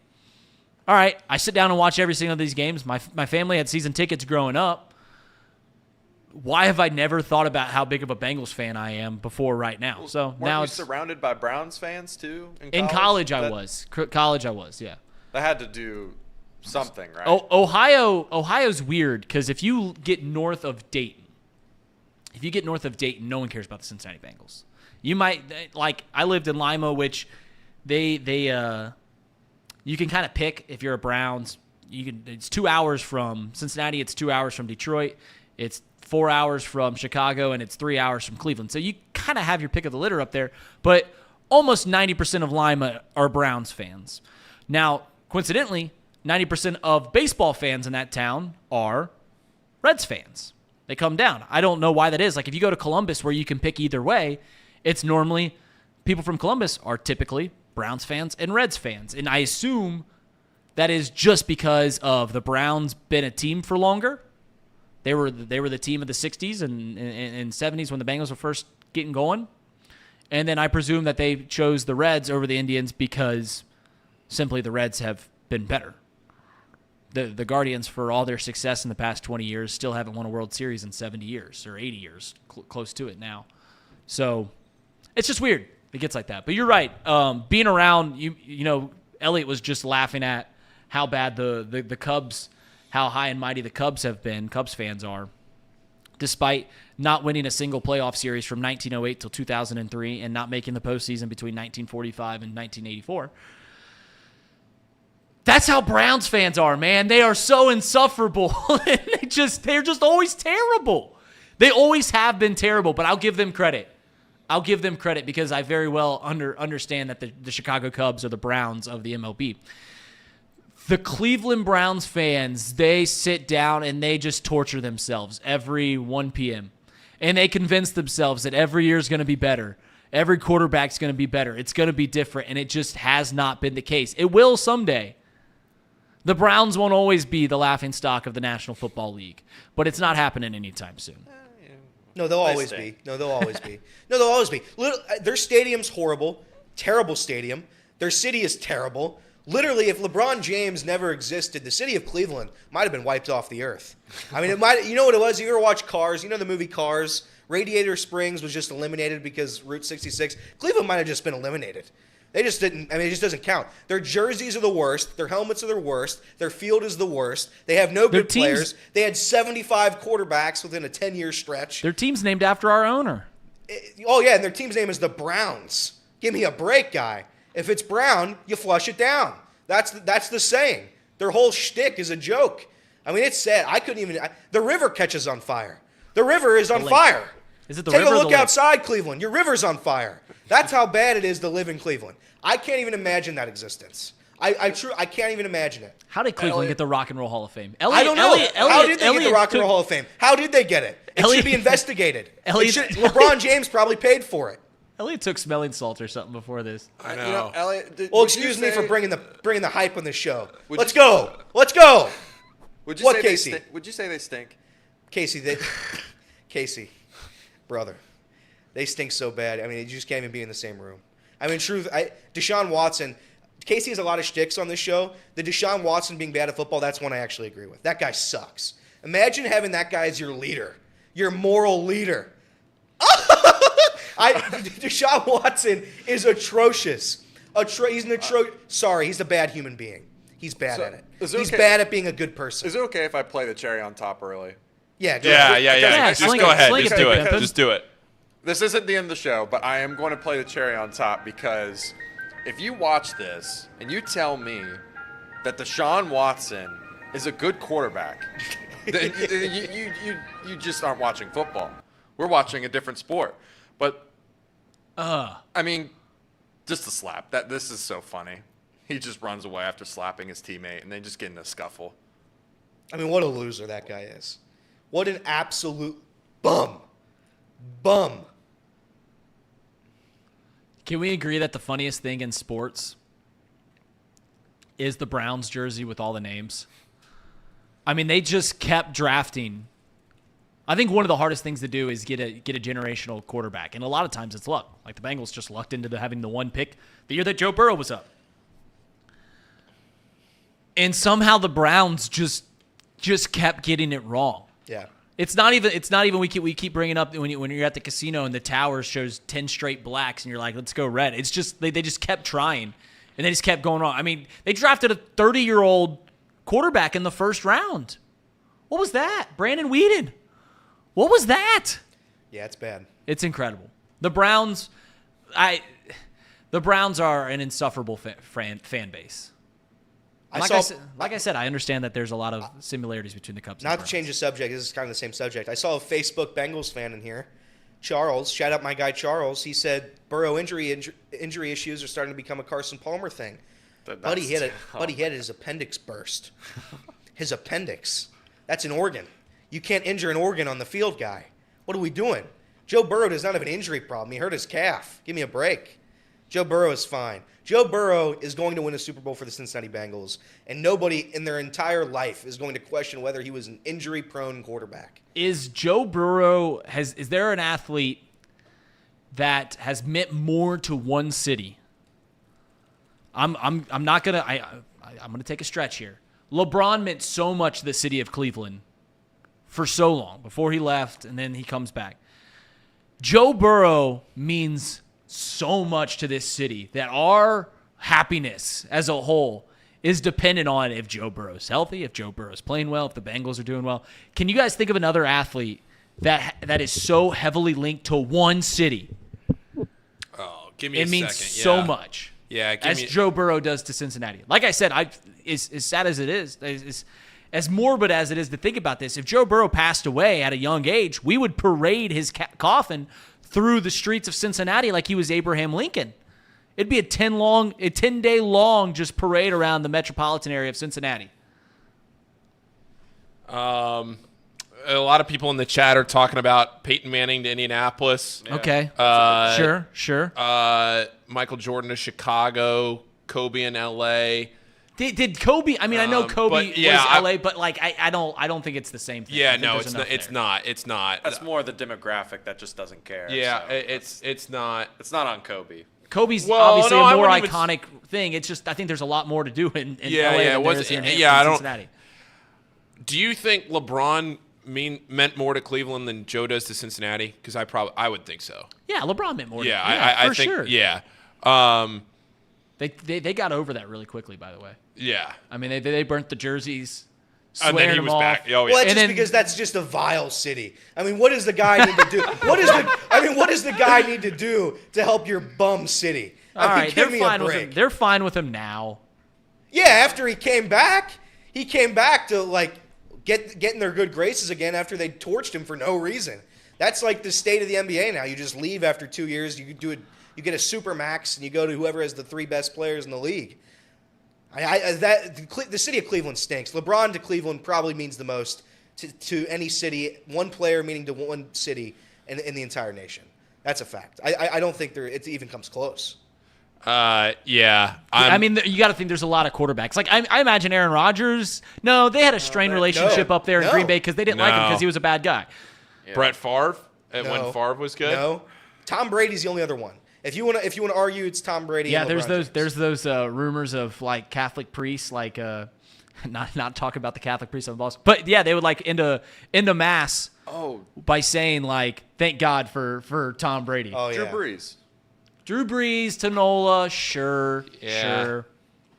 All right, I sit down and watch every single of these games. My family had season tickets growing up. Why have I never thought about how big of a Bengals fan I am before right now? So now it's surrounded by Browns fans too. In college, I was. College, I was. Yeah. That had to do something, right? Ohio's weird because if you get north of Dayton, no one cares about the Cincinnati Bengals. You might I lived in Lima, which they you can kind of pick if you're a Browns. It's 2 hours from Cincinnati. It's 2 hours from Detroit. It's 4 hours from Chicago, and it's 3 hours from Cleveland. So you kind of have your pick of the litter up there. But almost 90% of Lima are Browns fans. Now, coincidentally, 90% of baseball fans in that town are Reds fans. They come down. I don't know why that is. Like if you go to Columbus where you can pick either way, it's normally people from Columbus are typically Browns fans and Reds fans. And I assume that is just because of the Browns been a team for longer. They were the team of the 60s and 70s when the Bengals were first getting going. And then I presume that they chose the Reds over the Indians because simply the Reds have been better. The Guardians, for all their success in the past 20 years, still haven't won a World Series in 70 years or 80 years, close to it now. So it's just weird. It gets like that. But you're right. Being around, you know, Elliot was just laughing at how bad the Cubs, how high and mighty the Cubs have been, Cubs fans are, despite not winning a single playoff series from 1908 till 2003 and not making the postseason between 1945 and 1984. That's how Browns fans are, man. They are so insufferable. They're just always terrible. They always have been terrible, but I'll give them credit. Because I very well understand that the Chicago Cubs are the Browns of the MLB. The Cleveland Browns fans, they sit down and they just torture themselves every 1 p.m. And they convince themselves that every year is going to be better. Every quarterback's going to be better. It's going to be different, and it just has not been the case. It will someday. The Browns won't always be the laughingstock of the National Football League, but it's not happening anytime soon. No, they'll always be. Their stadium's horrible, terrible stadium. Their city is terrible. Literally, if LeBron James never existed, the city of Cleveland might have been wiped off the earth. I mean, it might. You know what it was? You ever watch Cars? You know the movie Cars? Radiator Springs was just eliminated because Route 66. Cleveland might have just been eliminated. They just didn't. I mean, it just doesn't count. Their jerseys are the worst. Their helmets are the worst. Their field is the worst. They have no good players. They had 75 quarterbacks within a 10-year stretch. Their team's named after our owner. Oh, yeah, and their team's name is the Browns. Give me a break, guy. If it's brown, you flush it down. That's the saying. Their whole shtick is a joke. I mean, it's sad. I couldn't even. The river catches on fire. The river is on fire. Is it the river? Take a look lake? outside Cleveland. Your river's on fire. That's how bad it is to live in Cleveland. I can't even imagine that existence. I can't even imagine it. How did Cleveland get the Rock and Roll Hall of Fame? I don't know. How did they get the Rock and Roll Hall of Fame? How did they get it? It should be investigated. LeBron James probably paid for it. Elliot took smelling salts or something before this. I know. You know, Elliot, Well, excuse me for bringing the hype on the show. Let's go. Let's go. Would you What, say Casey? Would you say they stink? Casey, brother, they stink so bad. I mean, you just can't even be in the same room. I mean, Deshaun Watson. Casey has a lot of shticks on this show. The Deshaun Watson being bad at football, that's one I actually agree with. That guy sucks. Imagine having that guy as your leader, your moral leader. Deshaun Watson is atrocious. He's a bad human being. He's bad at it. He's bad at being a good person. Is it okay if I play the cherry on top early? Yeah. Just sling go it, ahead. sling Just it, do Big it. Pimpin'. Just do it. This isn't the end of the show, but I am going to play the cherry on top because if you watch this and you tell me that Deshaun Watson is a good quarterback, then you just aren't watching football. We're watching a different sport. But, I mean, just a slap. This is so funny. He just runs away after slapping his teammate, and they just get in a scuffle. I mean, what a loser that guy is. What an absolute bum. Bum. Can we agree that the funniest thing in sports is the Browns jersey with all the names? I mean, they just kept drafting. I think one of the hardest things to do is get a generational quarterback, and a lot of times it's luck. Like the Bengals just lucked into having the one pick the year that Joe Burrow was up, and somehow the Browns just kept getting it wrong. Yeah. It's not even we keep bringing up when you're at the casino and the tower shows 10 straight blacks and you're like, let's go red. It's just they just kept trying and they just kept going wrong. I mean, they drafted a 30-year-old quarterback in the first round. What was that? Brandon Weeden. What was that? Yeah, it's bad. It's incredible. The Browns are an insufferable fan base. Like I said, I understand that there's a lot of similarities between the Cubs and the Not Browns. to change the subject, this is kind of the same subject. I saw a Facebook Bengals fan in here, Charles. Shout out my guy Charles. He said Burrow injury issues are starting to become a Carson Palmer thing. Buddy had his appendix burst. His appendix. That's an organ. You can't injure an organ on the field, guy. What are we doing? Joe Burrow does not have an injury problem. He hurt his calf. Give me a break. Joe Burrow is fine. Joe Burrow is going to win a Super Bowl for the Cincinnati Bengals, and nobody in their entire life is going to question whether he was an injury-prone quarterback. Is Joe Burrow is there an athlete that has meant more to one city? I'm not gonna I'm gonna take a stretch here. LeBron meant so much to the city of Cleveland for so long before he left, and then he comes back. Joe Burrow means so much to this city that our happiness as a whole is dependent on if Joe Burrow's healthy, if Joe Burrow's playing well, if the Bengals are doing well. Can you guys think of another athlete that is so heavily linked to one city? Oh, give me a second. It means so much. Yeah, as Joe Burrow does to Cincinnati. Like I said, as sad as it is, as morbid as it is to think about this, if Joe Burrow passed away at a young age, we would parade his coffin through the streets of Cincinnati like he was Abraham Lincoln. It'd be a 10-day long just parade around the metropolitan area of Cincinnati. A lot of people in the chat are talking about Peyton Manning to Indianapolis. Yeah. Okay. Sure. Michael Jordan to Chicago, Kobe in L.A. Did Kobe? I mean, I know Kobe was LA, but like I don't think it's the same thing. Yeah, no, it's not. It's not. That's more the demographic that just doesn't care. Yeah, so it's not. It's not on Kobe. Kobe's obviously a more iconic thing. It's just I think there's a lot more to do in LA than there is here in Cincinnati. Do you think LeBron meant more to Cleveland than Joe does to Cincinnati? Because I would think so. Yeah, LeBron meant more. Yeah, I think sure. Yeah. They got over that really quickly, by the way. Yeah. I mean, they burnt the jerseys, and then he was back. Oh, yeah. Well, that's just because that's just a vile city. I mean, what does the guy need to do? What does the guy need to do to help your bum city? All right, give me a break. They're fine with him now. Yeah, after he came back to like get in their good graces again after they torched him for no reason. That's like the state of the NBA now. You just leave after 2 years. You do it. You get a super max and you go to whoever has the 3 best players in the league. The city of Cleveland stinks. LeBron to Cleveland probably means the most to any city. One player meaning to one city in the entire nation. That's a fact. I don't think it even comes close. Yeah. I mean, you got to think there's a lot of quarterbacks. Like I imagine Aaron Rodgers. No, they had a strained relationship up there in Green Bay because they didn't like him because he was a bad guy. Yeah. Brett Favre when Favre was good. No, Tom Brady's the only other one. If you want to argue, it's Tom Brady. Yeah, and there's those rumors of like Catholic priests, like not talking about the Catholic priests of Boston, but yeah, they would like into mass by saying like thank God for Tom Brady. Oh yeah. Drew Brees, Tanola, sure.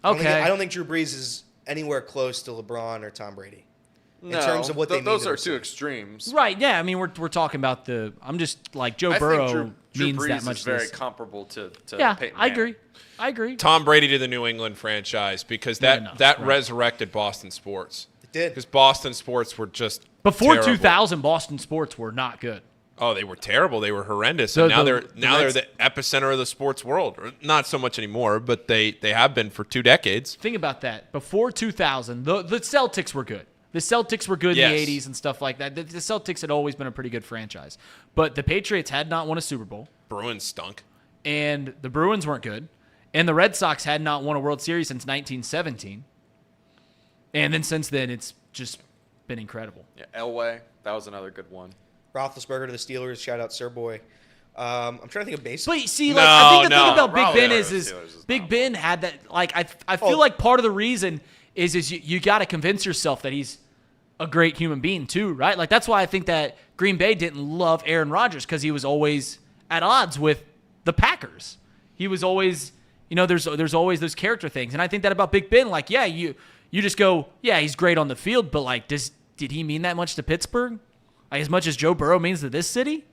Okay. I don't think Drew Brees is anywhere close to LeBron or Tom Brady. In terms of what they mean. Those are two extremes. Right, yeah. I mean, we're talking about I'm just like Joe Burrow Drew means Brees that much. Is very comparable to yeah, Peyton I agree. Tom Brady to the New England franchise because that resurrected Boston sports. did. Because Boston sports were just Before terrible. 2000, Boston sports were not good. Oh, they were terrible. They were horrendous. So And now the they're the epicenter of the sports world. Or not so much anymore, but they have been for 2 decades. Think about that. Before 2000, the Celtics were good. The Celtics were good Yes. in the 80s and stuff like that. The Celtics had always been a pretty good franchise. But the Patriots had not won a Super Bowl, Bruins stunk. and the Bruins weren't good, and the Red Sox had not won a World Series since 1917. And then since then, it's just been incredible. Yeah, Elway, that was another good one. Roethlisberger to the Steelers. Shout out Sir Boy. I'm trying to think of baseball. But see, No, I think the thing no. about Big Ben Roethlisberger is Steelers is Big not Ben had that. Like I feel Oh. like part of the reason is you got to convince yourself that he's a great human being too, right? Like that's why I think that Green Bay didn't love Aaron Rodgers, because he was always at odds with the Packers. He was always, there's always those character things, and I think that about Big Ben. Like, yeah, you just go, yeah, he's great on the field, but like, did he mean that much to Pittsburgh? Like as much as Joe Burrow means to this city?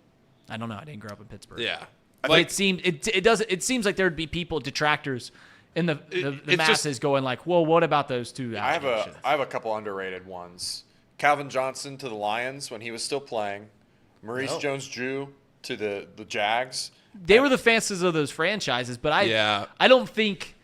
I don't know. I didn't grow up in Pittsburgh. Yeah. But it seems like there'd be people, detractors in the it's masses just- going like, well, what about those two? I allegations? have a couple underrated ones. Calvin Johnson to the Lions when he was still playing. Maurice No. Jones-Drew to the Jags. They were the faces of those franchises, but Yeah. I don't think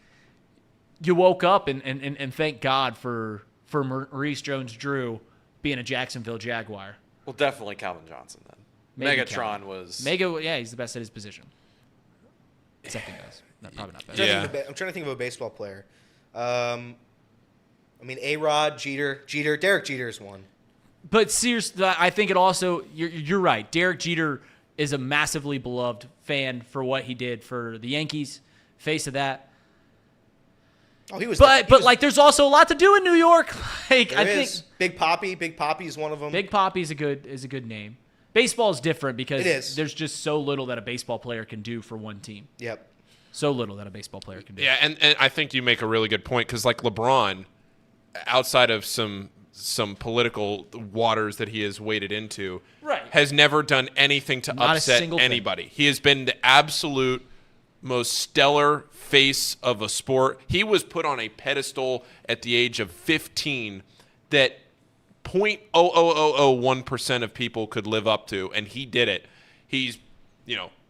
you woke up and thank God for Maurice Jones-Drew being a Jacksonville Jaguar. Well, definitely Calvin Johnson then. Maybe Megatron Calvin. was. Yeah, he's the best at his position. Second best. No, probably not best. Yeah. I'm trying to think of a baseball player. A-Rod, Jeter. Derek Jeter is one. But seriously, I think it also, you're right. Derek Jeter is a massively beloved fan for what he did for the Yankees, face of that. Oh, he was. But like, there's also a lot to do in New York. Like, I think Big Poppy. Big Poppy is one of them. Big Poppy is a good name. Baseball is different because It is. there's just so little that a baseball player can do for one team. Yep. So little that a baseball player can do. Yeah, and I think you make a really good point because, like LeBron, outside of some political waters that he has waded into, Right. has never done anything to Not a upset single thing. anybody. He has been the absolute most stellar face of a sport. He was put on a pedestal at the age of 15 that 0.00001% of people could live up to, and he did it. He's,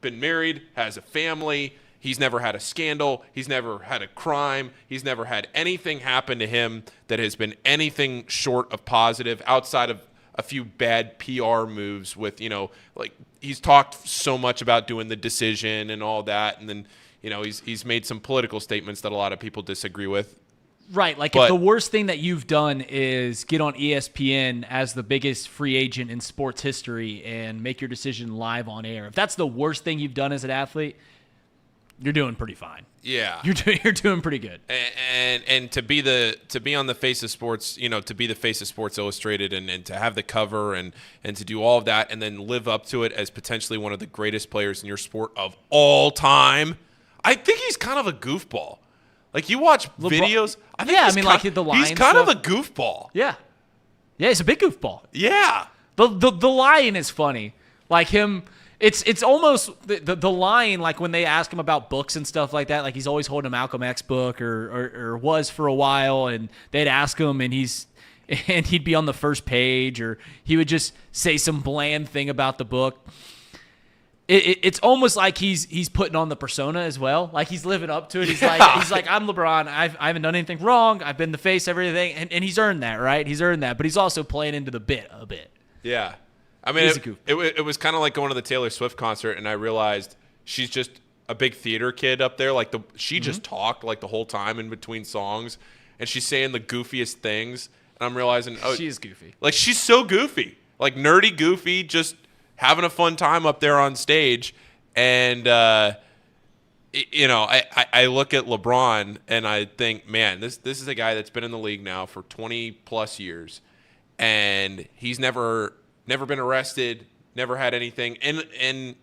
been married, has a family. He's never had a scandal. He's never had a crime. He's never had anything happen to him that has been anything short of positive, outside of a few bad PR moves with, like he's talked so much about doing the decision and all that. And then, he's made some political statements that a lot of people disagree with. Right. Like, But- if the worst thing that you've done is get on ESPN as the biggest free agent in sports history and make your decision live on air, if that's the worst thing you've done as an athlete, you're doing pretty fine. Yeah. You're doing pretty good. And to be on the face of sports, to be the face of Sports Illustrated and to have the cover and to do all of that and then live up to it as potentially one of the greatest players in your sport of all time. I think he's kind of a goofball. Like, you watch videos. I think Yeah, I he's mean, kind- like, the he's Lions kind of a stuff. goofball. Yeah. Yeah, he's a big goofball. Yeah. The lion is funny. Like him, it's almost the lion. Like when they ask him about books and stuff like that, like he's always holding a Malcolm X book or was for a while, and they'd ask him, and he'd be on the first page, or he would just say some bland thing about the book. It's almost like he's putting on the persona as well. Like he's living up to it. He's like I'm LeBron. I haven't done anything wrong. I've been the face of everything, and he's earned that, right? He's earned that, but he's also playing into the bit a bit. Yeah. I mean, He's a goof. it was kind of like going to the Taylor Swift concert, and I realized she's just a big theater kid up there. Like she just talked like the whole time in between songs, and she's saying the goofiest things. And I'm realizing, She is goofy. like she's so goofy, like nerdy goofy, just having a fun time up there on stage. And I look at LeBron and I think, man, this is a guy that's been in the league now for 20 plus years, and he's never been arrested, never had anything, and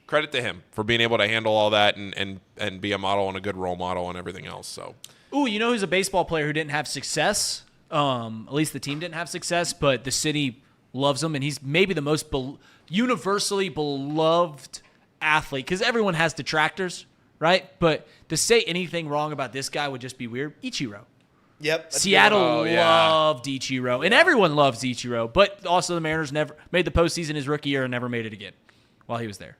credit to him for being able to handle all that and be a model and a good role model and everything else. So, Ooh, you know who's a baseball player who didn't have success? At least the team didn't have success, but the city loves him, and he's maybe the most universally beloved athlete, because everyone has detractors, right? But to say anything wrong about this guy would just be weird. Ichiro. Yep. Seattle loved Ichiro, and everyone loves Ichiro, but also the Mariners never made the postseason his rookie year and never made it again while he was there.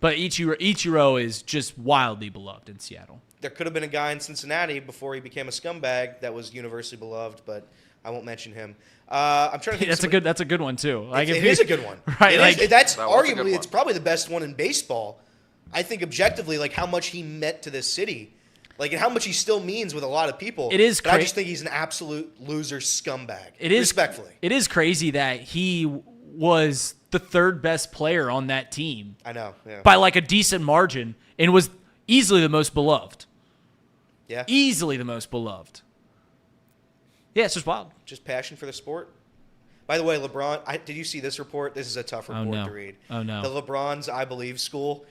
But Ichiro is just wildly beloved in Seattle. There could have been a guy in Cincinnati before he became a scumbag that was universally beloved, but I won't mention him. I'm trying to think. That's a good one too. Like it is a good one, right? That's That was a good arguably one. it's probably the best one in baseball. I think objectively, like how much he meant to this city, like and how much he still means with a lot of people. It is But I just think he's an absolute loser scumbag. It is respectfully. It is crazy that he was the third best player on that team I know. Yeah. by like a decent margin and was easily the most beloved. Yeah. Easily the most beloved. Yeah, it's just wild. Just passion for the sport. By the way, LeBron, did you see this report? This is a tough report no. to read. Oh, no. The LeBron's I Believe school,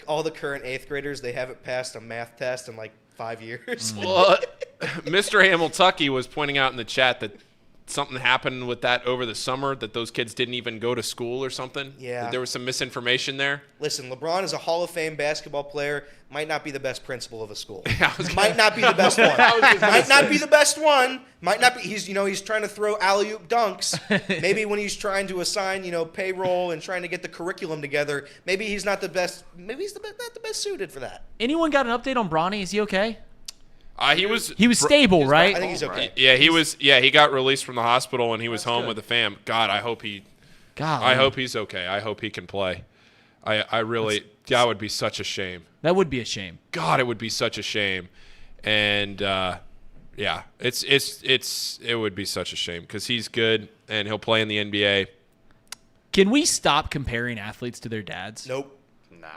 all the current 8th graders, they haven't passed a math test in like 5 years. Well, Mr. Hamiltucky was pointing out in the chat that something happened with that over the summer, that those kids didn't even go to school or something. Yeah. That there was some misinformation there. Listen, LeBron is a Hall of Fame basketball player. Might not be the best principal of a school. I was gonna- Might not be the best one. Might not be the best one. Might not be. He's trying to throw alley-oop dunks. Maybe when he's trying to assign payroll and trying to get the curriculum together, maybe he's not the best. Maybe he's not the best suited for that. Anyone got an update on Bronny? Is he okay? He was stable, right? I think he's okay. Yeah, he was. Yeah, he got released from the hospital and he was home with the fam. God, I hope he's okay. I hope he can play. I really, that would be such a shame. That would be a shame. God, it would be such a shame. And yeah, it would be such a shame because he's good and he'll play in the NBA. Can we stop comparing athletes to their dads? Nope.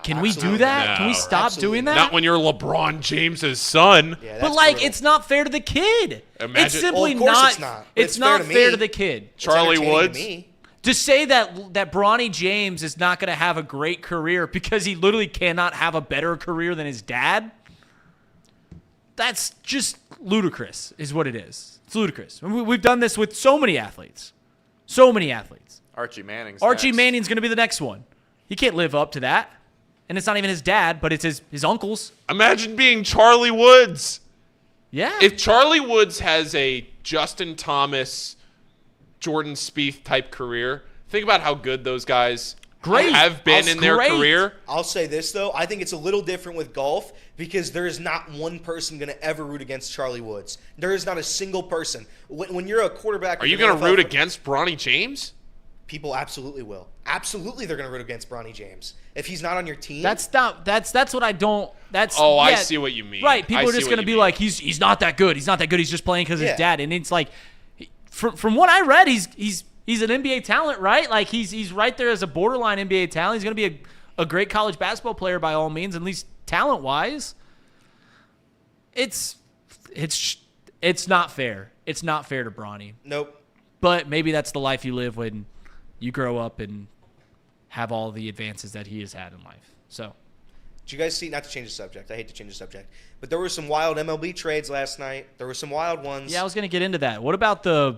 Can we do that? No. Can we stop Absolutely doing that? Not when you're LeBron James's son. Yeah, but that's like, brutal. it's not fair to the kid. Imagine- It's simply Well, of course not. it's not. It's It's not fair to fair me. to the kid. It's Charlie entertaining Woods. to me. To say that Bronny James is not going to have a great career because he literally cannot have a better career than his dad, that's just ludicrous, is what it is. It's ludicrous. We've done this with so many athletes. So many athletes. Archie Manning's Archie next. Manning's going to be the next one. He can't live up to that. And it's not even his dad, but it's his uncles. Imagine being Charlie Woods. Yeah. If Charlie Woods has a Justin Thomas, Jordan Spieth type career, think about how good those guys have been in their career. I'll say this, though. I think it's a little different with golf because there is not one person going to ever root against Charlie Woods. There is not a single person. When you're a quarterback... Are you going to root against Bronny James? People absolutely will. Absolutely they're going to root against Bronny James. If he's not on your team... That's what I don't... I see what you mean. Right, people I are see just what going to you be mean. like, he's not that good. He's not that good. He's just playing because Yeah. his dad. And it's like, from what I read, he's an NBA talent, right? Like he's right there as a borderline NBA talent. He's going to be a great college basketball player by all means, at least talent wise. It's not fair. It's not fair to Bronny. Nope. But maybe that's the life you live when you grow up and have all the advances that he has had in life. So. Did you guys see, not to change the subject, I hate to change the subject, but there were some wild MLB trades last night. There were some wild ones. Yeah, I was going to get into that. What about the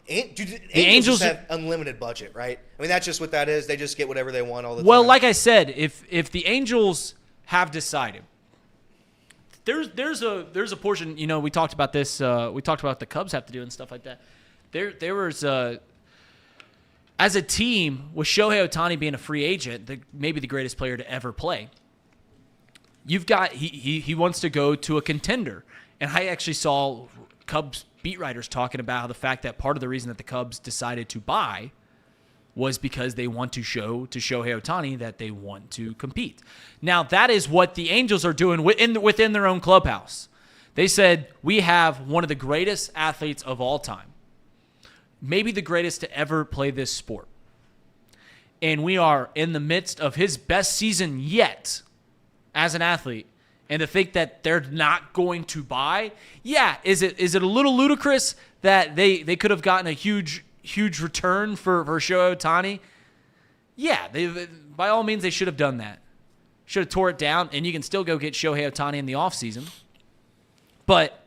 Angels Angels just have unlimited budget, right? I mean, that's just what that is. They just get whatever they want all the Well, time. like I said, if the Angels have decided, there's a portion. We talked about this. We talked about what the Cubs have to do and stuff like that. There was as a team with Shohei Ohtani being a free agent, maybe the greatest player to ever play. You've got he wants to go to a contender, and I actually saw Cubs beat writers talking about the fact that part of the reason that the Cubs decided to buy was because they want to show to Shohei Ohtani that they want to compete. Now, that is what the Angels are doing within their own clubhouse. They said, we have one of the greatest athletes of all time, maybe the greatest to ever play this sport. And we are in the midst of his best season yet as an athlete. And to think that they're not going to buy, yeah, is it a little ludicrous that they could have gotten a huge return for Shohei Ohtani? Yeah, by all means, they should have done that. Should have tore it down, and you can still go get Shohei Ohtani in the offseason. But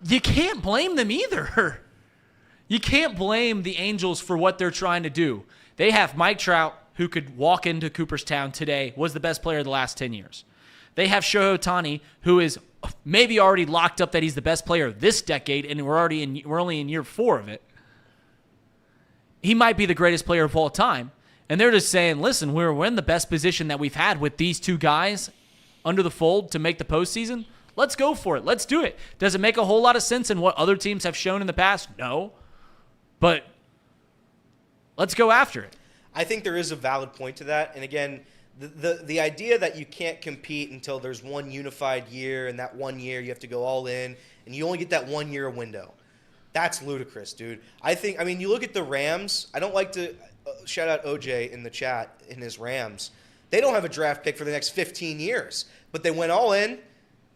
you can't blame them either. You can't blame the Angels for what they're trying to do. They have Mike Trout, who could walk into Cooperstown today, was the best player of the last 10 years. They have Shohei Ohtani, who is maybe already locked up that he's the best player this decade, and we're only in year 4 of it. He might be the greatest player of all time. And they're just saying, listen, we're in the best position that we've had with these two guys under the fold to make the postseason. Let's go for it. Let's do it. Does it make a whole lot of sense in what other teams have shown in the past? No. But let's go after it. I think there is a valid point to that. And again, the idea that you can't compete until there's one unified year, and that 1 year you have to go all in, and you only get that 1 year window. That's ludicrous, dude. I mean, you look at the Rams. I don't like to shout out OJ in the chat in his Rams. They don't have a draft pick for the next 15 years, but they went all in,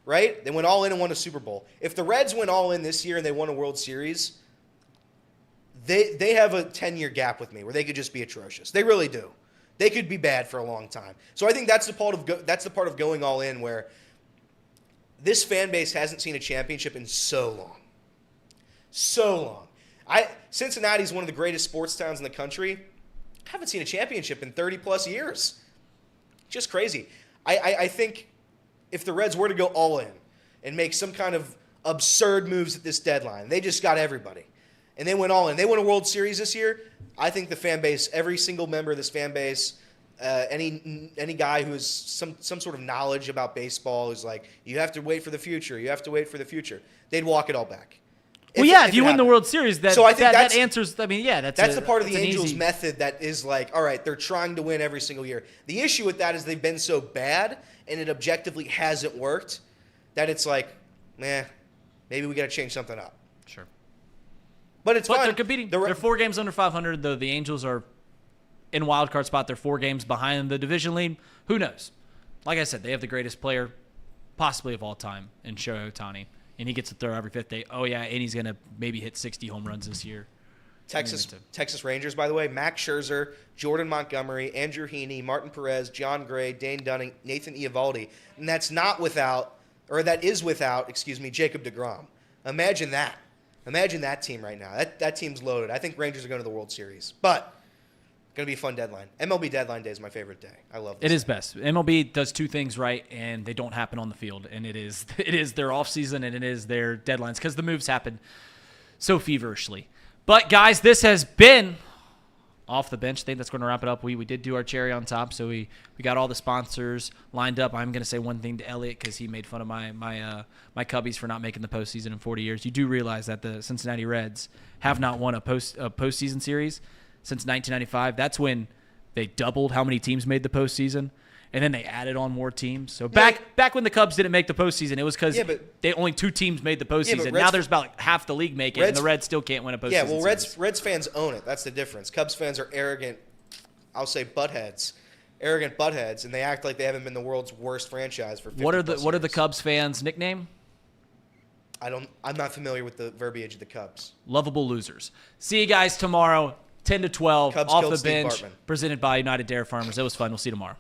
right? They went all in and won a Super Bowl. If the Reds went all in this year and they won a World Series, they have a 10-year gap with me where they could just be atrocious. They really do. They could be bad for a long time. So I think that's the part of going all in where this fan base hasn't seen a championship in so long. So long. Cincinnati is one of the greatest sports towns in the country. I haven't seen a championship in 30-plus years. Just crazy. I think if the Reds were to go all in and make some kind of absurd moves at this deadline, they just got everybody. And they went all in. They won a World Series this year. I think the fan base, every single member of this fan base, any guy who has some sort of knowledge about baseball is like, you have to wait for the future. You have to wait for the future. They'd walk it all back. Well, if you win the World Series, that answers. I mean, that's the part of the Angels' method that is like, all right, they're trying to win every single year. The issue with that is they've been so bad, and it objectively hasn't worked, that it's like, maybe we got to change something up. Sure. But it's fine. They're competing. They're 4 games under 500, though the Angels are in wild card spot. They're 4 games behind the division lead. Who knows? Like I said, they have the greatest player possibly of all time in Shohei Ohtani. And he gets to throw every 5th day. Oh, yeah, and he's going to maybe hit 60 home runs this year. Texas Rangers, by the way, Max Scherzer, Jordan Montgomery, Andrew Heaney, Martin Perez, John Gray, Dane Dunning, Nathan Eovaldi. And that is without, Jacob deGrom. Imagine that. Imagine that team right now. That team's loaded. I think Rangers are going to the World Series. But going to be a fun deadline. MLB deadline day is my favorite day. I love this. It is best. MLB does 2 things right, and they don't happen on the field. And it is their offseason and it is their deadlines because the moves happen so feverishly. But, guys, this has been Off the Bench. I think that's going to wrap it up. We did do our cherry on top, so we got all the sponsors lined up. I'm going to say one thing to Elliot because he made fun of my Cubbies for not making the postseason in 40 years. You do realize that the Cincinnati Reds have not won a postseason series since 1995. That's when they doubled how many teams made the postseason, and then they added on more teams. So back when the Cubs didn't make the postseason, it was because only 2 teams made the postseason. Now there's about half the league make it, and the Reds still can't win a postseason. Yeah, well, series. Reds fans own it. That's the difference. Cubs fans are arrogant, I'll say buttheads, and they act like they haven't been the world's worst franchise for 50 What are years. the Cubs fans' nickname? I'm not familiar with the verbiage of the Cubs. Lovable losers. See you guys tomorrow, 10 to 12, Cubs Off killed the Steve Bench, Bartman. presented by United Dairy Farmers. It was fun. We'll see you tomorrow.